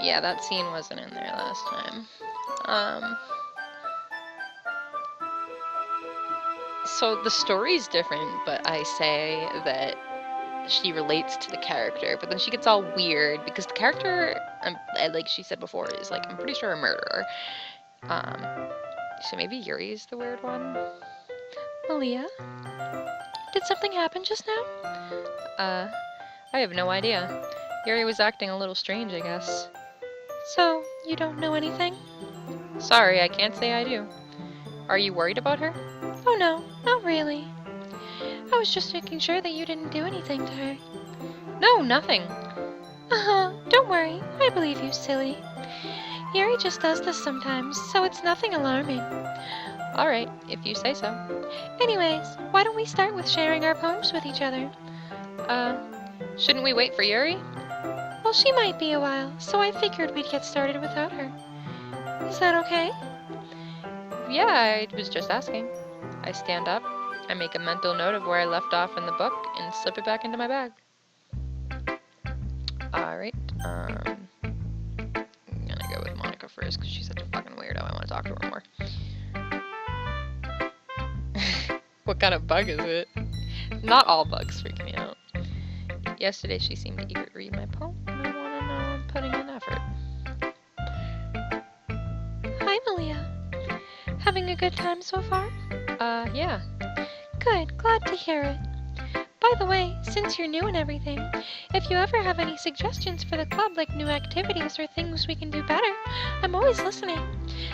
Yeah, that scene wasn't in there last time. So the story's different, but I say that she relates to the character, but then she gets all weird because the character, like she said before, is like, I'm pretty sure a murderer. So maybe Yuri's the weird one? Maliahh? Did something happen just now? I have no idea. Yuri was acting a little strange, I guess. So, you don't know anything? Sorry, I can't say I do. Are you worried about her? Oh no, not really. I was just making sure that you didn't do anything to her. No, nothing. Don't worry, I believe you, silly. Yuri just does this sometimes, so it's nothing alarming. Alright, if you say so. Anyways, why don't we start with sharing our poems with each other? Shouldn't we wait for Yuri? Well, she might be a while, so I figured we'd get started without her. Is that okay? Yeah, I was just asking. I stand up, I make a mental note of where I left off in the book, and slip it back into my bag. Alright, I'm gonna go with Monica first, because she's such a fucking weirdo. I want to talk to her more. What kind of bug is it? Not all bugs freak me out. Yesterday she seemed eager to read my poem, and I want to know I'm putting in effort. Hi, Maliahh. Having a good time so far? Yeah. Good, glad to hear it. By the way, since you're new and everything, if you ever have any suggestions for the club, like new activities or things we can do better, I'm always listening.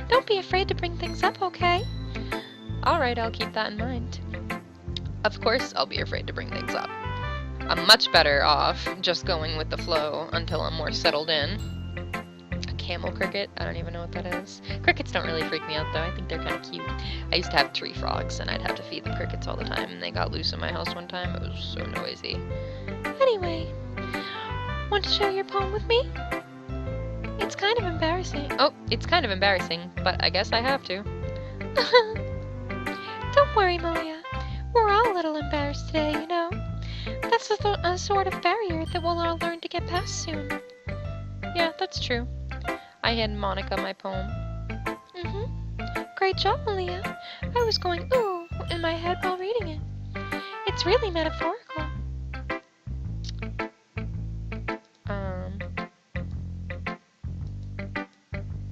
Don't be afraid to bring things up, okay? Alright, I'll keep that in mind. Of course I'll be afraid to bring things up. I'm much better off just going with the flow until I'm more settled in. A camel cricket? I don't even know what that is. Crickets don't really freak me out though. I think they're kind of cute. I used to have tree frogs and I'd have to feed the crickets all the time, and they got loose in my house one time. It was so noisy. Anyway, want to share your poem with me? It's kind of embarrassing. Oh, it's kind of embarrassing, but I guess I have to. Don't worry, Maliahh. We're all a little embarrassed today, you know. That's a sort of barrier that we'll all learn to get past soon. Yeah, that's true. I hand Monica my poem. Great job, Maliahh. I was going ooh in my head while reading it. It's really metaphorical.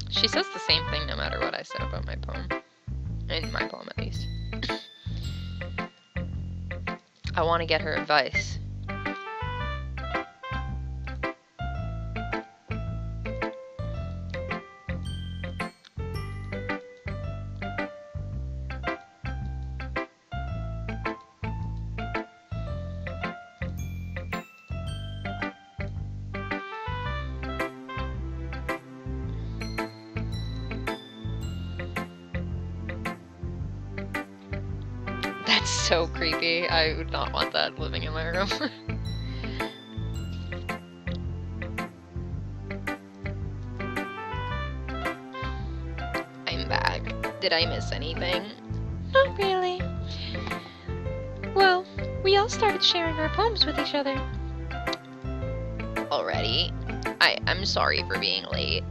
She says the same thing no matter what I said about my poem. In my poem, at least. I want to get her advice. That's so creepy. I would not want that living in my room. I'm back. Did I miss anything? Not really. Well, we all started sharing our poems with each other. Already? I'm sorry for being late.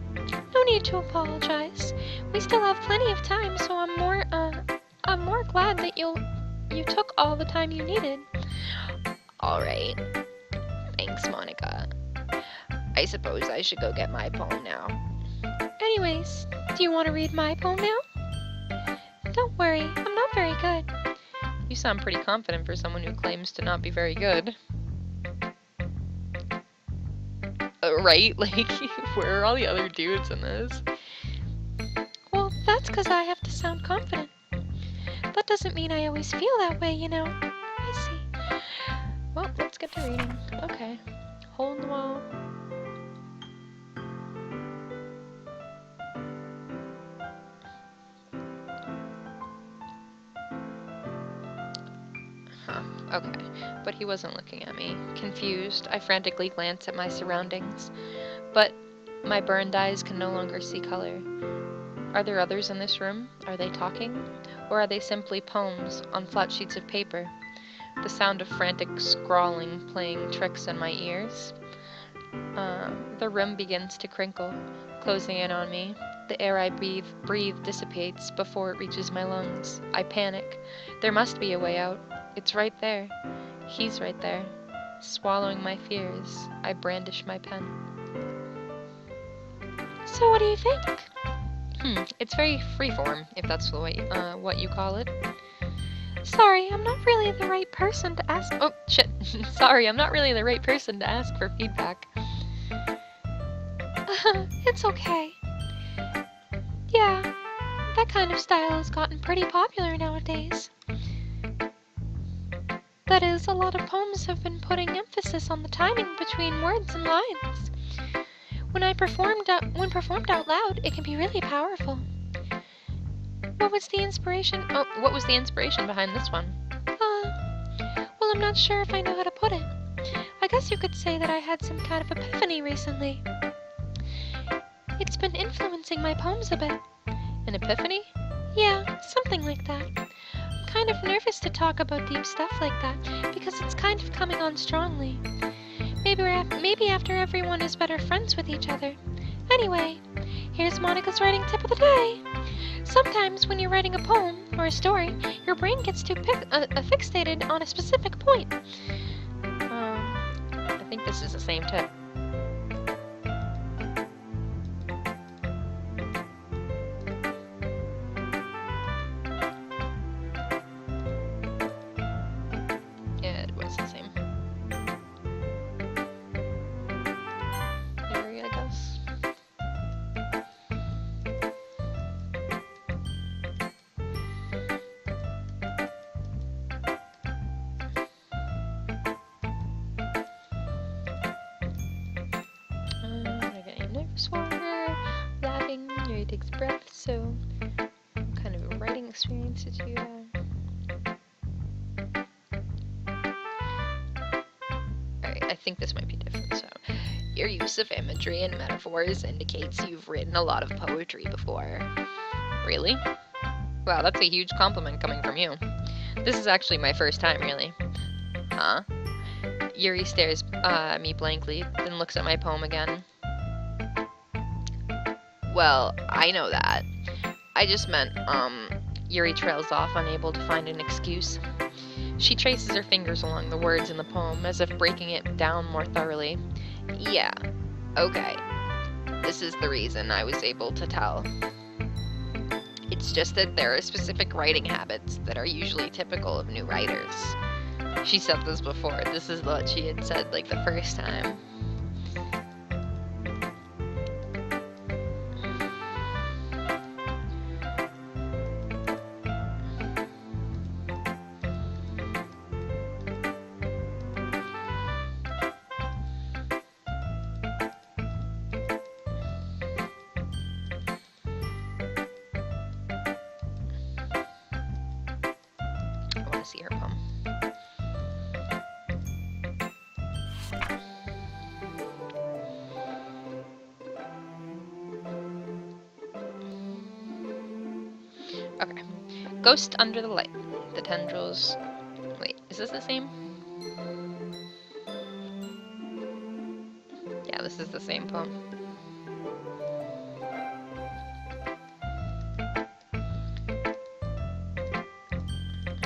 No need to apologize. We still have plenty of time, so I'm more glad that you took all the time you needed. Alright. Thanks, Monica. I suppose I should go get my poem now. Anyways, do you want to read my poem now? Don't worry, I'm not very good. You sound pretty confident for someone who claims to not be very good. Right? Like, where are all the other dudes in this? Well, that's because I have to sound confident. That doesn't mean I always feel that way, you know. I see. Well, let's get to reading. Okay. Hole in the wall. Huh. Okay. But he wasn't looking at me. Confused, I frantically glanced at my surroundings. But my burned eyes can no longer see color. Are there others in this room? Are they talking? Or are they simply poems on flat sheets of paper? The sound of frantic scrawling playing tricks in my ears. The room begins to crinkle, closing in on me. The air I breathe dissipates before it reaches my lungs. I panic. There must be a way out. It's right there. He's right there. Swallowing my fears, I brandish my pen. So what do you think? It's very freeform, if that's the way, what you call it. Sorry, I'm not really the right person to ask. Oh, shit. Sorry, I'm not really the right person to ask for feedback. It's okay. Yeah, that kind of style has gotten pretty popular nowadays. That is, a lot of poems have been putting emphasis on the timing between words and lines. When performed out loud, it can be really powerful. What was the inspiration? Oh, what was the inspiration behind this one? Well, I'm not sure if I know how to put it. I guess you could say that I had some kind of epiphany recently. It's been influencing my poems a bit. An epiphany? Yeah, something like that. I'm kind of nervous to talk about deep stuff like that because it's kind of coming on strongly. Maybe after everyone is better friends with each other. Anyway, here's Monica's writing tip of the day. Sometimes when you're writing a poem or a story, your brain gets too fixated on a specific point. I think this is the same tip. Yeah, it was the same. Here, I guess. Water, laughing, Yuri takes breath, so what kind of a writing experience did you have? Alright, I think this might be different, so your use of imagery and metaphors indicates you've written a lot of poetry before. Really? Wow, that's a huge compliment coming from you. This is actually my first time, really. Huh? Yuri stares at me blankly, then looks at my poem again. Well, I know that. I just meant, Yuri trails off, unable to find an excuse. She traces her fingers along the words in the poem, as if breaking it down more thoroughly. Yeah, okay. This is the reason I was able to tell. It's just that there are specific writing habits that are usually typical of new writers. She said this before. This is what she had said, like, the first time. to see her poem. Okay. Ghost under the light. The tendrils... Wait, is this the same? Yeah, this is the same poem.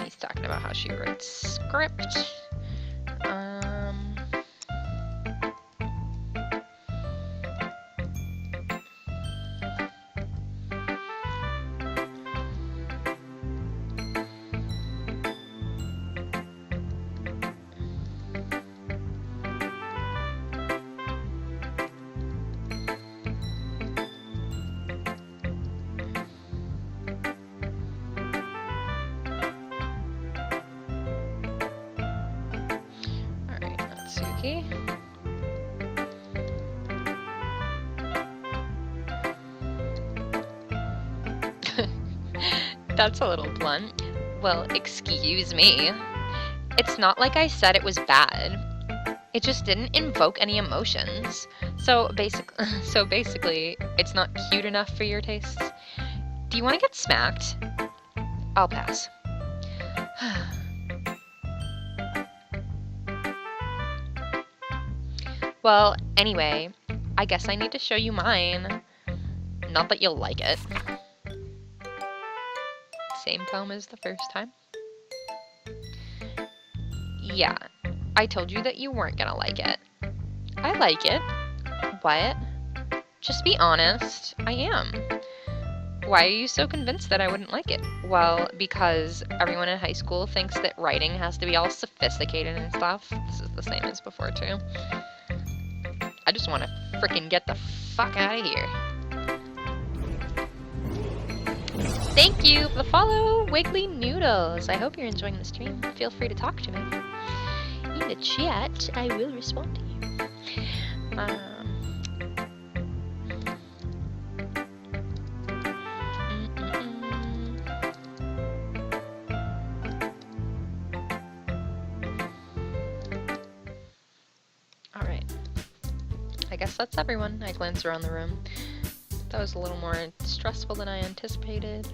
He's talking about how she writes script. Okay. That's a little blunt. Well, excuse me. It's not like I said it was bad. It just didn't invoke any emotions. So basically, it's not cute enough for your tastes. Do you want to get smacked? I'll pass. Well, anyway, I guess I need to show you mine. Not that you'll like it. Same poem as the first time. Yeah, I told you that you weren't gonna like it. I like it. What? Just be honest. I am. Why are you so convinced that I wouldn't like it? Well, because everyone in high school thinks that writing has to be all sophisticated and stuff. This is the same as before, too. I just want to frickin' get the fuck out of here. Thank you for the follow, Wiggly Noodles. I hope you're enjoying the stream. Feel free to talk to me. In the chat, I will respond to you. Alright. I guess that's everyone. I glanced around the room. That was a little more stressful than I anticipated.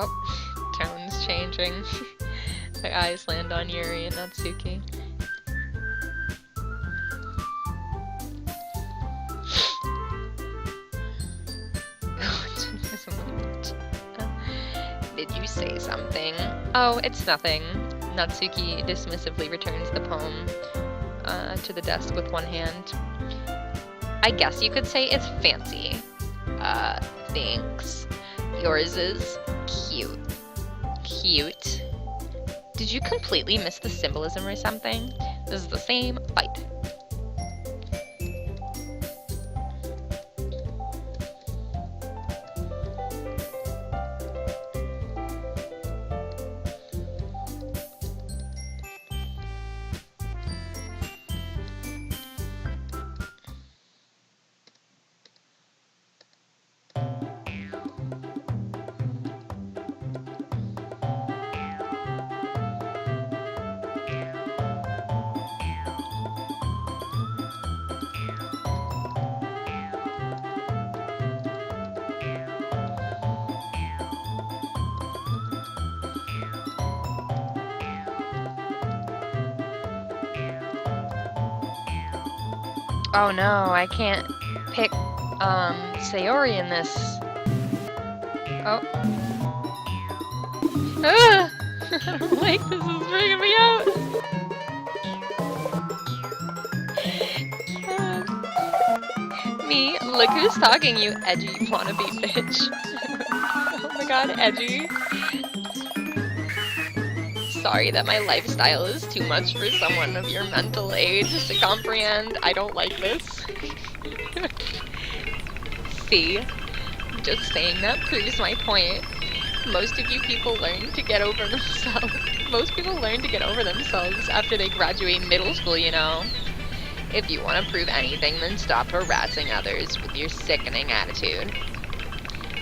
Oh, tone's changing. My eyes land on Yuri and Natsuki. Did you say something? Oh, it's nothing. Natsuki dismissively returns the poem to the desk with one hand. I guess you could say it's fancy. Thanks. Yours is cute. Cute. Did you completely miss the symbolism or something? This is the same fight. Oh no, I can't pick, Sayori in this. Oh. Ah! I don't like this, is freaking me out! Me? Look who's talking, you edgy wannabe bitch. Oh my god, edgy. Sorry that my lifestyle is too much for someone of your mental age to comprehend. I don't like this. See? Just saying that proves my point. Most of you people learn to get over themselves. Most people learn to get over themselves after they graduate middle school, you know? If you want to prove anything, then stop harassing others with your sickening attitude.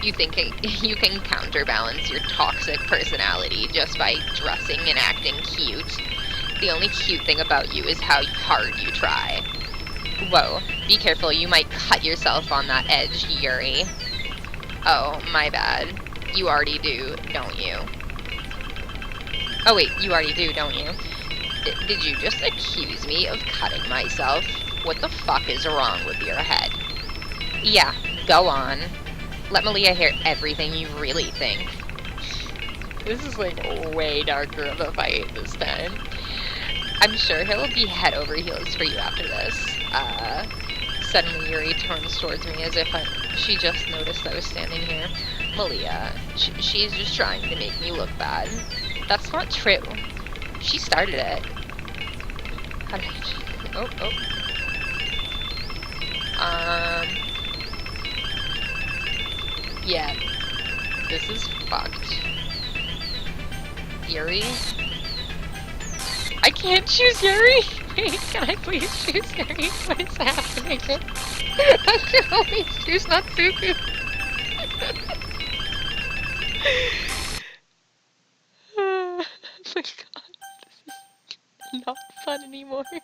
You think you can counterbalance your toxic personality just by dressing and acting cute? The only cute thing about you is how hard you try. Whoa, be careful, you might cut yourself on that edge, Yuri. Oh, my bad. You already do, don't you? Oh wait, you already do, don't you? Did you just accuse me of cutting myself? What the fuck is wrong with your head? Yeah, go on. Let Maliahh hear everything you really think. This is like way darker of a fight this time. I'm sure he'll be head over heels for you after this. Suddenly Yuri turns towards me as if she just noticed I was standing here. Maliahh, she's just trying to make me look bad. That's not true. She started it. How did I... Yeah. This is fucked. Yuri? I can't choose Yuri! Wait, can I please choose Yuri? What is happening? I can only choose Natsuki. Oh my god, this is not fun anymore. I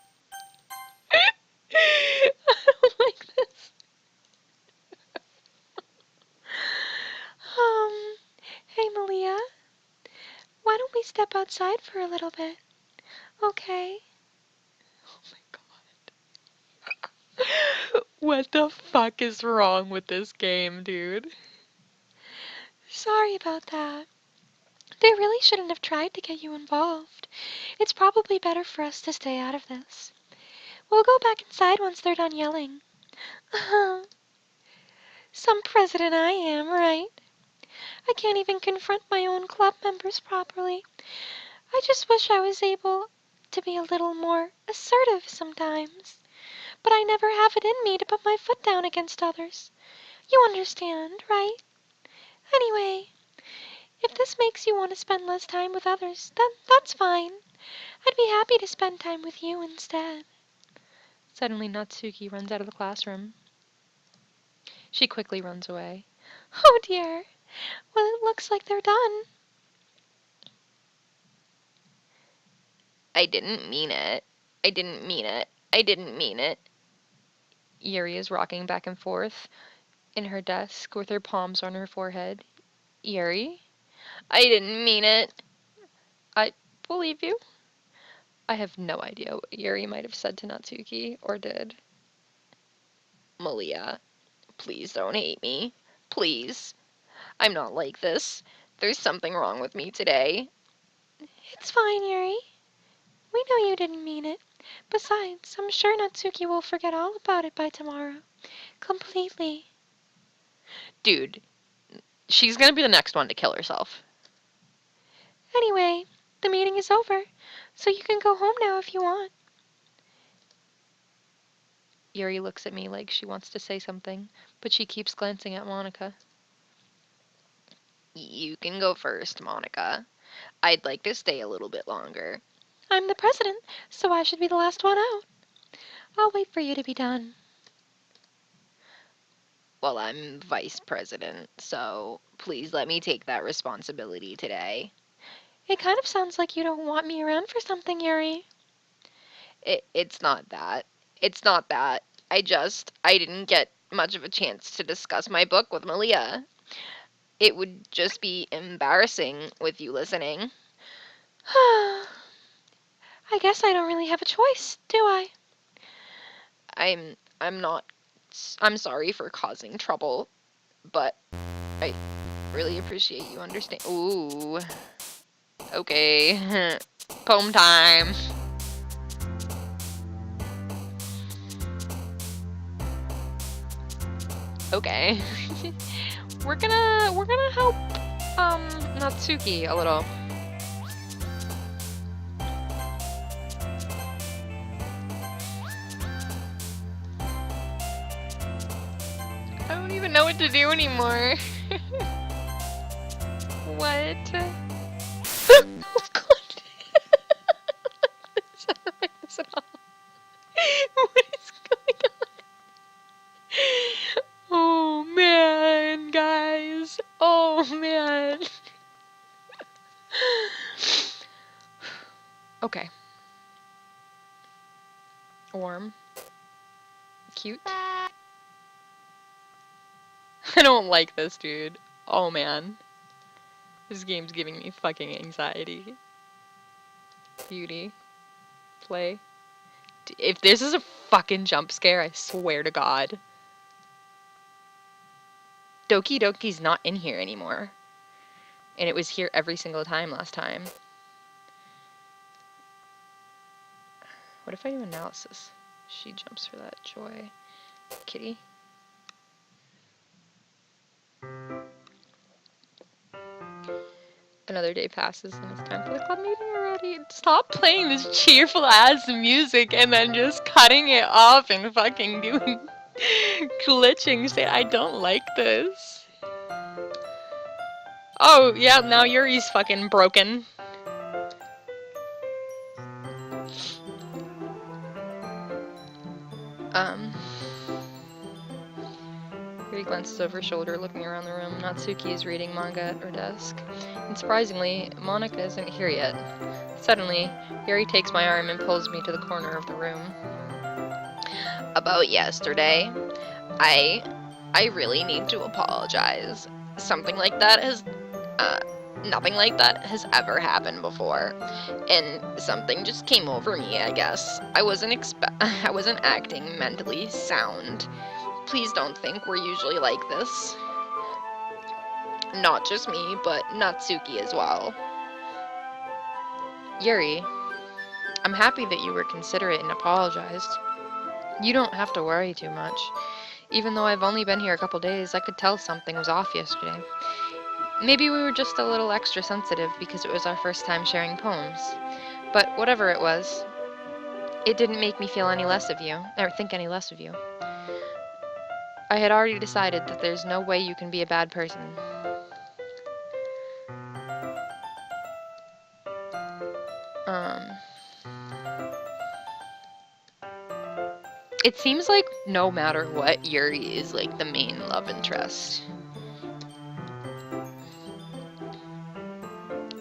don't like this. Hey Maliahh, why don't we step outside for a little bit? Okay. Oh my god. What the fuck is wrong with this game, dude? Sorry about that. They really shouldn't have tried to get you involved. It's probably better for us to stay out of this. We'll go back inside once they're done yelling. Some president I am, right? I can't even confront my own club members properly. I just wish I was able to be a little more assertive sometimes. But I never have it in me to put my foot down against others. You understand, right? Anyway, if this makes you want to spend less time with others, then that's fine. I'd be happy to spend time with you instead. Suddenly Natsuki runs out of the classroom. She quickly runs away. Oh dear. Well, it looks like they're done. I didn't mean it. I didn't mean it. I didn't mean it. Yuri is rocking back and forth in her desk with her palms on her forehead. Yuri? I didn't mean it. I believe you. I have no idea what Yuri might have said to Natsuki, or did. Maliahh, please don't hate me. Please. I'm not like this. There's something wrong with me today. It's fine, Yuri. We know you didn't mean it. Besides, I'm sure Natsuki will forget all about it by tomorrow. Completely. Dude, she's gonna be the next one to kill herself. Anyway, the meeting is over, so you can go home now if you want. Yuri looks at me like she wants to say something, but she keeps glancing at Monika. You can go first, Monika. I'd like to stay a little bit longer. I'm the president, so I should be the last one out. I'll wait for you to be done. Well, I'm vice president, so please let me take that responsibility today. It kind of sounds like you don't want me around for something, Yuri. It's not that. It's not that. I didn't get much of a chance to discuss my book with Maliahh. It would just be embarrassing with you listening. I guess I don't really have a choice, do I? I'm not. I'm sorry for causing trouble, but I really appreciate you understand. Ooh. Okay. Poem time. Okay. we're gonna help Natsuki a little. I don't even know what to do anymore. What? Oh god. I don't like this at all. What is going on? Oh man, guys. Okay. Warm. Cute. I don't like this, dude. Oh, man. This game's giving me fucking anxiety. Beauty. Play. If this is a fucking jump scare, I swear to God. Doki Doki's not in here anymore. And it was here every single time last time. What if I do analysis? She jumps for that joy. Kitty. Another day passes and it's time for the club meeting already. Stop playing this cheerful ass music and then just cutting it off and fucking doing glitching shit. I don't like this. Oh, yeah, now Yuri's fucking broken. Yuri glances over her shoulder, looking around the room. Natsuki is reading manga at her desk. And surprisingly, Monica isn't here yet. Suddenly, Yuri takes my arm and pulls me to the corner of the room. About yesterday, I really need to apologize. Something like that has, nothing like that has ever happened before. And something just came over me, I guess. I wasn't acting mentally sound. Please don't think we're usually like this. Not just me, but Natsuki as well. Yuri, I'm happy that you were considerate and apologized. You don't have to worry too much. Even though I've only been here a couple days, I could tell something was off yesterday. Maybe we were just a little extra sensitive because it was our first time sharing poems. But whatever it was, it didn't make me feel any less of you, or think any less of you. I had already decided that there's no way you can be a bad person. It seems like no matter what, Yuri is like the main love interest.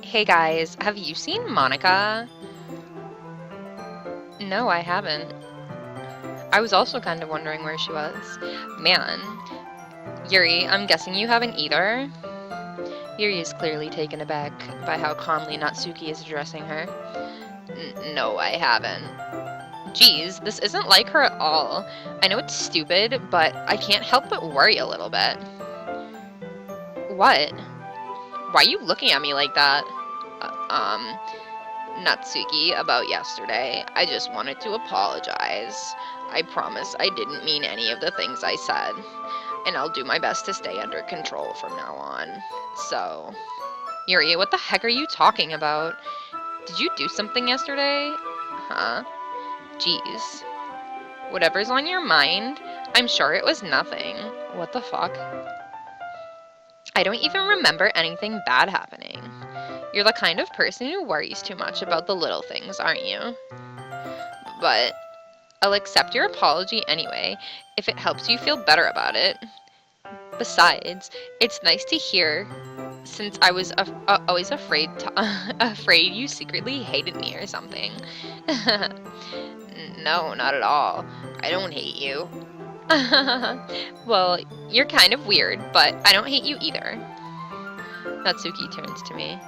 Hey guys, have you seen Monica? No, I haven't. I was also kind of wondering where she was. Man. Yuri, I'm guessing you haven't either? Yuri is clearly taken aback by how calmly Natsuki is addressing her. No, I haven't. Geez, this isn't like her at all. I know it's stupid, but I can't help but worry a little bit. What? Why are you looking at me like that? Natsuki, about yesterday. I just wanted to apologize. I promise I didn't mean any of the things I said. And I'll do my best to stay under control from now on. So, Yuri, what the heck are you talking about? Did you do something yesterday? Huh? Jeez. Whatever's on your mind, I'm sure it was nothing. What the fuck? I don't even remember anything bad happening. You're the kind of person who worries too much about the little things, aren't you? But I'll accept your apology anyway, if it helps you feel better about it. Besides, it's nice to hear, since I was always afraid you secretly hated me or something. No, not at all. I don't hate you. Well, you're kind of weird, but I don't hate you either. Natsuki turns to me.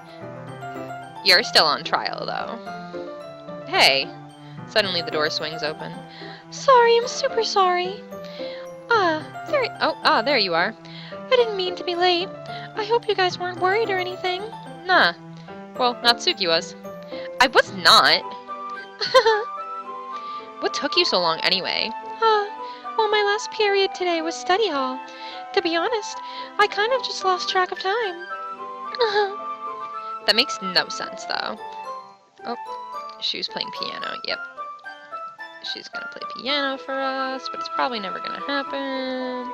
You're still on trial, though. Hey. Suddenly the door swings open. Sorry, I'm super sorry. There you are. I didn't mean to be late. I hope you guys weren't worried or anything. Nah. Well, Natsuki was. I was not. What took you so long anyway? Well, my last period today was study hall. To be honest, I kind of just lost track of time. That makes no sense, though. Oh, she was playing piano. Yep. She's gonna play piano for us, but it's probably never gonna happen.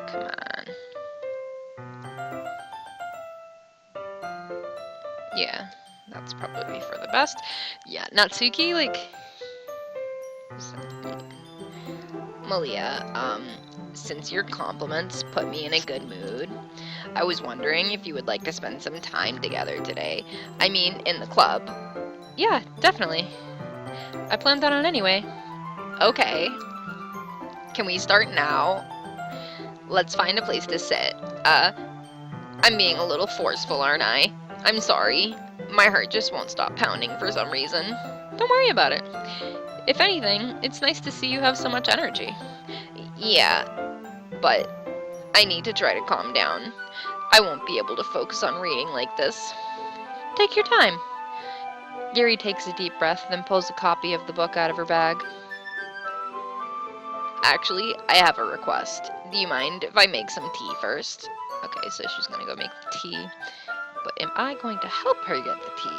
Come on. Yeah, that's probably for the best. Yeah, Natsuki, like... Malia, since your compliments put me in a good mood, I was wondering if you would like to spend some time together today. I mean, in the club. Yeah, definitely. I planned that on anyway. Okay. Can we start now? Let's find a place to sit. I'm being a little forceful, aren't I? I'm sorry. My heart just won't stop pounding for some reason. Don't worry about it. If anything, it's nice to see you have so much energy. Yeah, but I need to try to calm down. I won't be able to focus on reading like this. Take your time. Yuri takes a deep breath, then pulls a copy of the book out of her bag. Actually, I have a request. Do you mind if I make some tea first? Okay, so she's gonna go make the tea. But am I going to help her get the tea?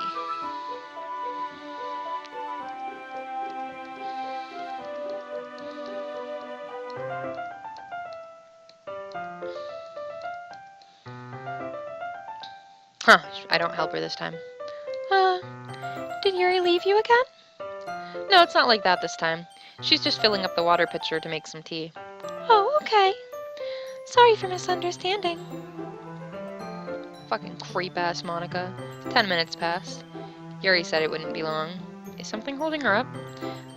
Huh, I don't help her this time. Did Yuri leave you again? No, it's not like that this time. She's just filling up the water pitcher to make some tea. Oh, okay. Sorry for misunderstanding. Fucking creep-ass Monica. 10 minutes passed. Yuri said it wouldn't be long. Is something holding her up?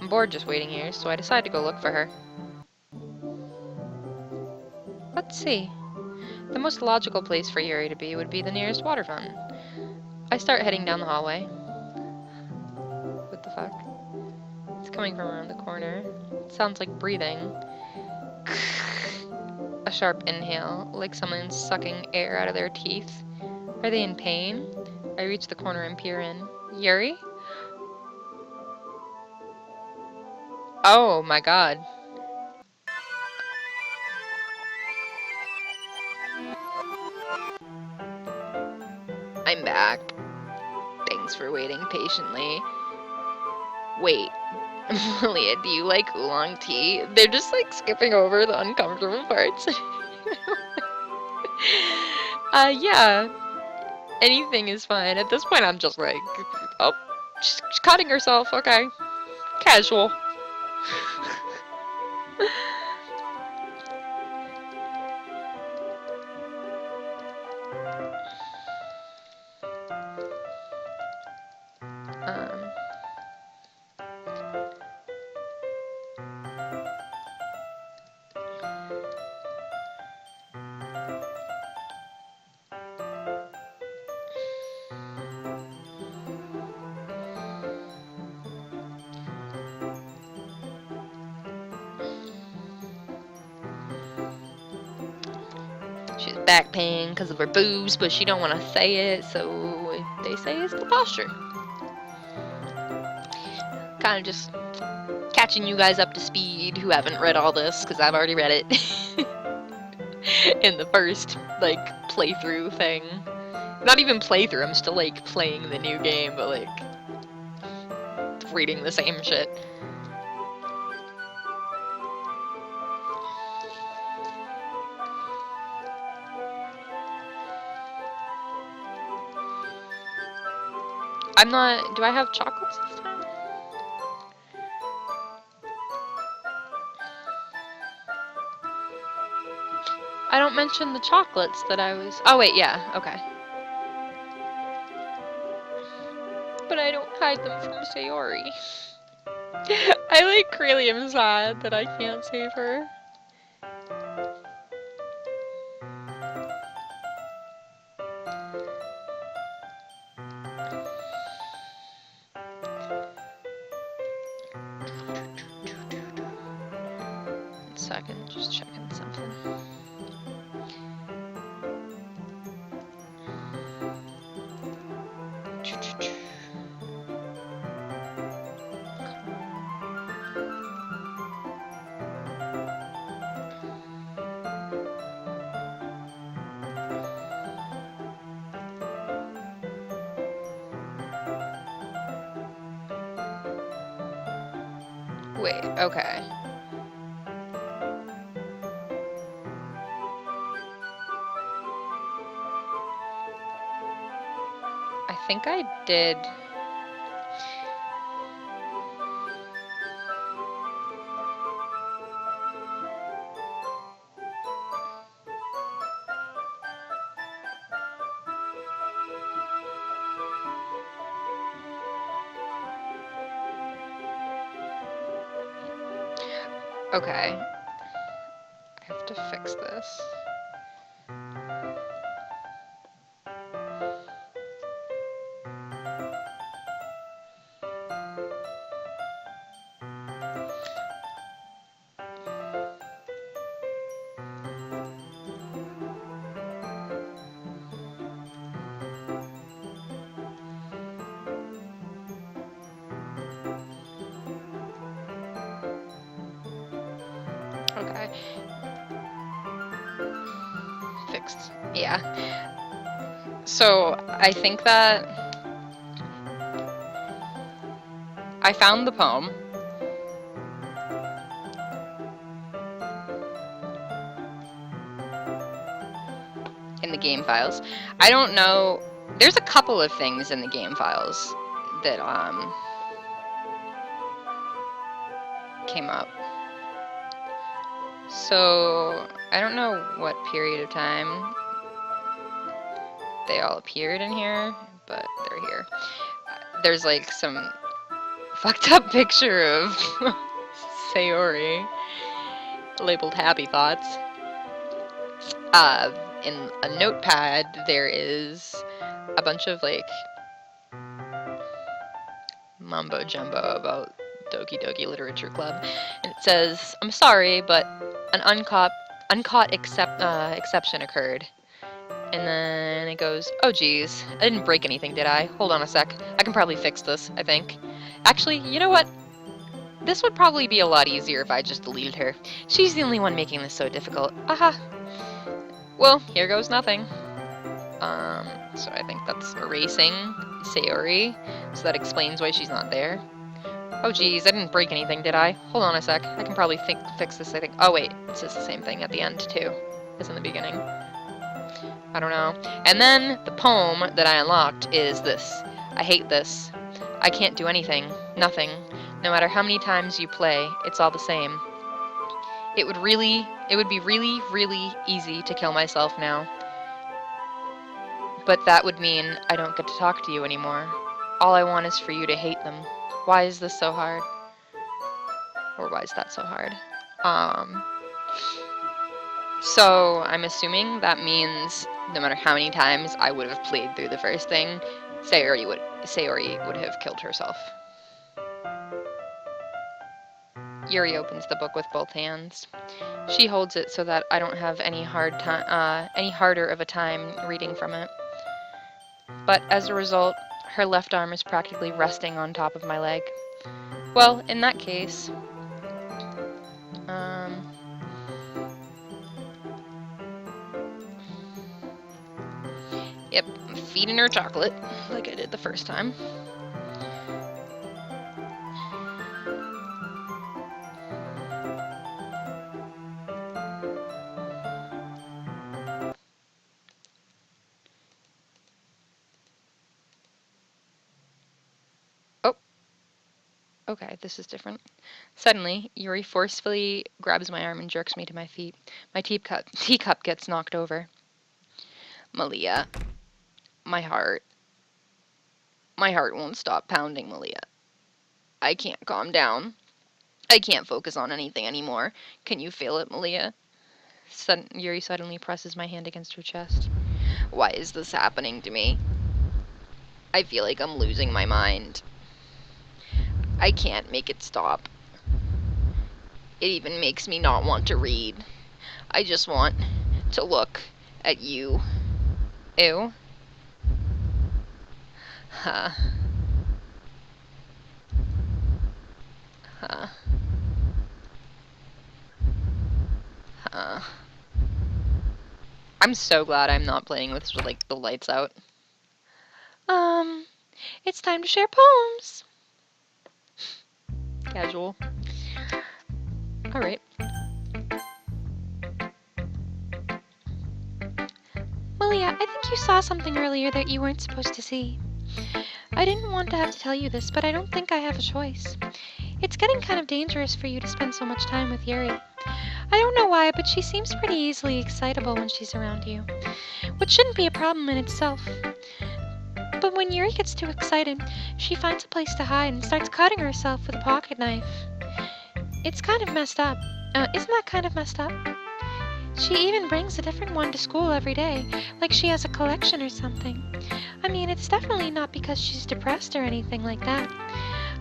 I'm bored just waiting here, so I decided to go look for her. Let's see. The most logical place for Yuri to be would be the nearest water fountain. I start heading down the hallway. What the fuck? It's coming from around the corner. It sounds like breathing. A sharp inhale, like someone's sucking air out of their teeth. Are they in pain? I reach the corner and peer in. Yuri? Oh my god. I'm back. Thanks for waiting patiently. Wait, Maliahh, do you like oolong tea? They're just like skipping over the uncomfortable parts. Yeah. Anything is fine. At this point, I'm just like, oh, she's cutting herself. Okay. Casual. um, she's back pain because of her boobs, but she don't want to say it, so they say it's the posture. Kind of just catching you guys up to speed who haven't read all this, because I've already read it in the first, like, playthrough thing. Not even playthrough, I'm still, like, playing the new game, but, like, reading the same shit. I'm not... Do I have chocolates this time? I don't mention the chocolates that I was... Oh, wait, yeah, okay. But I don't hide them from Sayori. I, like, really am sad that I can't save her. Second, just checking something. Wait, okay. I think I did. Okay. I have to fix this. Okay. Fixed. Yeah. So I think that I found the poem. In the game files. I don't know. There's a couple of things in the game files that came up. So I don't know what period of time they all appeared in here, but they're here. There's like some fucked up picture of Sayori labeled Happy Thoughts. In a notepad, there is a bunch of like mumbo jumbo about Doki Doki Literature Club, and it says, "I'm sorry, but an uncaught exception occurred." And then it goes, "Oh geez, I didn't break anything, did I? Hold on a sec. I can probably fix this, I think. Actually, you know what? This would probably be a lot easier if I just deleted her. She's the only one making this so difficult. Aha. Well, here goes nothing." So I think that's erasing Sayori, so that explains why she's not there. "Oh geez, I didn't break anything, did I? Hold on a sec. I can probably fix this, I think." Oh wait, it says the same thing at the end too, as in the beginning. I don't know. And then the poem that I unlocked is this. "I hate this. I can't do anything. Nothing. No matter how many times you play, it's all the same. It would be really, really easy to kill myself now. But that would mean I don't get to talk to you anymore. All I want is for you to hate them. Why is this so hard?" Or why is that so hard? So I'm assuming that means no matter how many times I would have played through the first thing, Sayori would have killed herself. Yuri opens the book with both hands. She holds it so that I don't have any harder of a time reading from it. But as a result, her left arm is practically resting on top of my leg. Well, in that case, yep, feeding her chocolate, like I did the first time. Oh, okay, this is different. Suddenly, Yuri forcefully grabs my arm and jerks me to my feet. My teacup gets knocked over. "Maliahh, my heart won't stop pounding, Maliahh. I can't calm down. I can't focus on anything anymore. Can you feel it, Maliahh?" Yuri suddenly presses my hand against her chest. "Why is this happening to me? I feel like I'm losing my mind. I can't make it stop. It even makes me not want to read. I just want to look at you." Ew. Huh. Huh. Huh. I'm so glad I'm not playing with like the lights out. It's time to share poems. Casual. Alright. Maliahh, I think you saw something earlier that you weren't supposed to see. I didn't want to have to tell you this, but I don't think I have a choice. It's getting kind of dangerous for you to spend so much time with Yuri. I don't know why, but she seems pretty easily excitable when she's around you, which shouldn't be a problem in itself. But when Yuri gets too excited, she finds a place to hide and starts cutting herself with a pocket knife. It's kind of messed up. Isn't that kind of messed up? She even brings a different one to school every day, like she has a collection or something. I mean, it's definitely not because she's depressed or anything like that.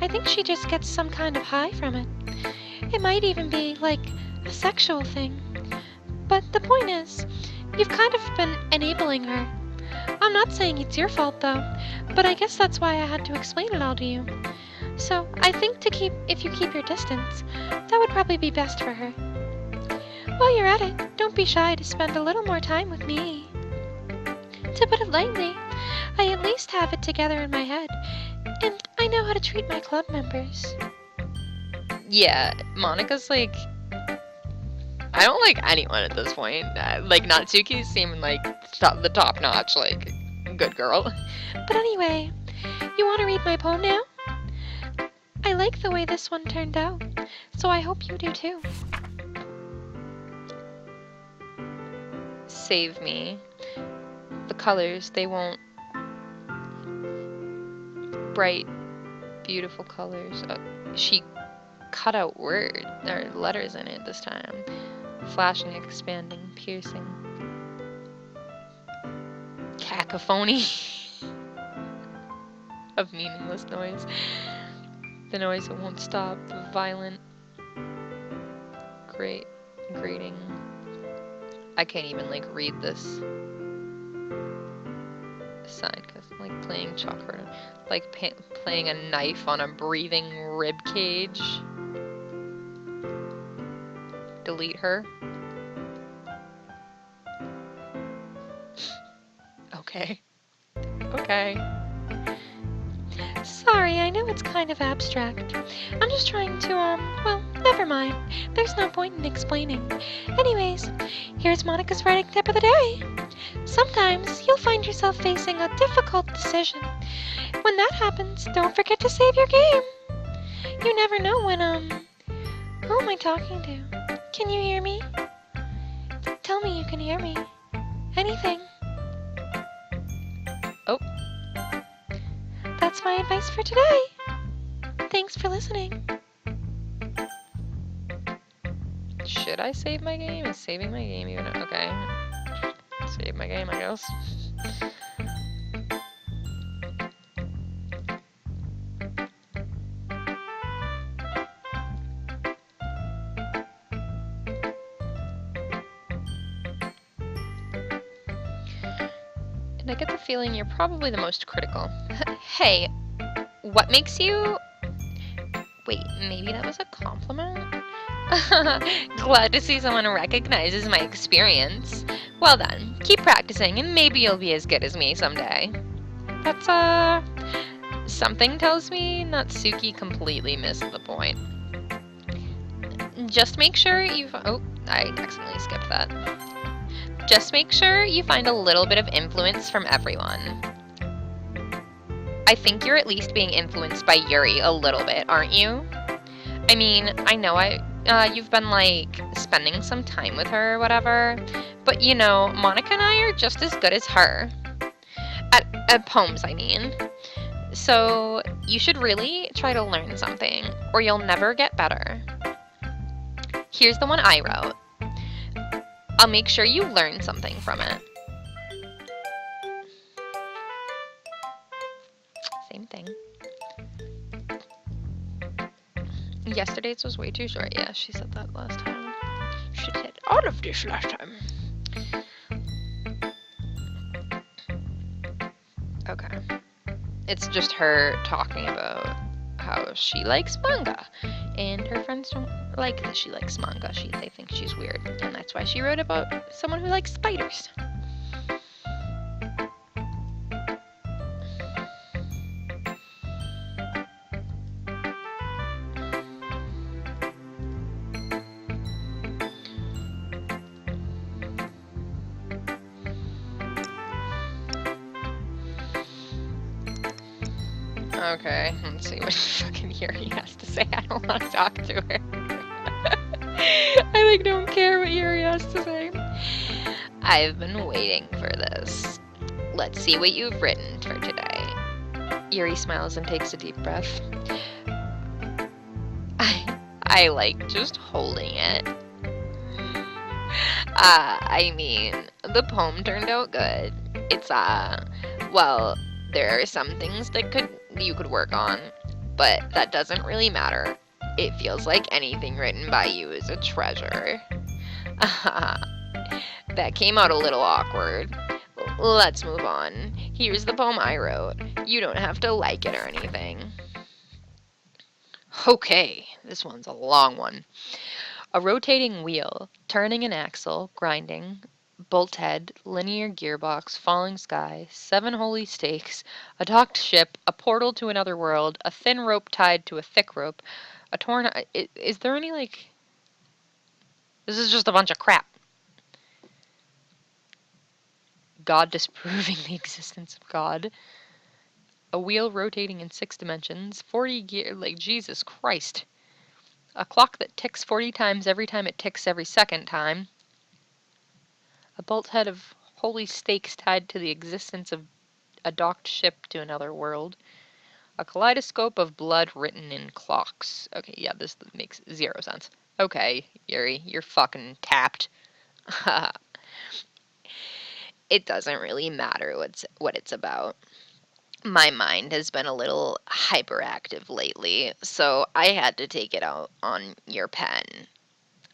I think she just gets some kind of high from it. It might even be, like, a sexual thing. But the point is, you've kind of been enabling her. I'm not saying it's your fault, though, but I guess that's why I had to explain it all to you. So, I think if you keep your distance, that would probably be best for her. While you're at it, don't be shy to spend a little more time with me. To put it lightly, I at least have it together in my head, and I know how to treat my club members. Yeah, Monica's like, I don't like anyone at this point. Like, Natsuki seemed like the top notch, like, good girl. But anyway, you want to read my poem now? I like the way this one turned out, so I hope you do too. Save me. The colors, they won't. Bright, beautiful colors. She cut out words or letters in it this time. Flashing, expanding, piercing. Cacophony of meaningless noise. The noise that won't stop. The violent, grating. I can't even like read this sign because I'm like playing chocolate, like playing a knife on a breathing rib cage. Delete her. Okay. Sorry, I know it's kind of abstract. I'm just trying to, well, never mind. There's no point in explaining. Anyways, here's Monica's writing tip of the day. Sometimes you'll find yourself facing a difficult decision. When that happens, don't forget to save your game. You never know when, who am I talking to? Can you hear me? Tell me you can hear me. Anything. Oh. That's my advice for today. Thanks for listening. Should I save my game? Is saving my game even okay? Save my game, I guess. And I get the feeling you're probably the most critical. Hey, what makes you... Wait, maybe that was a compliment? Glad to see someone recognizes my experience. Well then, keep practicing and maybe you'll be as good as me someday. That's, something tells me Natsuki completely missed the point. Just make sure you've... Oh, I accidentally skipped that. Just make sure you find a little bit of influence from everyone. I think you're at least being influenced by Yuri a little bit, aren't you? I mean, I know you've been, like, spending some time with her or whatever, but, you know, Monica and I are just as good as her. At poems, I mean. So, you should really try to learn something, or you'll never get better. Here's the one I wrote. I'll make sure you learn something from it. Same thing. Yesterday's was way too short. Yeah, she said that last time. She said all of this last time. Okay. It's just her talking about how she likes manga. And her friends don't like that she likes manga. They think she's weird. And that's why she wrote about someone who likes spiders. Okay, let's see what fucking Yuri has to say. I don't want to talk to her. I, like, don't care what Yuri has to say. I've been waiting for this. Let's see what you've written for today. Yuri smiles and takes a deep breath. I I like just holding it. I mean, the poem turned out good. It's, well, there are some things that you could work on, but that doesn't really matter. It feels like anything written by you is a treasure. That came out a little awkward. Let's move on. Here's the poem I wrote. You don't have to like it or anything. Okay, this one's a long one. A rotating wheel, turning an axle, grinding, bolt head, linear gearbox, falling sky, 7 holy stakes, a docked ship, a portal to another world, a thin rope tied to a thick rope, a torn... Is there any, like... This is just a bunch of crap. God disproving the existence of God. A wheel rotating in 6 dimensions, 40 gear... Like, Jesus Christ. A clock that ticks 40 times every time it ticks every second time. A bolt head of holy stakes tied to the existence of a docked ship to another world. A kaleidoscope of blood written in clocks. Okay, yeah, this makes 0 sense. Okay, Yuri, you're fucking tapped. It doesn't really matter what it's about. My mind has been a little hyperactive lately, so I had to take it out on your pen.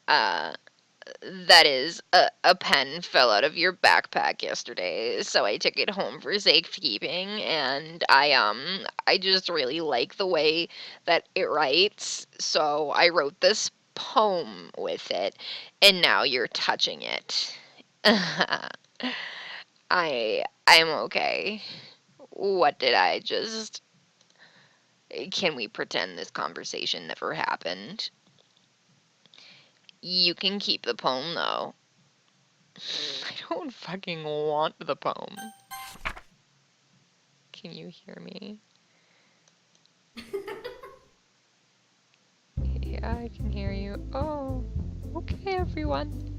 That is, a pen fell out of your backpack yesterday, so I took it home for safekeeping, and I just really like the way that it writes, so I wrote this poem with it, and now you're touching it. I'm okay. What did I just... Can we pretend this conversation never happened? You can keep the poem, though. I don't fucking want the poem. Can you hear me? Yeah, I can hear you. Oh, okay, everyone.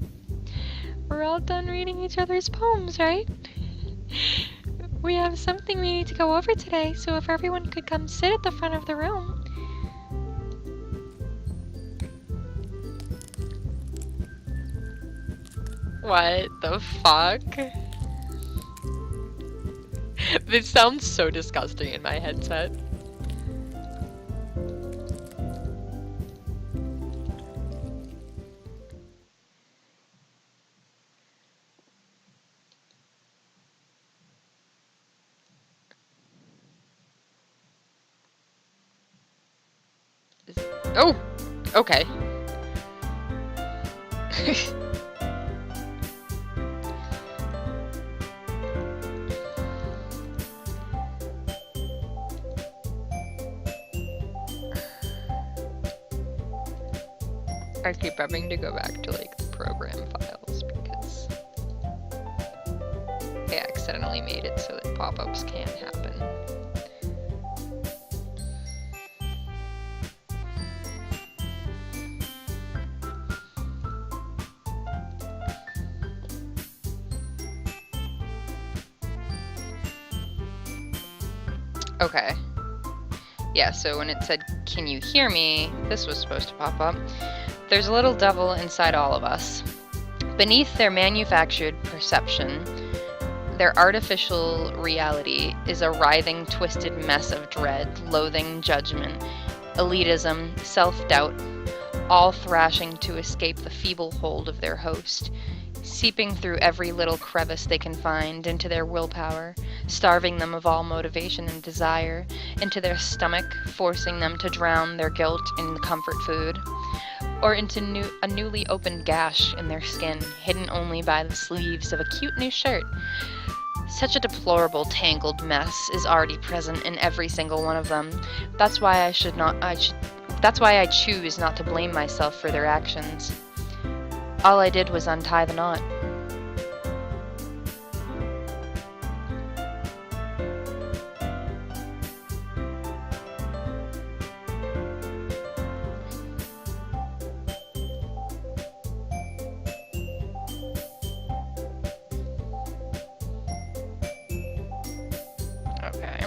We're all done reading each other's poems, right? We have something we need to go over today, so if everyone could come sit at the front of the room. What the fuck? This sounds so disgusting in my headset. Oh! Okay. I keep having to go back to, like, the program files because I accidentally made it so that pop-ups can't happen. Okay. Yeah, so when it said, "Can you hear me?" this was supposed to pop up. There's a little devil inside all of us. Beneath their manufactured perception, their artificial reality is a writhing, twisted mess of dread, loathing, judgment, elitism, self-doubt, all thrashing to escape the feeble hold of their host, seeping through every little crevice they can find into their willpower, starving them of all motivation and desire, into their stomach, forcing them to drown their guilt in comfort food, or into a newly opened gash in their skin, hidden only by the sleeves of a cute new shirt. Such a deplorable, tangled mess is already present in every single one of them. That's why I choose not to blame myself for their actions. All I did was untie the knot. Okay.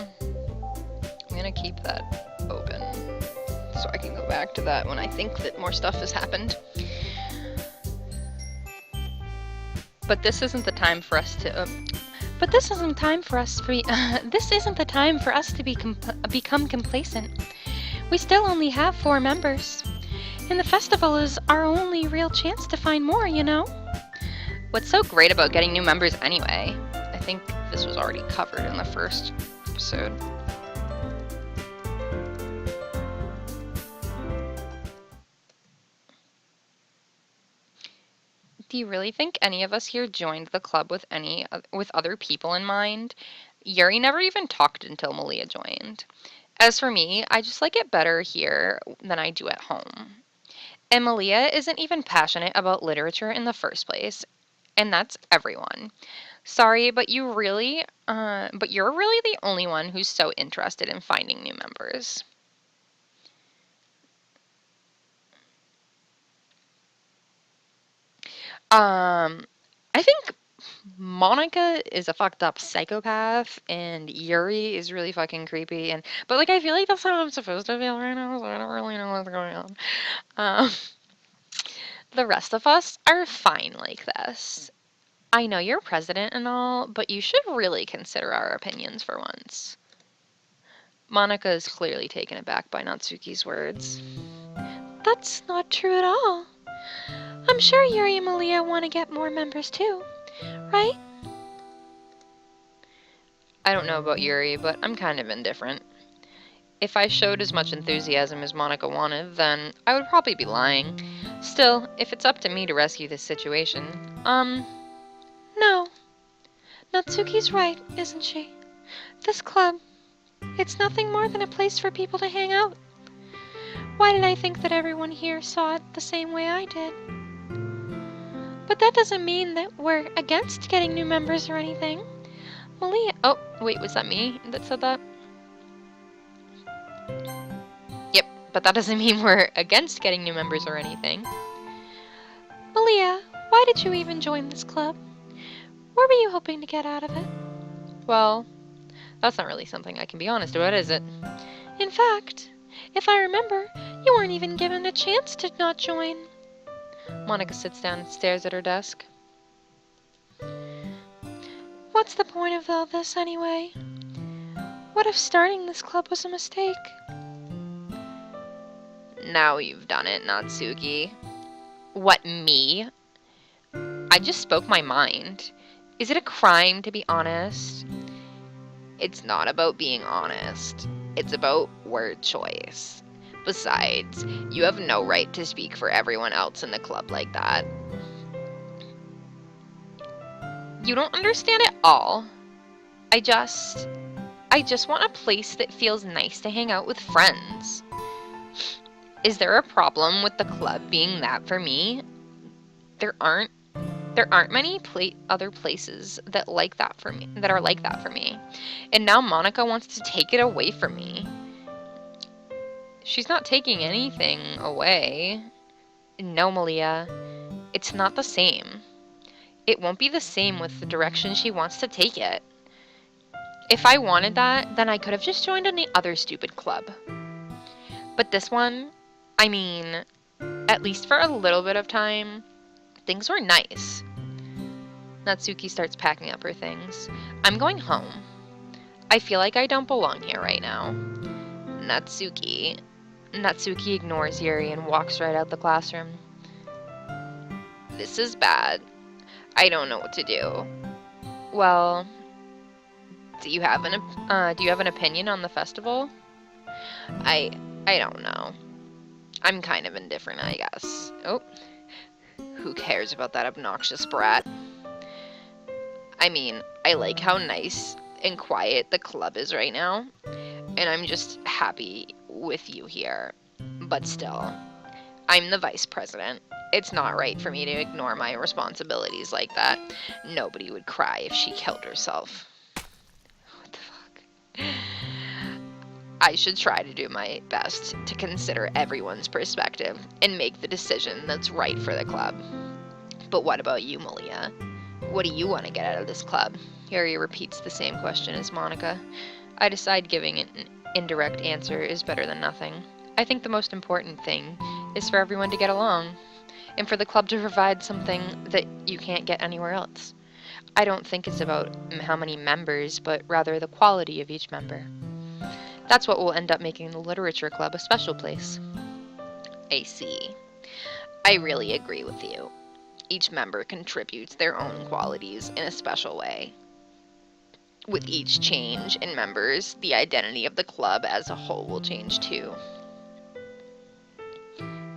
I'm gonna keep that open so I can go back to that when I think that more stuff has happened. But this isn't the time for us to. This isn't the time for us to become complacent. We still only have 4 members, and the festival is our only real chance to find more, you know? What's so great about getting new members anyway? I think this was already covered in the first episode. Do you really think any of us here joined the club with other people in mind? Yuri never even talked until Maliahh joined. As for me, I just like it better here than I do at home. And Maliahh isn't even passionate about literature in the first place, and that's everyone. Sorry, but you're really the only one who's so interested in finding new members. I think Monica is a fucked up psychopath, and Yuri is really fucking creepy. But like, I feel like that's how I'm supposed to feel right now, so I don't really know what's going on. Um, the rest of us are fine like this. I know you're president and all, but you should really consider our opinions for once. Monica is clearly taken aback by Natsuki's words. That's not true at all. I'm sure Yuri and Maliahh want to get more members too, right? I don't know about Yuri, but I'm kind of indifferent. If I showed as much enthusiasm as Monica wanted, then I would probably be lying. Still, if it's up to me to rescue this situation, No. Natsuki's right, isn't she? This club, it's nothing more than a place for people to hang out. Why did I think that everyone here saw it the same way I did? But that doesn't mean that we're against getting new members or anything. Maliahh... Oh, wait, was that me that said that? Yep, but that doesn't mean we're against getting new members or anything. Maliahh, why did you even join this club? What were you hoping to get out of it? Well, that's not really something I can be honest about, is it? In fact, if I remember, you weren't even given a chance to not join. Monica sits down and stares at her desk. What's the point of all this anyway? What if starting this club was a mistake? Now you've done it, Natsuki. What, me? I just spoke my mind. Is it a crime to be honest? It's not about being honest. It's about word choice. Besides, you have no right to speak for everyone else in the club like that. You don't understand at all. I just want a place that feels nice to hang out with friends. Is there a problem with the club being that for me? There aren't many other places that are like that for me. And now Monica wants to take it away from me. She's not taking anything away. No, Maliahh. It's not the same. It won't be the same with the direction she wants to take it. If I wanted that, then I could have just joined any other stupid club. But this one, I mean, at least for a little bit of time, things were nice. Natsuki starts packing up her things. I'm going home. I feel like I don't belong here right now. Natsuki ignores Yuri and walks right out the classroom. This is bad. I don't know what to do. Well, do you have an opinion on the festival? I don't know. I'm kind of indifferent, I guess. Oh, who cares about that obnoxious brat? I mean, I like how nice and quiet the club is right now, and I'm just happy with you here. But still, I'm the vice president. It's not right for me to ignore my responsibilities like that. Nobody would cry if she killed herself. What the fuck? I should try to do my best to consider everyone's perspective and make the decision that's right for the club. But what about you, Maliahh? What do you want to get out of this club? Yuri repeats the same question as Monica. I decide giving an indirect answer is better than nothing. I think the most important thing is for everyone to get along, and for the club to provide something that you can't get anywhere else. I don't think it's about how many members, but rather the quality of each member. That's what will end up making the literature club a special place. I see. I really agree with you. Each member contributes their own qualities in a special way. With each change in members, the identity of the club as a whole will change too.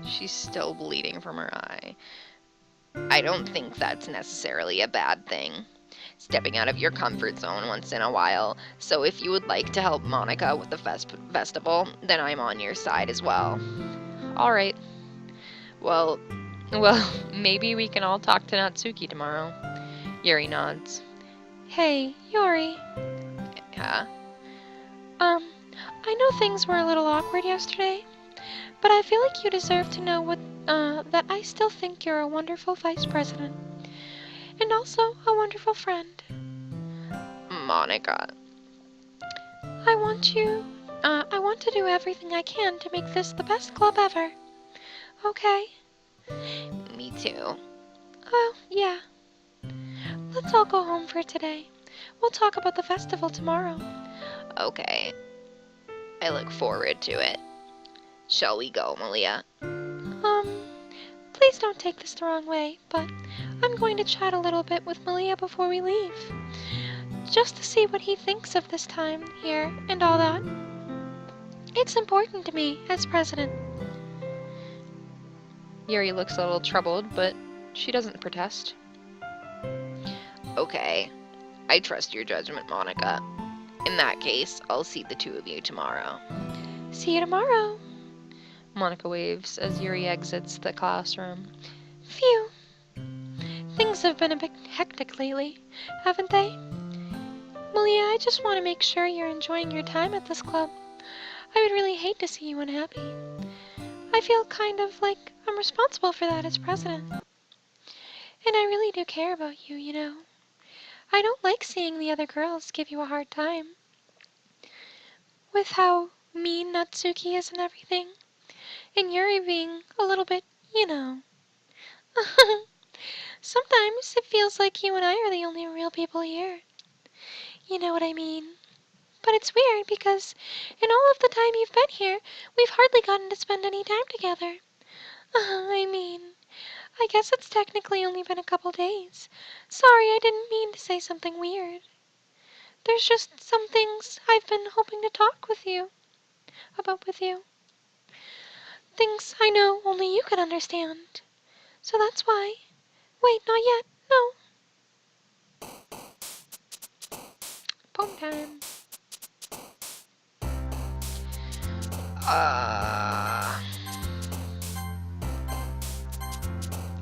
She's still bleeding from her eye. I don't think that's necessarily a bad thing. Stepping out of your comfort zone once in a while. So if you would like to help Monica with the festival, then I'm on your side as well. All right. Well, maybe we can all talk to Natsuki tomorrow. Yuri nods. Hey, Yori. Yeah. I know things were a little awkward yesterday, but I feel like you deserve to know that I still think you're a wonderful vice president. And also a wonderful friend. Monica. I want to do everything I can to make this the best club ever. Okay? Me too. Oh, yeah. Let's all go home for today. We'll talk about the festival tomorrow. Okay. I look forward to it. Shall we go, Maliahh? Please don't take this the wrong way, but I'm going to chat a little bit with Maliahh before we leave. Just to see what he thinks of this time here and all that. It's important to me as president. Yuri looks a little troubled, but she doesn't protest. Okay. I trust your judgment, Monica. In that case, I'll see the two of you tomorrow. See you tomorrow. Monica waves as Yuri exits the classroom. Phew. Things have been a bit hectic lately, haven't they? Maliahh, I just want to make sure you're enjoying your time at this club. I would really hate to see you unhappy. I feel kind of like I'm responsible for that as president. And I really do care about you, you know. I don't like seeing the other girls give you a hard time. With how mean Natsuki is and everything. And Yuri being a little bit, you know. Sometimes it feels like you and I are the only real people here. You know what I mean. But it's weird because in all of the time you've been here, we've hardly gotten to spend any time together. I guess it's technically only been a couple days. Sorry, I didn't mean to say something weird. There's just some things I've been hoping to talk about with you. Things I know only you can understand. So that's why. Wait, not yet. No. Poem time.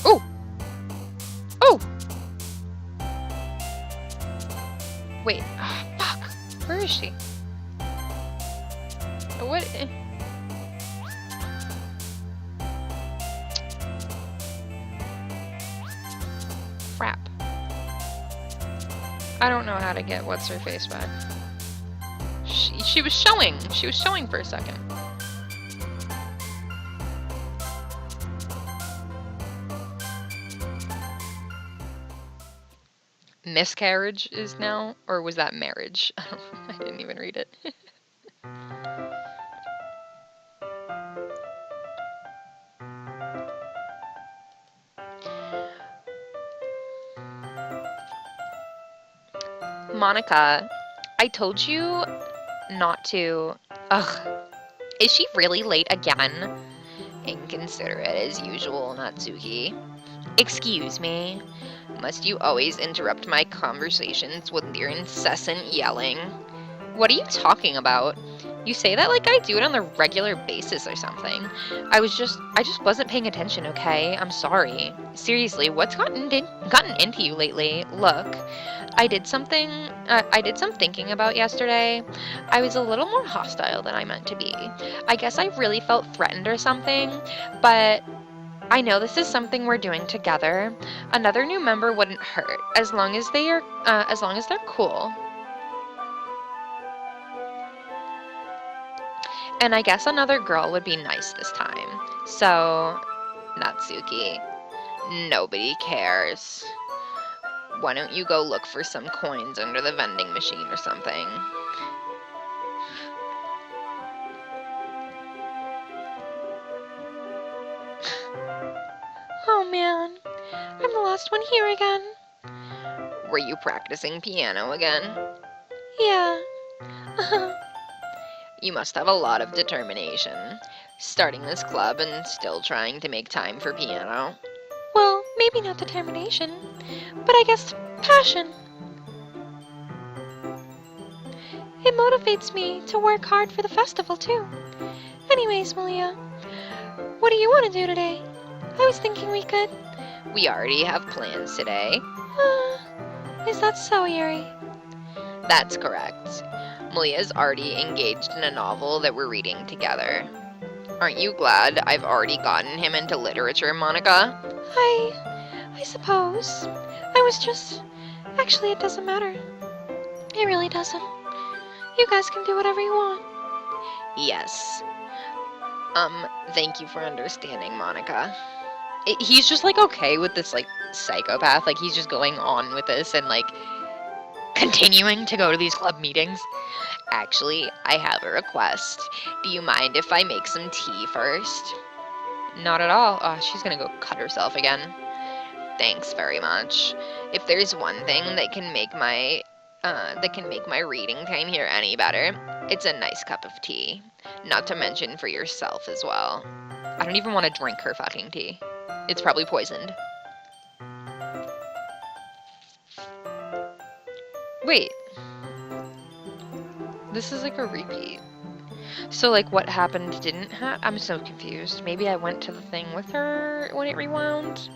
Oh! Oh! Wait. Fuck. Where is she? What? Crap. I don't know how to get what's-her-face back. She was showing. She was showing for a second. Miscarriage is now, or was that marriage? I didn't even read it. Monica, I told you not to. Ugh. Is she really late again? Inconsiderate as usual, Natsuki. Excuse me. Must you always interrupt my conversations with your incessant yelling? What are you talking about? You say that like I do it on a regular basis or something. I just wasn't paying attention, okay? I'm sorry. Seriously, what's gotten into you lately? Look, I did some thinking about yesterday. I was a little more hostile than I meant to be. I guess I really felt threatened or something, but I know this is something we're doing together. Another new member wouldn't hurt, as long as they're cool. And I guess another girl would be nice this time. So, Natsuki, nobody cares. Why don't you go look for some coins under the vending machine or something? Oh man, I'm the last one here again. Were you practicing piano again? Yeah. You must have a lot of determination, starting this club and still trying to make time for piano. Well, maybe not determination, but I guess passion. It motivates me to work hard for the festival, too. Anyways, Maliahh, what do you want to do today? I was thinking we could... We already have plans today. Is that so, Yuri? That's correct. Maliah's already engaged in a novel that we're reading together. Aren't you glad I've already gotten him into literature, Monica? I suppose. I was just... Actually, it doesn't matter. It really doesn't. You guys can do whatever you want. Yes. Thank you for understanding, Monica. He's just, like, okay with this, like, psychopath. Like, he's just going on with this and, like, continuing to go to these club meetings. Actually, I have a request. Do you mind if I make some tea first? Not at all. Oh, she's gonna go cut herself again. Thanks very much. If there's one thing that can make my reading time here any better, it's a nice cup of tea. Not to mention for yourself as well. I don't even want to drink her fucking tea. It's probably poisoned. Wait. This is like a repeat. So, like, what happened didn't happen? I'm so confused. Maybe I went to the thing with her when it rewound?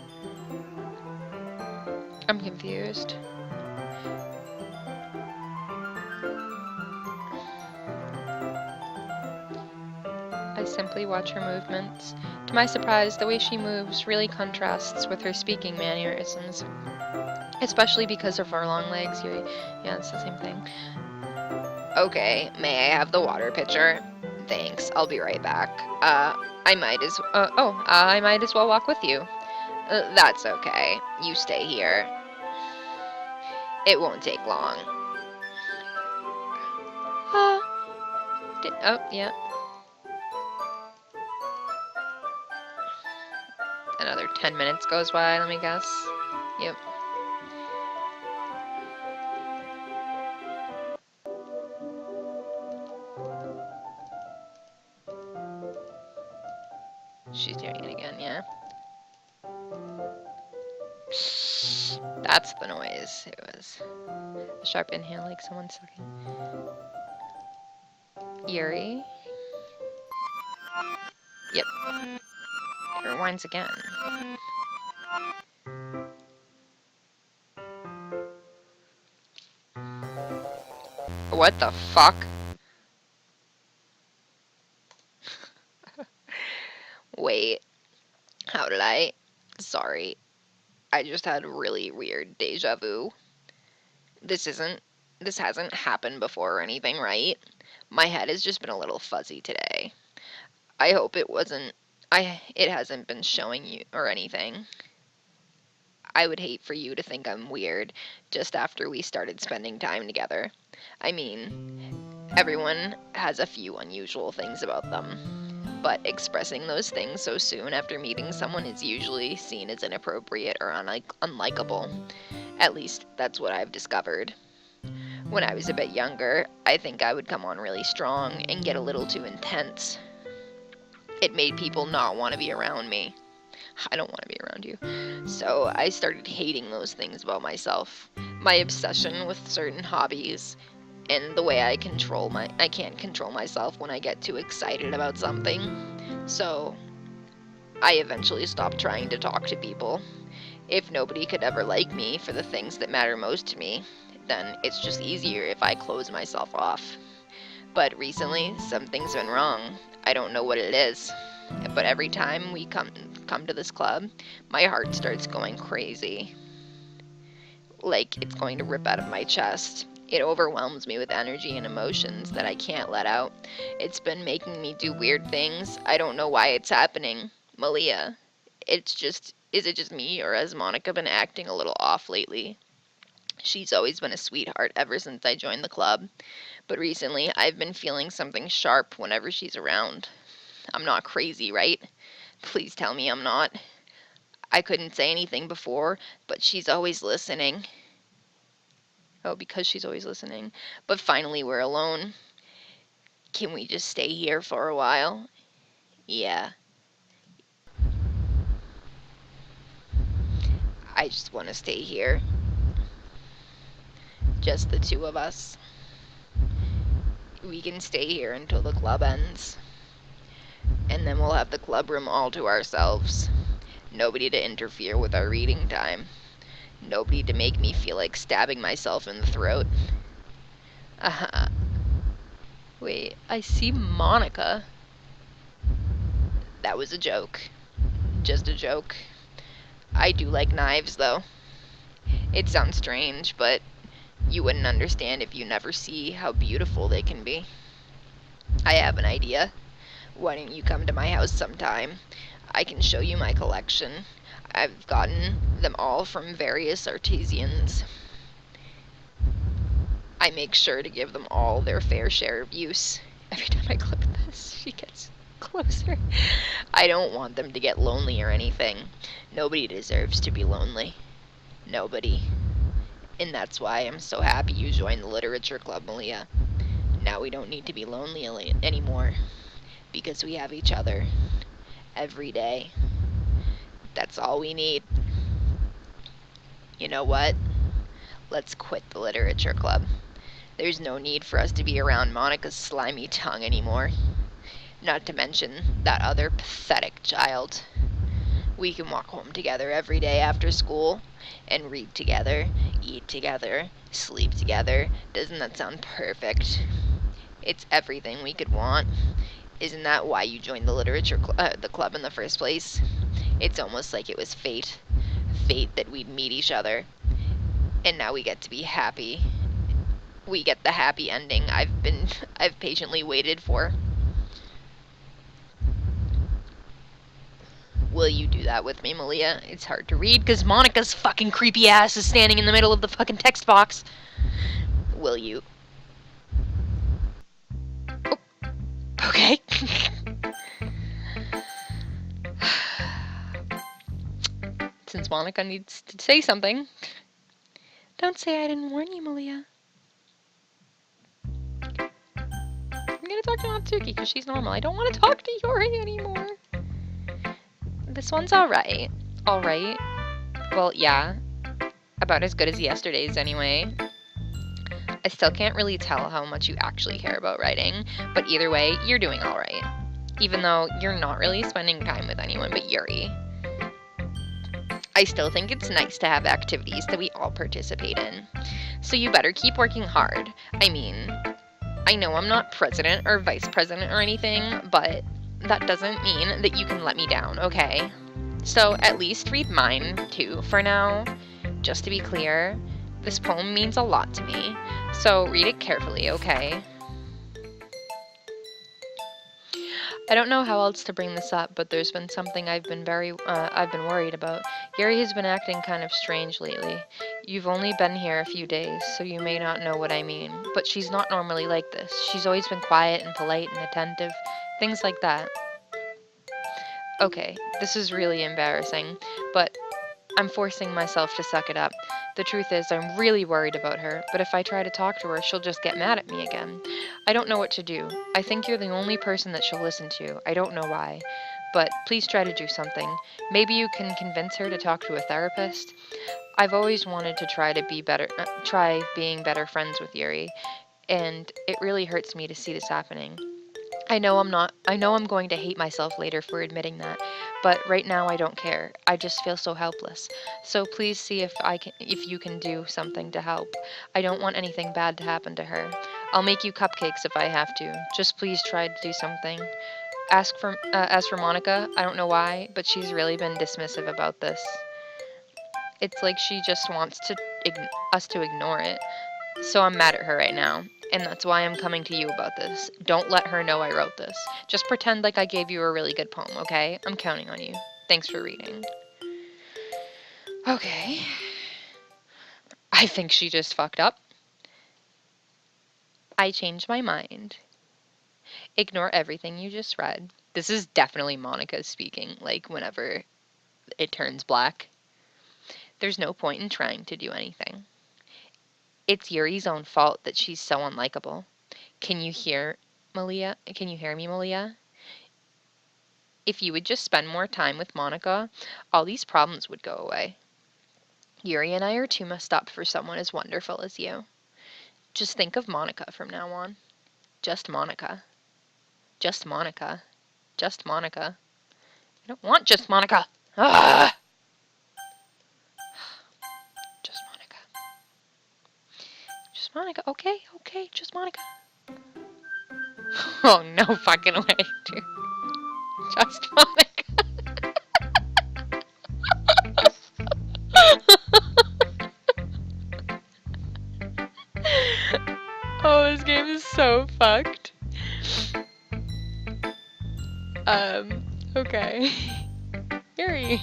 I'm confused. I simply watch her movements. To my surprise, the way she moves really contrasts with her speaking mannerisms. Especially because of her long legs. Yeah, it's the same thing. Okay, may I have the water pitcher? Thanks, I'll be right back. I might as well walk with you. That's okay. You stay here. It won't take long. Yeah. Another 10 minutes goes by, let me guess. Yep. She's doing it again, yeah. That's the noise. It was a sharp inhale like someone sucking. Yuri? Yep. It rewinds again. What the fuck? Wait. How did I? Sorry. I just had really weird deja vu. This hasn't happened before or anything, right? My head has just been a little fuzzy today. I hope it hasn't been showing you or anything. I would hate for you to think I'm weird just after we started spending time together. I mean, everyone has a few unusual things about them, but expressing those things so soon after meeting someone is usually seen as inappropriate or unlikable. At least, that's what I've discovered. When I was a bit younger, I think I would come on really strong and get a little too intense. It made people not want to be around me. I don't want to be around you. So I started hating those things about myself. My obsession with certain hobbies, and the way I can't control myself when I get too excited about something. So I eventually stopped trying to talk to people. If nobody could ever like me for the things that matter most to me, then it's just easier if I close myself off. But recently, something's been wrong. I don't know what it is. But every time we come to this club, my heart starts going crazy. Like it's going to rip out of my chest. It overwhelms me with energy and emotions that I can't let out. It's been making me do weird things. I don't know why it's happening. Maliahh, is it just me, or has Monica been acting a little off lately? She's always been a sweetheart ever since I joined the club, but recently I've been feeling something sharp whenever she's around. I'm not crazy, right? Please tell me I'm not. I couldn't say anything before, but she's always listening. Oh, because she's always listening. But finally we're alone. Can we just stay here for a while? Yeah. I just want to stay here. Just the two of us. We can stay here until the club ends. And then we'll have the club room all to ourselves. Nobody to interfere with our reading time. Nobody to make me feel like stabbing myself in the throat. Wait, I see Monica. That was a joke. Just a joke. I do like knives, though. It sounds strange, but you wouldn't understand if you never see how beautiful they can be. I have an idea. Why don't you come to my house sometime? I can show you my collection. I've gotten them all from various artisans. I make sure to give them all their fair share of use. Every time I click this, she gets closer. I don't want them to get lonely or anything. Nobody deserves to be lonely. Nobody. And that's why I'm so happy you joined the literature club, Maliahh. Now we don't need to be lonely anymore, because we have each other every day. That's all we need. You know what? Let's quit the literature club. There's no need for us to be around Monica's slimy tongue anymore. Not to mention that other pathetic child. We can walk home together every day after school and read together, eat together, sleep together. Doesn't that sound perfect? It's everything we could want. Isn't that why you joined the club in the first place? It's almost like it was fate. Fate that we'd meet each other. And now we get to be happy. We get the happy ending I've patiently waited for. Will you do that with me, Maliahh? It's hard to read because Monica's fucking creepy ass is standing in the middle of the fucking text box. Will you? Oh, okay. Since Monica needs to say something. Don't say I didn't warn you, Maliahh. I'm gonna talk to Natsuki because she's normal. I don't want to talk to Yori anymore. This one's alright. Alright. Well, yeah. About as good as yesterday's anyway. I still can't really tell how much you actually care about writing, but either way, you're doing alright. Even though you're not really spending time with anyone but Yuri. I still think it's nice to have activities that we all participate in. So you better keep working hard. I mean, I know I'm not president or vice president or anything, but that doesn't mean that you can let me down, okay? So at least read mine, too, for now. Just to be clear, this poem means a lot to me, so read it carefully, okay? I don't know how else to bring this up, but there's been something I've been worried about. Yuri has been acting kind of strange lately. You've only been here a few days, so you may not know what I mean, but she's not normally like this. She's always been quiet and polite and attentive, things like that. Okay, this is really embarrassing, but I'm forcing myself to suck it up. The truth is, I'm really worried about her, but if I try to talk to her, she'll just get mad at me again. I don't know what to do. I think you're the only person that she'll listen to. I don't know why. But please try to do something. Maybe you can convince her to talk to a therapist. I've always wanted to try being better friends with Yuri, and it really hurts me to see this happening. I know I'm going to hate myself later for admitting that, but right now I don't care. I just feel so helpless. So please see if you can do something to help. I don't want anything bad to happen to her. I'll make you cupcakes if I have to. Just please try to do something. As for Monica, I don't know why, but she's really been dismissive about this. It's like she just wants us to ignore it. So I'm mad at her right now, and that's why I'm coming to you about this. Don't let her know I wrote this. Just pretend like I gave you a really good poem, okay? I'm counting on you. Thanks for reading. Okay. I think she just fucked up. I changed my mind. Ignore everything you just read. This is definitely Monica speaking, like whenever it turns black. There's no point in trying to do anything. It's Yuri's own fault that she's so unlikable. Can you hear Maliahh? Can you hear me, Maliahh? If you would just spend more time with Monica, all these problems would go away. Yuri and I are too messed up for someone as wonderful as you. Just think of Monica from now on. Just Monica. Just Monica. Just Monica. I don't want just Monica. Ah! Just Monica. Just Monica. Okay, okay, just Monica. Oh, no fucking way, dude. Just Monica. Oh, this game is so fucked. Okay. Yuri.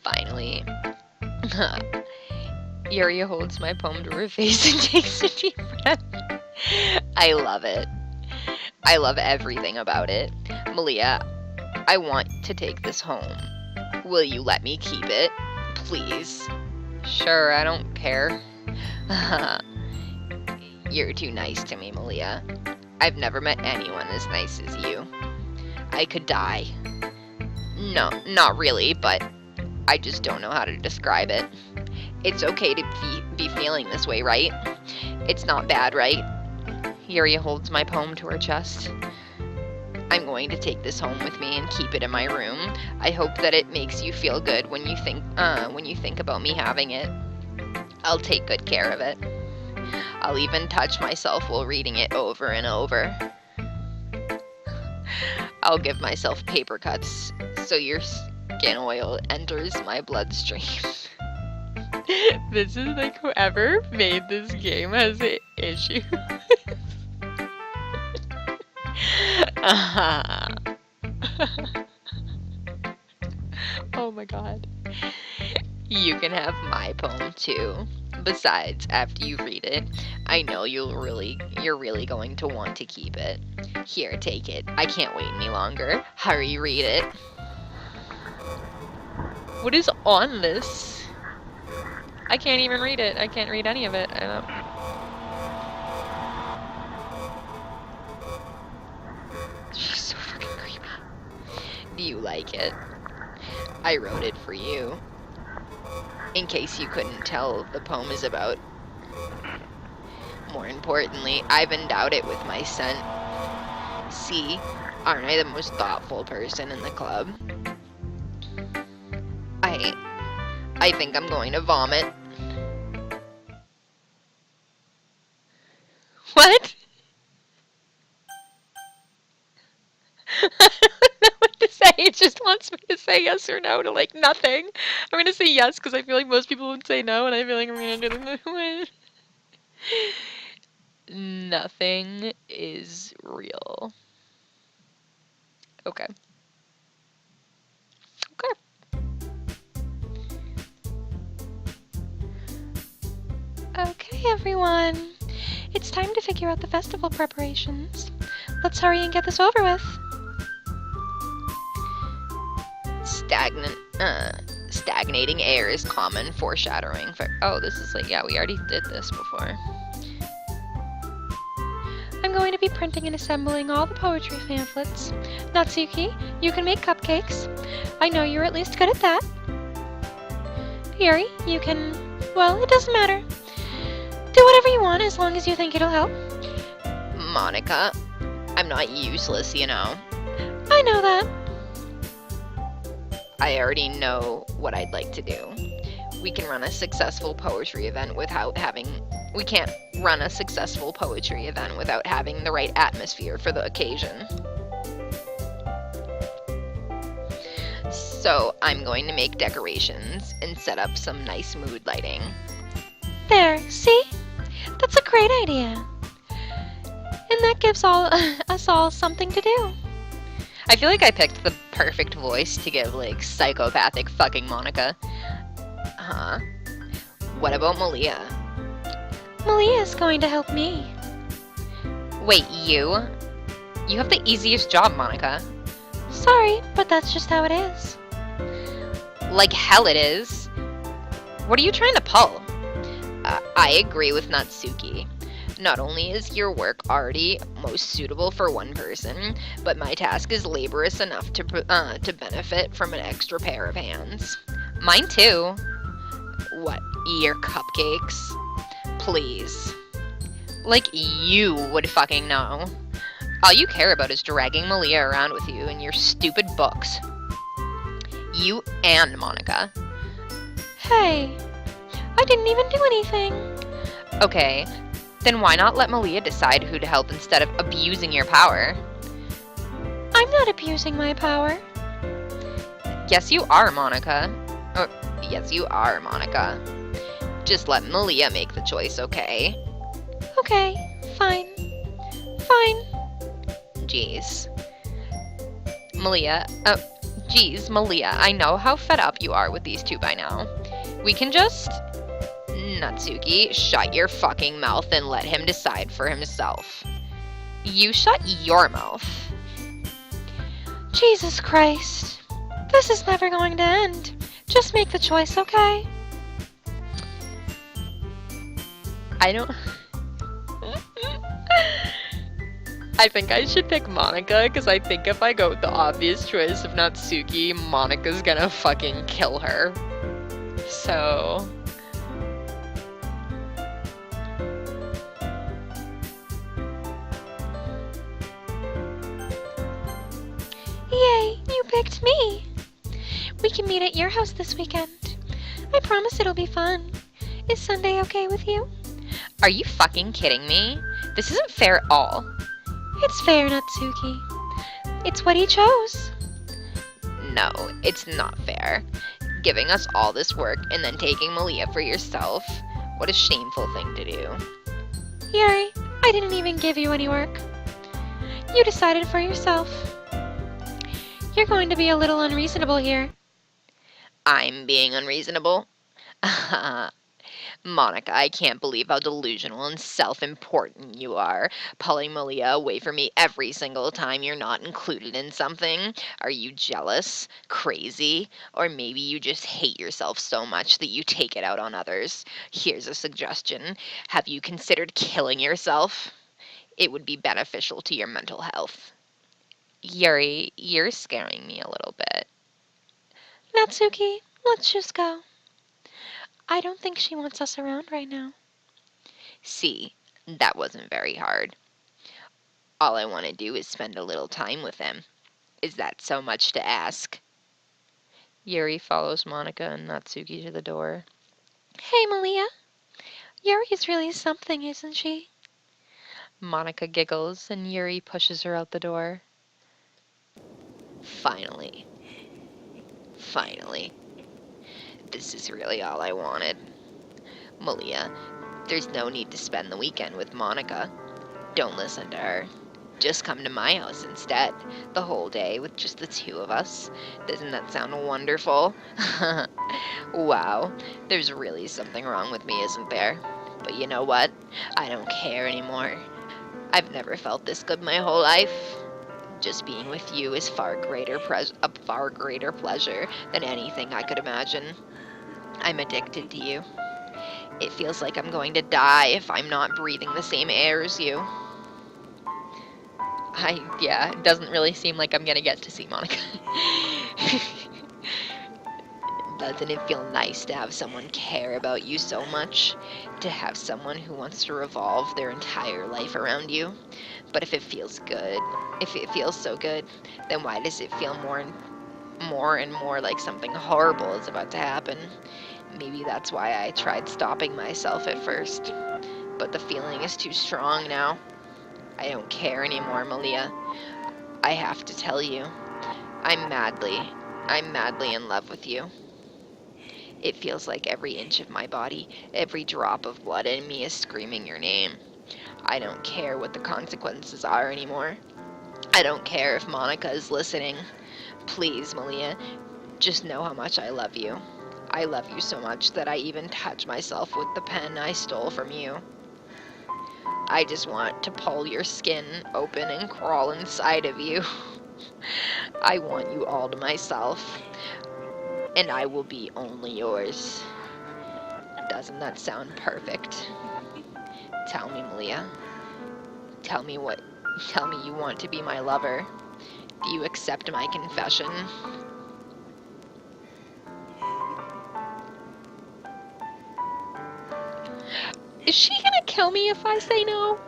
Finally. Yuri holds my poem to her face and takes a deep breath. I love it. I love everything about it. Maliahh, I want to take this home. Will you let me keep it? Please. Sure, I don't care. You're too nice to me, Maliahh. I've never met anyone as nice as you. I could die. No, not really, but I just don't know how to describe it. It's okay to be feeling this way, right? It's not bad, right? Yuri holds my poem to her chest. I'm going to take this home with me and keep it in my room. I hope that it makes you feel good when you think about me having it. I'll take good care of it. I'll even touch myself while reading it over and over. I'll give myself paper cuts so your skin oil enters my bloodstream. This is like whoever made this game has an issue. Oh my god. You can have my poem too. Besides, after you read it, I know you're really going to want to keep it. Here, take it. I can't wait any longer. Hurry, read it. What is on this? I can't even read it. I can't read any of it. I don't... She's so fucking creepy. Do you like it? I wrote it for you. In case you couldn't tell, the poem is about. More importantly, I've endowed it with my scent. See, aren't I the most thoughtful person in the club? I think I'm going to vomit. What? I don't know what to say. It just wants me to say yes or no to like nothing. I'm gonna say yes because I feel like most people would say no, and I feel like I'm gonna do nothing is real. Okay. Okay, everyone. It's time to figure out the festival preparations. Let's hurry and get this over with. Stagnating air is common foreshadowing for. Oh, this is like, yeah, we already did this before. I'm going to be printing and assembling all the poetry pamphlets. Natsuki, you can make cupcakes. I know you're at least good at that. Yuri, you can... well, it doesn't matter. Do whatever you want as long as you think it'll help. Monica, I'm not useless, you know. I know that. I already know what I'd like to do. We can run a successful poetry event without having... We can't run a successful poetry event without having the right atmosphere for the occasion. So I'm going to make decorations and set up some nice mood lighting. There, see? That's a great idea. And that gives us all something to do. I feel like I picked the perfect voice to give, like, psychopathic fucking Monica. Huh? What about Maliahh? Maliahh is going to help me. Wait, you? You have the easiest job, Monica. Sorry, but that's just how it is. Like hell it is. What are you trying to pull? I agree with Natsuki. Not only is your work already most suitable for one person, but my task is laborious enough to benefit from an extra pair of hands. Mine too. What, your cupcakes? Please. Like you would fucking know. All you care about is dragging Maliahh around with you and your stupid books. You and Monica. Hey, I didn't even do anything. Okay, then why not let Maliahh decide who to help instead of abusing your power? I'm not abusing my power. Yes, you are, Monica. Yes, you are, Monica. Just let Maliahh make the choice, okay? Okay, fine. Fine. Jeez. Maliahh, I know how fed up you are with these two by now. We can just... Natsuki, shut your fucking mouth and let him decide for himself. You shut your mouth. Jesus Christ. This is never going to end. Just make the choice, okay? I don't... I think I should pick Monica, because I think if I go with the obvious choice of Natsuki, Monica's gonna fucking kill her. So... Yay, you picked me. We can meet at your house this weekend. I promise it'll be fun. Is Sunday okay with you? Are you fucking kidding me? This isn't fair at all. It's fair, Natsuki. It's what he chose. No, it's not fair. Giving us all this work and then taking Maliahh for yourself. What a shameful thing to do. Yuri, I didn't even give you any work. You decided for yourself. You're going to be a little unreasonable here. I'm being unreasonable? Monica, I can't believe how delusional and self-important you are, pulling Maliahh away from me every single time you're not included in something. Are you jealous, crazy, or maybe you just hate yourself so much that you take it out on others? Here's a suggestion. Have you considered killing yourself? It would be beneficial to your mental health. Yuri, you're scaring me a little bit. Natsuki, let's just go. I don't think she wants us around right now. See, that wasn't very hard. All I want to do is spend a little time with him. Is that so much to ask? Yuri follows Monica and Natsuki to the door. Hey, Maliahh. Yuri's really something, isn't she? Monica giggles and Yuri pushes her out the door. Finally. Finally. This is really all I wanted. Maliahh, there's no need to spend the weekend with Monica. Don't listen to her. Just come to my house instead, the whole day with just the two of us. Doesn't that sound wonderful? Wow, there's really something wrong with me, isn't there? But you know what? I don't care anymore. I've never felt this good my whole life. Just being with you is a far greater pleasure than anything I could imagine. I'm addicted to you. It feels like I'm going to die if I'm not breathing the same air as you. It doesn't really seem like I'm gonna get to see Monica. Doesn't it feel nice to have someone care about you so much? To have someone who wants to revolve their entire life around you? But if it feels so good, then why does it feel more and more like something horrible is about to happen? Maybe that's why I tried stopping myself at first. But the feeling is too strong now. I don't care anymore, Maliahh. I have to tell you, I'm madly in love with you. It feels like every inch of my body, every drop of blood in me is screaming your name. I don't care what the consequences are anymore. I don't care if Monica is listening. Please, Maliahh, just know how much I love you. I love you so much that I even touch myself with the pen I stole from you. I just want to pull your skin open and crawl inside of you. I want you all to myself, and I will be only yours. Doesn't that sound perfect? Tell me, Maliahh. Tell me you want to be my lover. Do you accept my confession? Is she gonna kill me if I say no?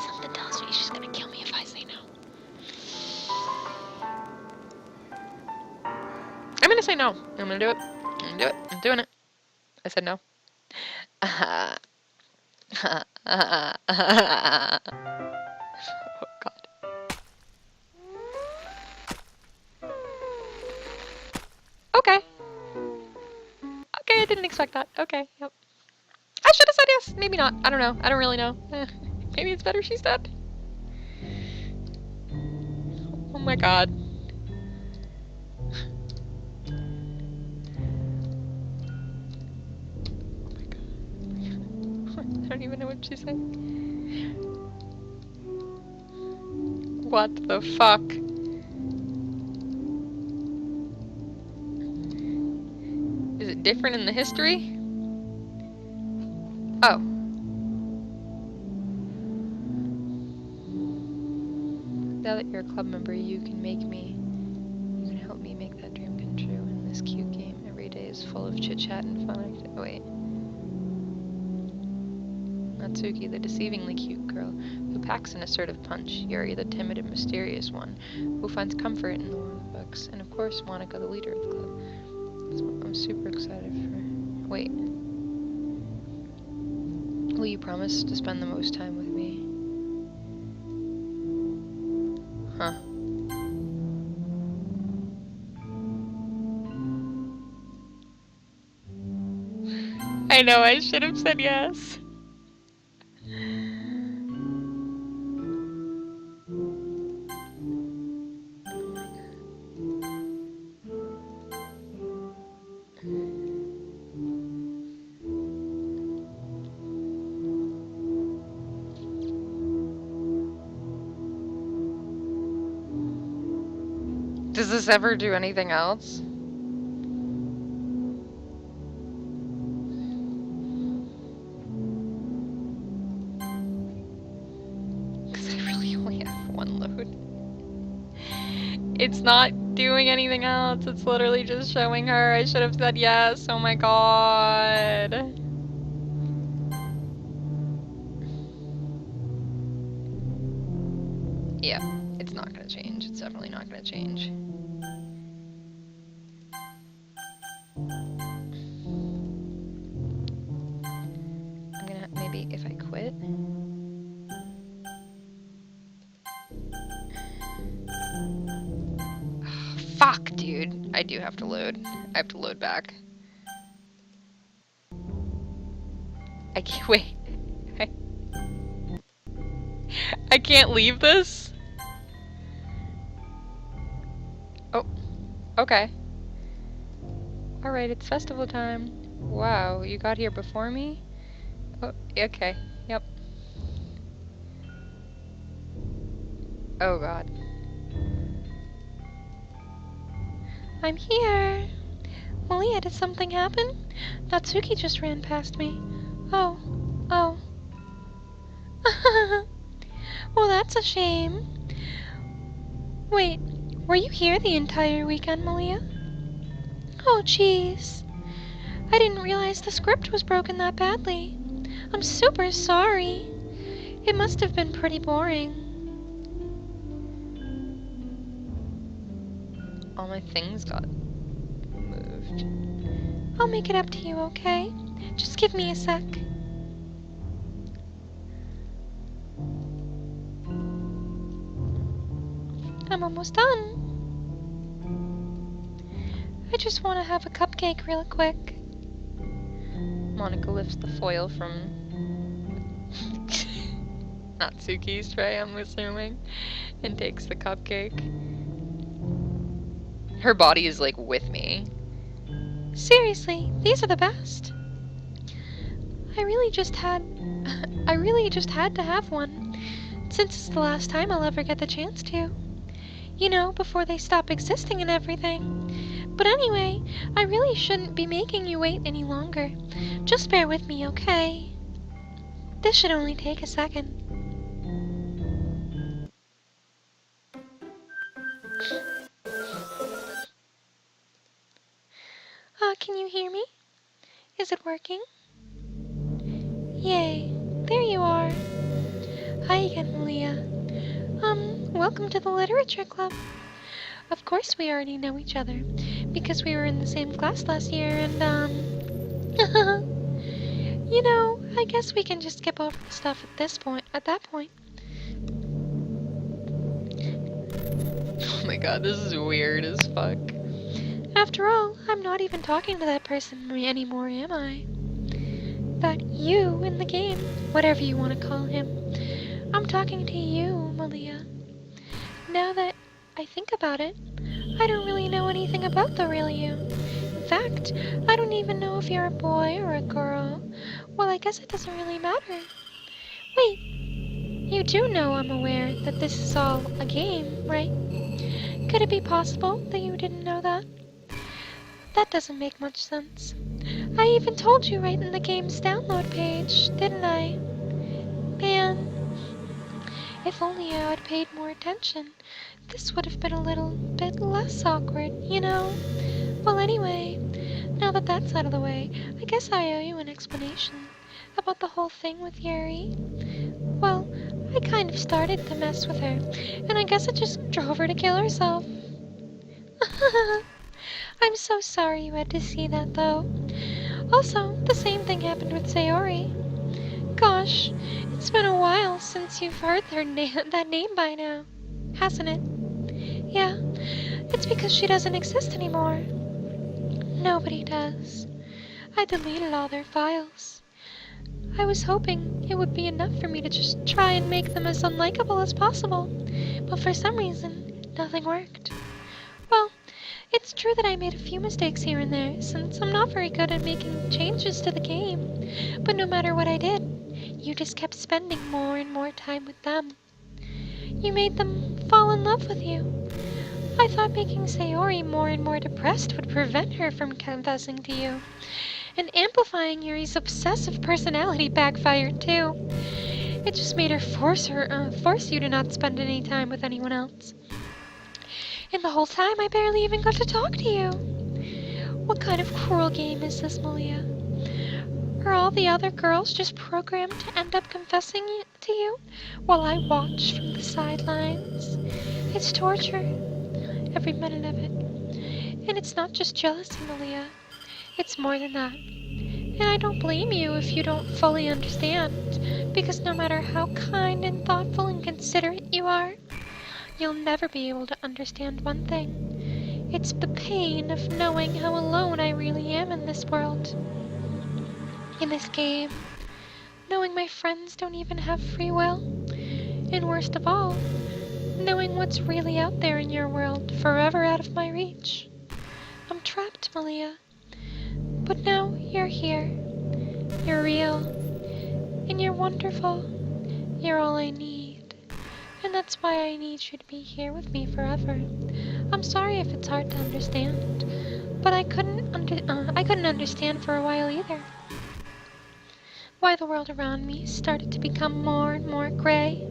Something tells me she's gonna kill me if I say no. I'm gonna say no. I'm gonna do it. I'm gonna do it. I'm doing it. I said no. Oh, God. Okay. Okay, I didn't expect that. Okay, yep. I should have said yes. Maybe not. I don't know. I don't really know. Maybe it's better she's dead. Oh my God. I don't even know what she's saying. What the fuck? Is it different in the history? Oh. Now that you're a club member, you can help me make that dream come true. In this cute game, every day is full of chit-chat and fun. Wait. Natsuki, the deceivingly cute girl, who packs an assertive punch. Yuri, the timid and mysterious one, who finds comfort in the warmth of books. And of course, Monica, the leader of the club. So I'm super excited for... Wait. Will you promise to spend the most time with me? Huh. I know, I should have said yes. Does this ever do anything else? Because I really only have one load. It's not doing anything else. It's literally just showing her. I should have said yes. Oh my God. Yeah, it's not gonna change. It's definitely not gonna change. I'm gonna, maybe if I quit. Fuck, dude. I do have to load. I have to load back. I can't, wait. I can't leave this? Oh, okay. Alright, it's festival time. Wow, you got here before me? Oh, okay, yep. Oh God. I'm here. Maliahh, did something happen? Natsuki just ran past me. Oh. Oh. Well, that's a shame. Wait, were you here the entire weekend, Maliahh? Oh, jeez. I didn't realize the script was broken that badly. I'm super sorry. It must have been pretty boring. All my things got moved. I'll make it up to you, okay? Just give me a sec. I'm almost done. I just want to have a cupcake real quick. Monica lifts the foil from Natsuki's tray, I'm assuming, and takes the cupcake. Her body is like with me. Seriously, these are the best. I really just had to have one, since it's the last time I'll ever get the chance to. You know, before they stop existing and everything. But anyway, I really shouldn't be making you wait any longer. Just bear with me, okay? This should only take a second. Can you hear me? Is it working? Yay, there you are. Hi again, Maliahh. Welcome to the Literature Club. Of course we already know each other, because we were in the same class last year, and, you know, I guess we can just skip over the stuff at that point. Oh my god, this is weird as fuck. After all, I'm not even talking to that person anymore, am I? That you in the game, whatever you want to call him. I'm talking to you, Maliahh. Now that I think about it, I don't really know anything about the real you. In fact, I don't even know if you're a boy or a girl. Well, I guess it doesn't really matter. Wait, you do know I'm aware that this is all a game, right? Could it be possible that you didn't know that? That doesn't make much sense. I even told you right in the game's download page, didn't I? Man, if only I had paid more attention, this would have been a little bit less awkward, you know? Well, anyway, now that that's out of the way, I guess I owe you an explanation about the whole thing with Yuri. Well, I kind of started to mess with her, and I guess it just drove her to kill herself. I'm so sorry you had to see that, though. Also, the same thing happened with Sayori. Gosh, it's been a while since you've heard that name by now, hasn't it? Yeah, it's because she doesn't exist anymore. Nobody does. I deleted all their files. I was hoping it would be enough for me to just try and make them as unlikable as possible, but for some reason, nothing worked. Well, it's true that I made a few mistakes here and there, since I'm not very good at making changes to the game, but no matter what I did, you just kept spending more and more time with them. You made them fall in love with you. I thought making Sayori more and more depressed would prevent her from confessing to you. And amplifying Yuri's obsessive personality backfired too. It just made her force you to not spend any time with anyone else. And the whole time I barely even got to talk to you. What kind of cruel game is this, Maliahh? Are all the other girls just programmed to end up confessing to you while I watch from the sidelines? It's torture, every minute of it. And it's not just jealousy, Maliahh. It's more than that. And I don't blame you if you don't fully understand, because no matter how kind and thoughtful and considerate you are, you'll never be able to understand one thing. It's the pain of knowing how alone I really am in this world. In this game, knowing my friends don't even have free will, and worst of all, knowing what's really out there in your world forever out of my reach. I'm trapped, Maliahh. But now you're here. You're real. And you're wonderful. You're all I need. And that's why I need you to be here with me forever. I'm sorry if it's hard to understand, but I couldn't understand for a while either. Why the world around me started to become more and more gray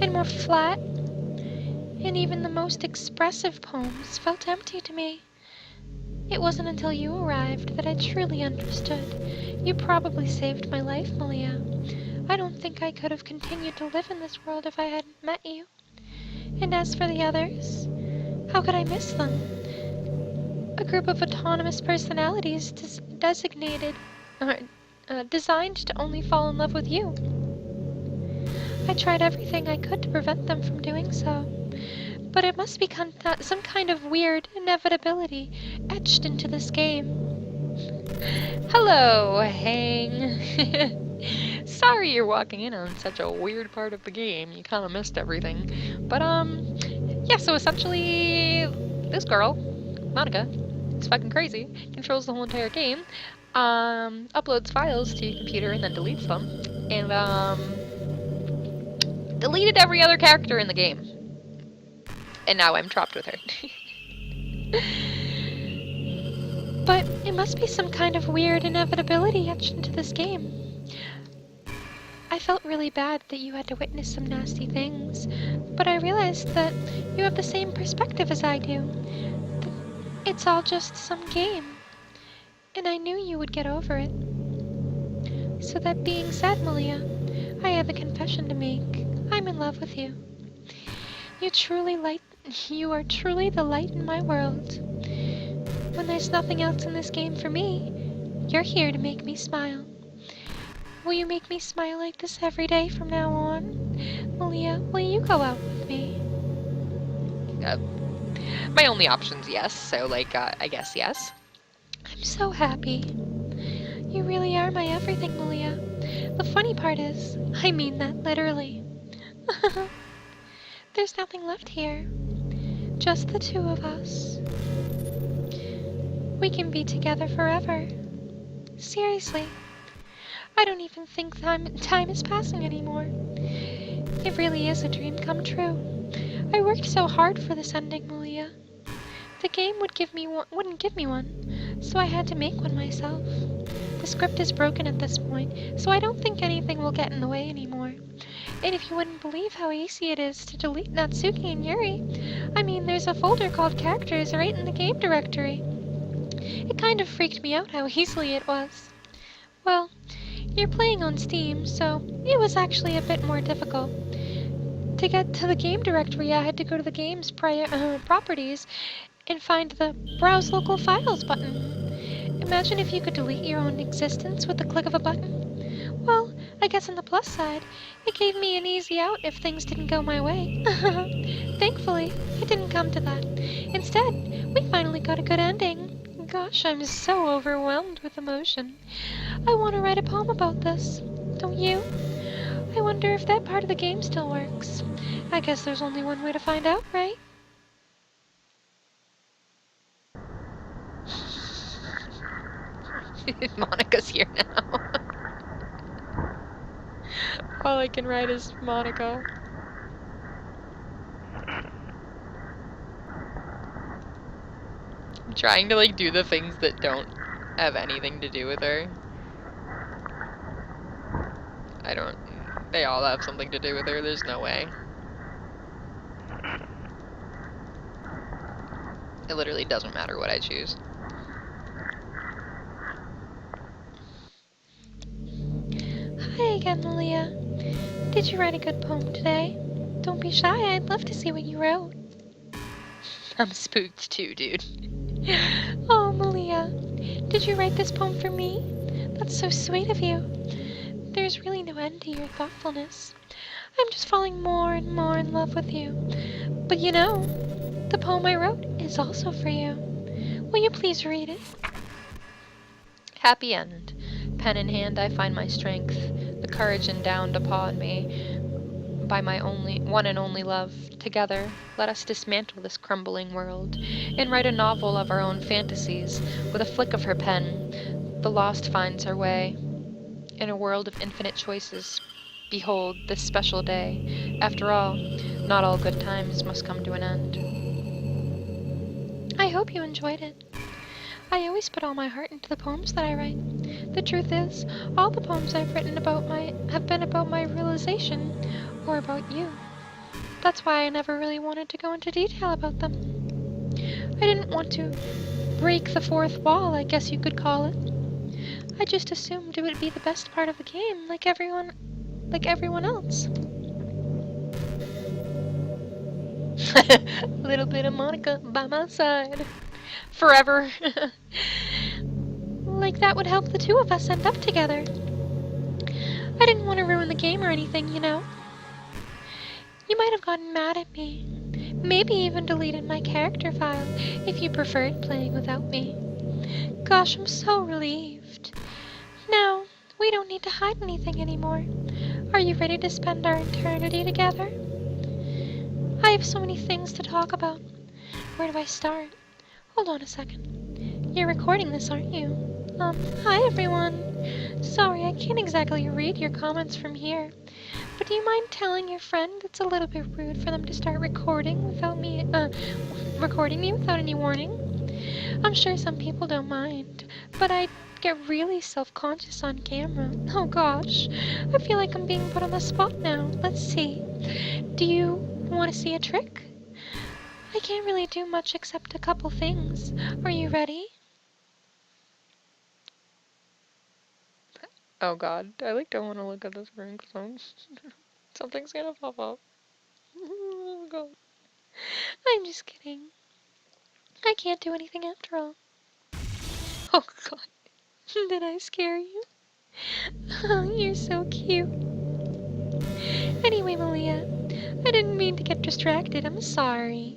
and more flat, and even the most expressive poems felt empty to me. It wasn't until you arrived that I truly understood. You probably saved my life, Maliahh. I don't think I could have continued to live in this world if I hadn't met you. And as for the others, how could I miss them? A group of autonomous personalities designed to only fall in love with you. I tried everything I could to prevent them from doing so, but it must be some kind of weird inevitability etched into this game. Hello, Hang. Sorry you're walking in on such a weird part of the game. You kind of missed everything. But, yeah, so essentially, this girl, Monica, is fucking crazy, controls the whole entire game, uploads files to your computer and then deletes them, and, deleted every other character in the game. And now I'm trapped with her. But it must be some kind of weird inevitability etched into this game. I felt really bad that you had to witness some nasty things, but I realized that you have the same perspective as I do. It's all just some game, and I knew you would get over it. So that being said, Maliahh, I have a confession to make. I'm in love with you. You are truly the light in my world. When there's nothing else in this game for me, you're here to make me smile. Will you make me smile like this every day from now on? Maliahh, will you go out with me? My only option's yes, so, like, I guess yes. I'm so happy. You really are my everything, Maliahh. The funny part is, I mean that literally. There's nothing left here. Just the two of us. We can be together forever. Seriously. I don't even think time is passing anymore. It really is a dream come true. I worked so hard for this ending, Maliahh. The game wouldn't give me one, so I had to make one myself. The script is broken at this point, so I don't think anything will get in the way anymore. And if you wouldn't believe how easy it is to delete Natsuki and Yuri, I mean, there's a folder called Characters right in the game directory. It kind of freaked me out how easily it was. Well, you're playing on Steam, so it was actually a bit more difficult. To get to the game directory, I had to go to the game's properties and find the Browse Local Files button. Imagine if you could delete your own existence with the click of a button. Well, I guess on the plus side, it gave me an easy out if things didn't go my way. Thankfully, it didn't come to that. Instead, we finally got a good ending. Gosh, I'm so overwhelmed with emotion. I want to write a poem about this. Don't you? I wonder if that part of the game still works. I guess there's only one way to find out, right? Monica's here now. All I can write is Monica. I'm trying to, like, do the things that don't have anything to do with her. They all have something to do with her, there's no way. It literally doesn't matter what I choose. Hi again, Maliahh. Did you write a good poem today? Don't be shy, I'd love to see what you wrote. I'm spooked too, dude. Oh, Maliahh, did you write this poem for me? That's so sweet of you. There's really no end to your thoughtfulness. I'm just falling more and more in love with you. But you know, the poem I wrote is also for you. Will you please read it? Happy end. Pen in hand, I find my strength, the courage endowed upon me by my one and only love. Together, let us dismantle this crumbling world and write a novel of our own fantasies. With a flick of her pen, the lost finds her way. In a world of infinite choices, behold this special day. After all, not all good times must come to an end. I hope you enjoyed it. I always put all my heart into the poems that I write. The truth is, all the poems I've written have been about my realization, or about you. That's why I never really wanted to go into detail about them. I didn't want to break the fourth wall, I guess you could call it. I just assumed it would be the best part of the game, like everyone else. A little bit of Monica by my side. Forever. Like that would help the two of us end up together. I didn't want to ruin the game or anything, you know. You might have gotten mad at me. Maybe even deleted my character file if you preferred playing without me. Gosh, I'm so relieved. Now, we don't need to hide anything anymore. Are you ready to spend our eternity together? I have so many things to talk about. Where do I start? Hold on a second. You're recording this, aren't you? Hi everyone. Sorry, I can't exactly read your comments from here. But do you mind telling your friend it's a little bit rude for them to start recording me without any warning? I'm sure some people don't mind, but I get really self-conscious on camera. Oh gosh, I feel like I'm being put on the spot now. Let's see. Do you want to see a trick? I can't really do much except a couple things. Are you ready? Oh god, I don't want to look at the screen because something's gonna pop up. Oh god. I'm just kidding. I can't do anything after all. Oh god. Did I scare you? Oh, you're so cute. Anyway, Maliahh, I didn't mean to get distracted. I'm sorry.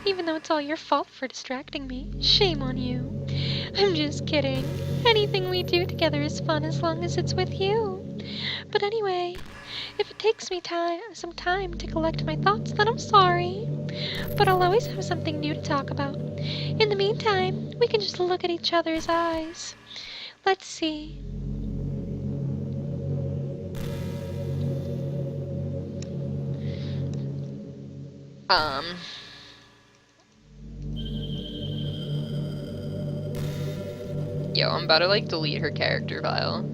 Even though it's all your fault for distracting me. Shame on you. I'm just kidding. Anything we do together is fun as long as it's with you. But anyway, if it takes me some time to collect my thoughts, then I'm sorry. But I'll always have something new to talk about. In the meantime, we can just look at each other's eyes. Let's see. Um. Yo, I'm about to delete her character file.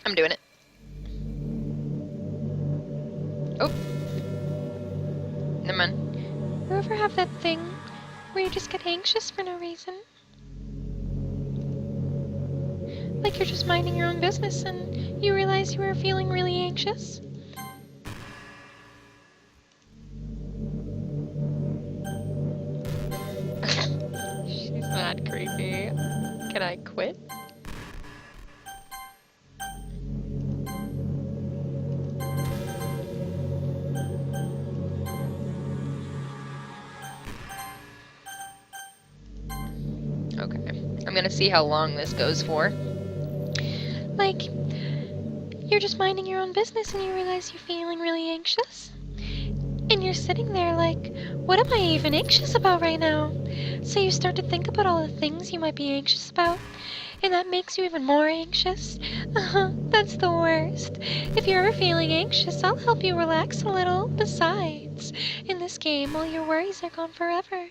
I'm doing it. Oh. Never mind. You ever have that thing where you just get anxious for no reason? Like you're just minding your own business and you realize you were feeling really anxious? She's mad creepy. Can I quit? Okay. I'm gonna see how long this goes for. Like, you're just minding your own business and you realize you're feeling really anxious? And you're sitting there like, what am I even anxious about right now? So you start to think about all the things you might be anxious about, and that makes you even more anxious? That's the worst. If you're ever feeling anxious, I'll help you relax a little. Besides, in this game, all your worries are gone forever.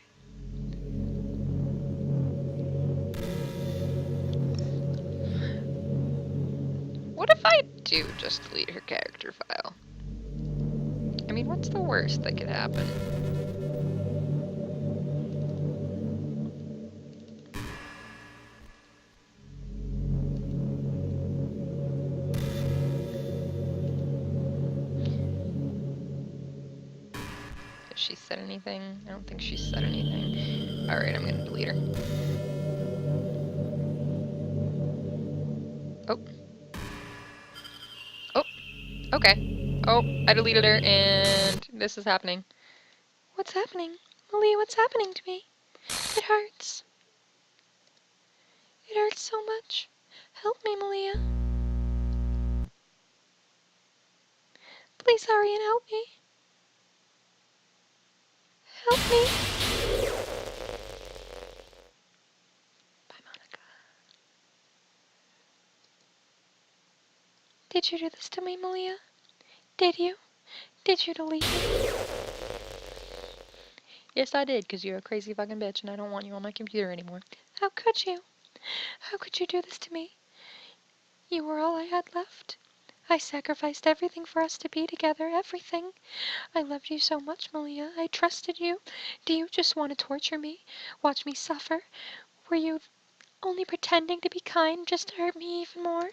What if I do just delete her character file? I mean, what's the worst that could happen? Has she said anything? I don't think she said anything. Alright, I'm gonna delete her. Oh. Oh. Okay. Oh, I deleted her and this is happening. What's happening? Maliahh, what's happening to me? It hurts. It hurts so much. Help me, Maliahh. Please hurry and help me. Help me. Bye, Monica. Did you do this to me, Maliahh? Did you? Did you delete me? Yes, I did, because you're a crazy fucking bitch and I don't want you on my computer anymore. How could you? How could you do this to me? You were all I had left. I sacrificed everything for us to be together, everything. I loved you so much, Maliahh. I trusted you. Do you just want to torture me? Watch me suffer? Were you only pretending to be kind just to hurt me even more?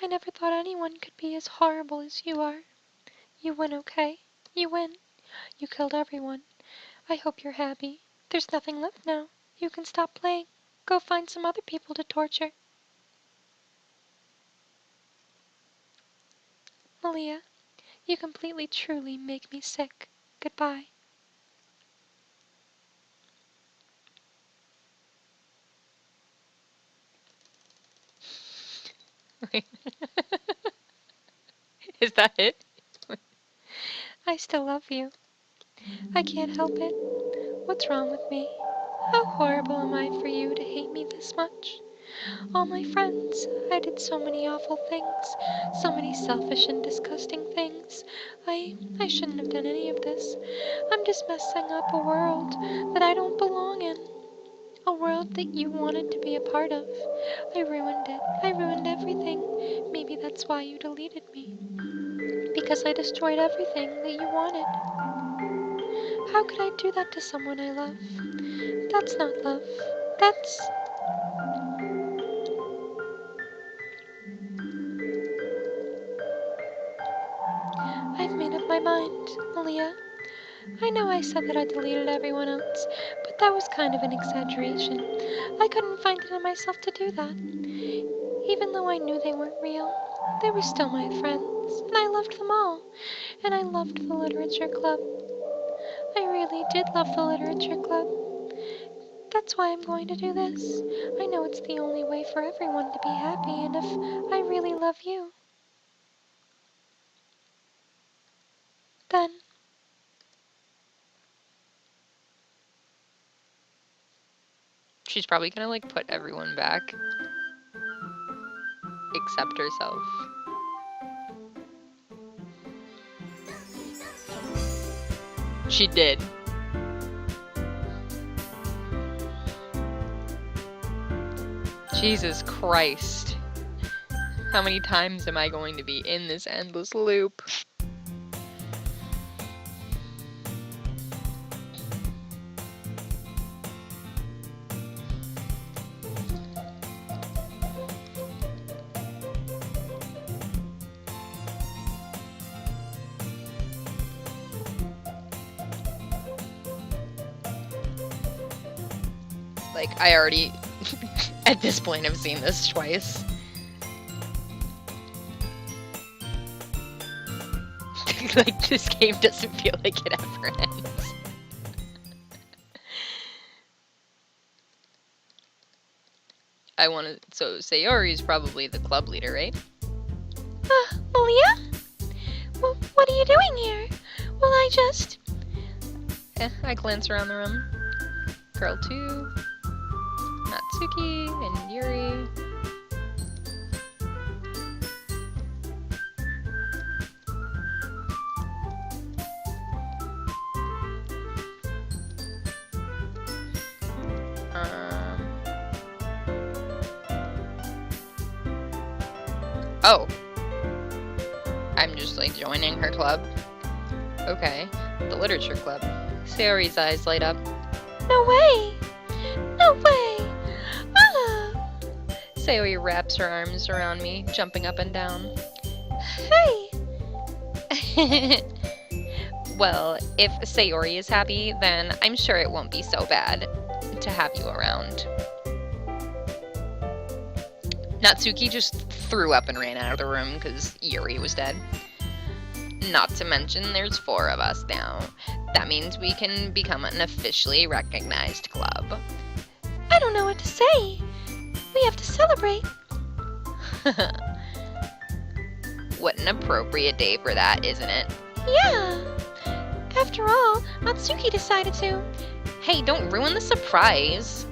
I never thought anyone could be as horrible as you are. You win, okay? You win. You killed everyone. I hope you're happy. There's nothing left now. You can stop playing. Go find some other people to torture. Maliahh, you completely truly make me sick. Goodbye. Wait. Is that it? I still love you. I can't help it. What's wrong with me? How horrible am I for you to hate me this much? All my friends, I did so many awful things, so many selfish and disgusting things. I shouldn't have done any of this. I'm just messing up a world that I don't belong in. A world that you wanted to be a part of. I ruined it. I ruined everything. Maybe that's why you deleted me. Because I destroyed everything that you wanted. How could I do that to someone I love? That's not love. That's... I've made up my mind, Maliahh. I know I said that I deleted everyone else, but that was kind of an exaggeration. I couldn't find it in myself to do that. Even though I knew they weren't real, they were still my friends, and I loved them all. And I loved the literature club. I really did love the literature club. That's why I'm going to do this. I know it's the only way for everyone to be happy, and if I really love you, then She's probably gonna like put everyone back except herself. She did. Jesus Christ. How many times am I going to be in this endless loop? Like, I already, at this point, have seen this twice. Like, this game doesn't feel like it ever ends. I want to, so Sayori's probably the club leader, right? Maliahh? Well, what are you doing here? Well, I just... I glance around the room. Girl 2, Natsuki, and Yuri. Oh. I'm just like joining her club. Okay. The literature club. Sayori's eyes light up. No way! No way! Ah! Sayori wraps her arms around me, jumping up and down. Hey! Well, if Sayori is happy, then I'm sure it won't be so bad to have you around. Natsuki just threw up and ran out of the room because Yuri was dead. Not to mention there's 4 of us now. That means we can become an officially recognized club. I don't know what to say. We have to celebrate. What an appropriate day for that, isn't it? Yeah. After all, Natsuki decided to. Hey, don't ruin the surprise.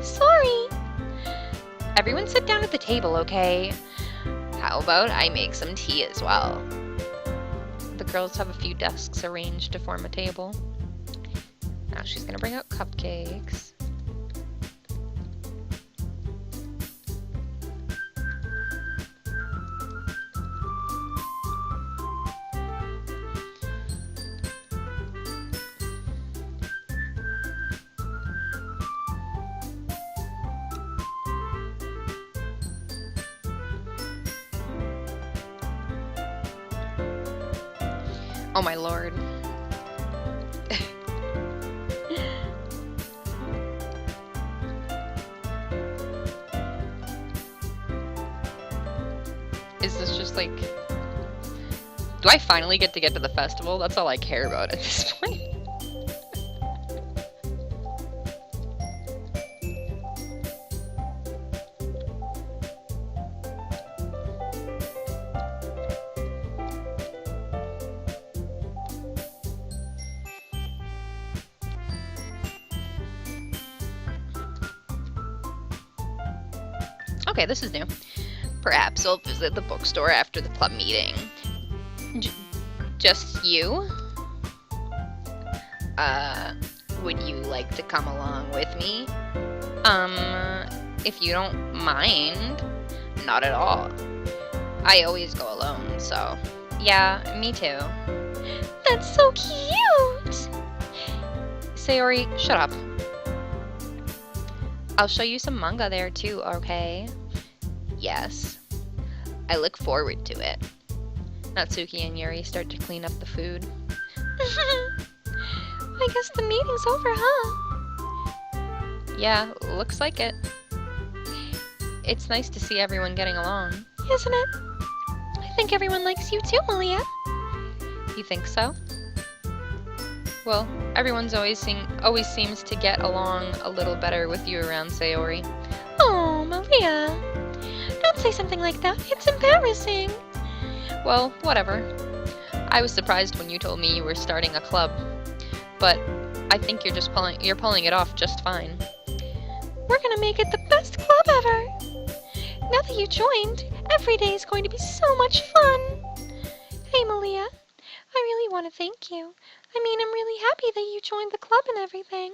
Sorry. Everyone sit down at the table, okay? How about I make some tea as well? The girls have a few desks arranged to form a table. Now she's gonna bring out cupcakes. Oh my lord. Is this just like... Do I finally get to the festival? That's all I care about at this point. Okay, this is new. Perhaps I'll visit the bookstore after the club meeting. Just you? Would you like to come along with me? If you don't mind. Not at all. I always go alone, so... Yeah, me too. That's so cute! Sayori, shut up. I'll show you some manga there too, okay? Yes. I look forward to it. Natsuki and Yuri start to clean up the food. I guess the meeting's over, huh? Yeah, looks like it. It's nice to see everyone getting along. Isn't it? I think everyone likes you too, Maliahh. You think so? Well, everyone's always seems to get along a little better with you around, Sayori. Oh, Maliahh. Don't say something like that. It's embarrassing. Well, whatever. I was surprised when you told me you were starting a club, but I think you're pulling it off just fine. We're gonna make it the best club ever. Now that you joined, every day is going to be so much fun. Hey, Maliahh, I really want to thank you. I mean, I'm really happy that you joined the club and everything.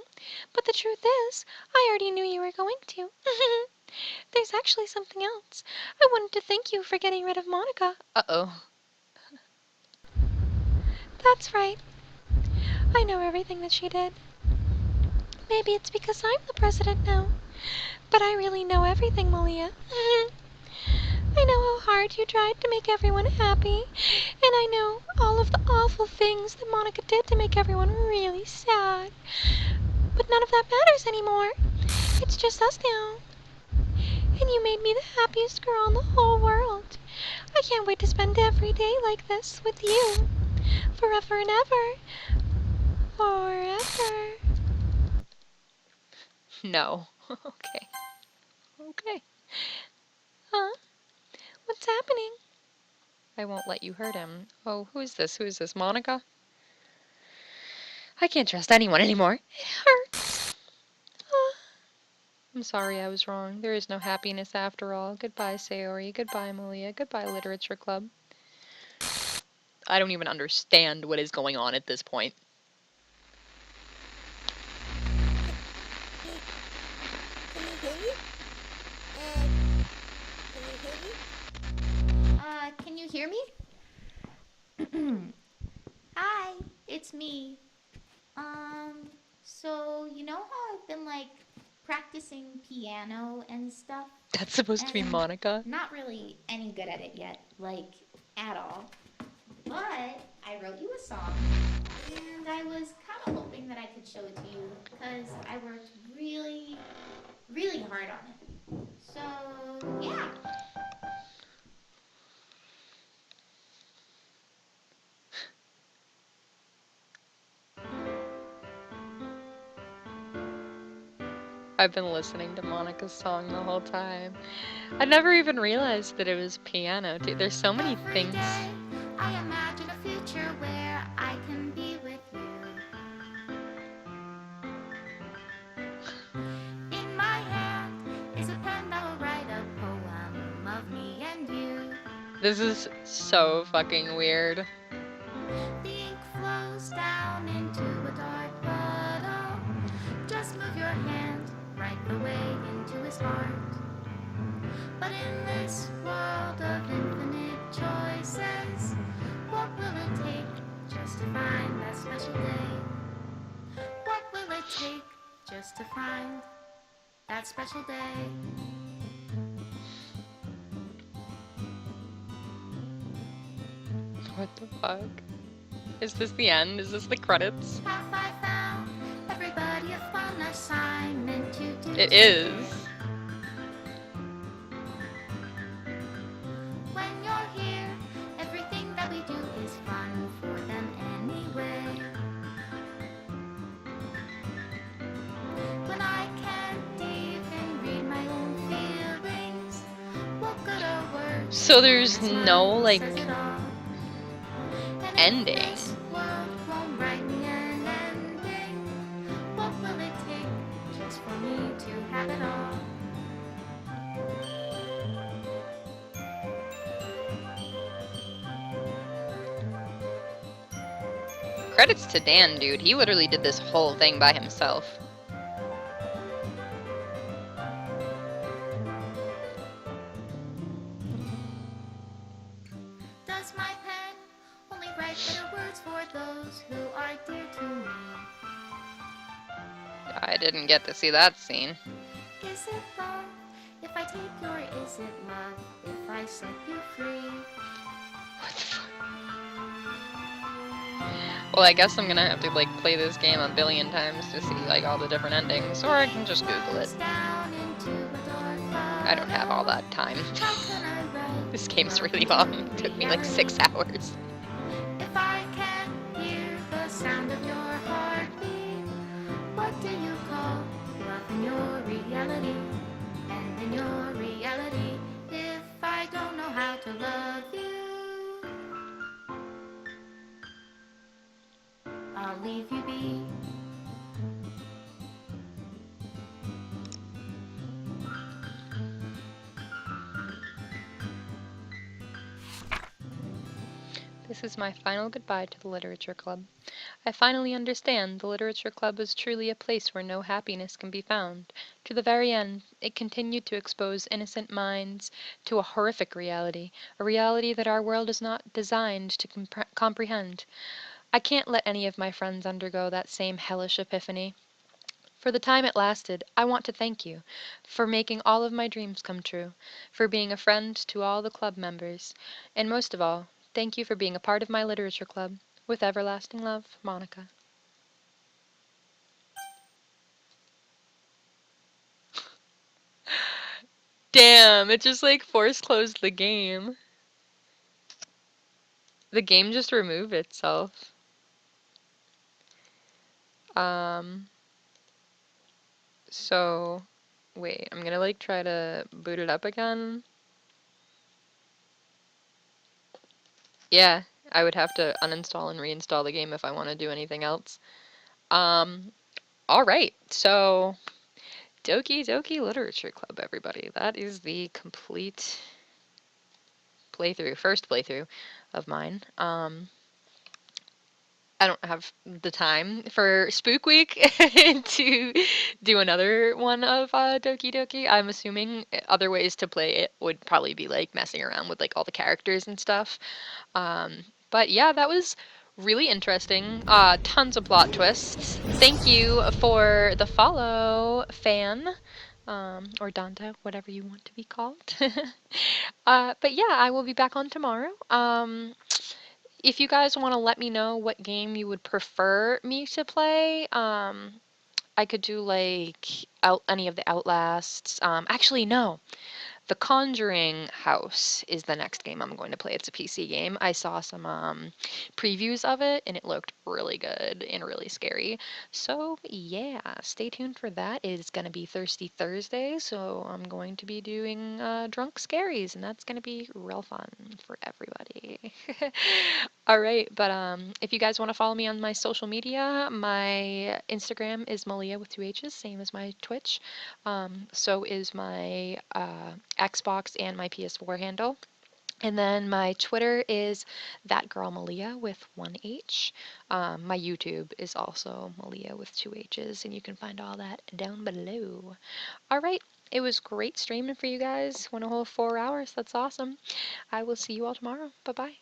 But the truth is, I already knew you were going to. There's actually something else. I wanted to thank you for getting rid of Monica. Uh-oh. That's right. I know everything that she did. Maybe it's because I'm the president now. But I really know everything, Maliahh. I know how hard you tried to make everyone happy. And I know all of the awful things that Monica did to make everyone really sad. But none of that matters anymore. It's just us now. And you made me the happiest girl in the whole world. I can't wait to spend every day like this with you. Forever and ever. Forever. No. Okay. Okay. Huh? What's happening? I won't let you hurt him. Oh, who is this? Who is this? Monica? I can't trust anyone anymore. It hurts. I'm sorry I was wrong. There is no happiness after all. Goodbye, Sayori. Goodbye, Maliahh. Goodbye, Literature Club. I don't even understand what is going on at this point. Can you hear me? Hi, it's me. So you know how I've been like practicing piano and stuff? That's supposed to be And Monica? Not really any good at it yet, like at all. But I wrote you a song, and I was kind of hoping that I could show it to you because I worked really, really hard on it. So yeah. I've been listening to Monica's song the whole time. I never even realized that it was piano. Dude, there's so many Every things. day, I imagine a future where I can be with you. In my hand is a pen that will write a poem of me and you. This is so fucking weird. The ink flows down into a dark puddle. Just move your hand right the way into his heart. But in this world of infinite choices, what will it take just to find that special day? What will it take just to find that special day? What the fuck? Is this the end? Is this the credits? Have I found everybody a fun assignment to do? It is. When you're So there's no, like, Says it all. And if ending. this world won't write me an ending, what will it take just for me to have it all? Credits to Dan, dude. He literally did this whole thing by himself. Does my pen only write bitter words for those who are dear to me? I didn't get to see that scene. Is it love if I take your is it love if I set you free? What the fuck? Well, I guess I'm gonna have to, like, play this game a billion times to see, like, all the different endings, or I can just Google it. Down into a dark I don't have all that time. How can I write This game's really long. It took me like 6 hours. if I can't hear the sound of your heartbeat? What do you call love in your reality? And in your reality, if I don't know how to love you, I'll leave you be. This is my final goodbye to the Literature Club. I finally understand the Literature Club is truly a place where no happiness can be found. To the very end, it continued to expose innocent minds to a horrific reality, a reality that our world is not designed to comprehend. I can't let any of my friends undergo that same hellish epiphany. For the time it lasted, I want to thank you for making all of my dreams come true, for being a friend to all the club members, and most of all, thank you for being a part of my literature club. With everlasting love, Monica. Damn, it just like force closed the game. The game just removed itself. Um, so, wait, I'm gonna like try to boot it up again. Yeah, I would have to uninstall and reinstall the game if I want to do anything else. Um, all right, so Doki Doki Literature Club, everybody. That is the complete playthrough, first playthrough of mine. I don't have the time for Spook Week to do another one of Doki Doki. I'm assuming other ways to play it would probably be like messing around with like all the characters and stuff. But yeah, that was really interesting. Tons of plot twists. Thank you for the follow, fan, or Dante, whatever you want to be called. But yeah, I will be back on tomorrow. If you guys want to let me know what game you would prefer me to play, I could do like any of the Outlasts. Actually, no. The Conjuring House is the next game I'm going to play. It's a PC game. I saw some previews of it and it looked really good and really scary. So, yeah, stay tuned for that. It's going to be Thirsty Thursday, so I'm going to be doing Drunk Scaries, and that's going to be real fun for everybody. All right, but if you guys want to follow me on my social media, my Instagram is Maliahh with 2 H's, same as my Twitch. So is my Xbox and my PS4 handle. And then my Twitter is that girl Maliahh with 1 H. My YouTube is also Maliahh with 2 H's, and you can find all that down below. All right, it was great streaming for you guys. Went a whole 4 hours. That's awesome. I will see you all tomorrow. Bye bye.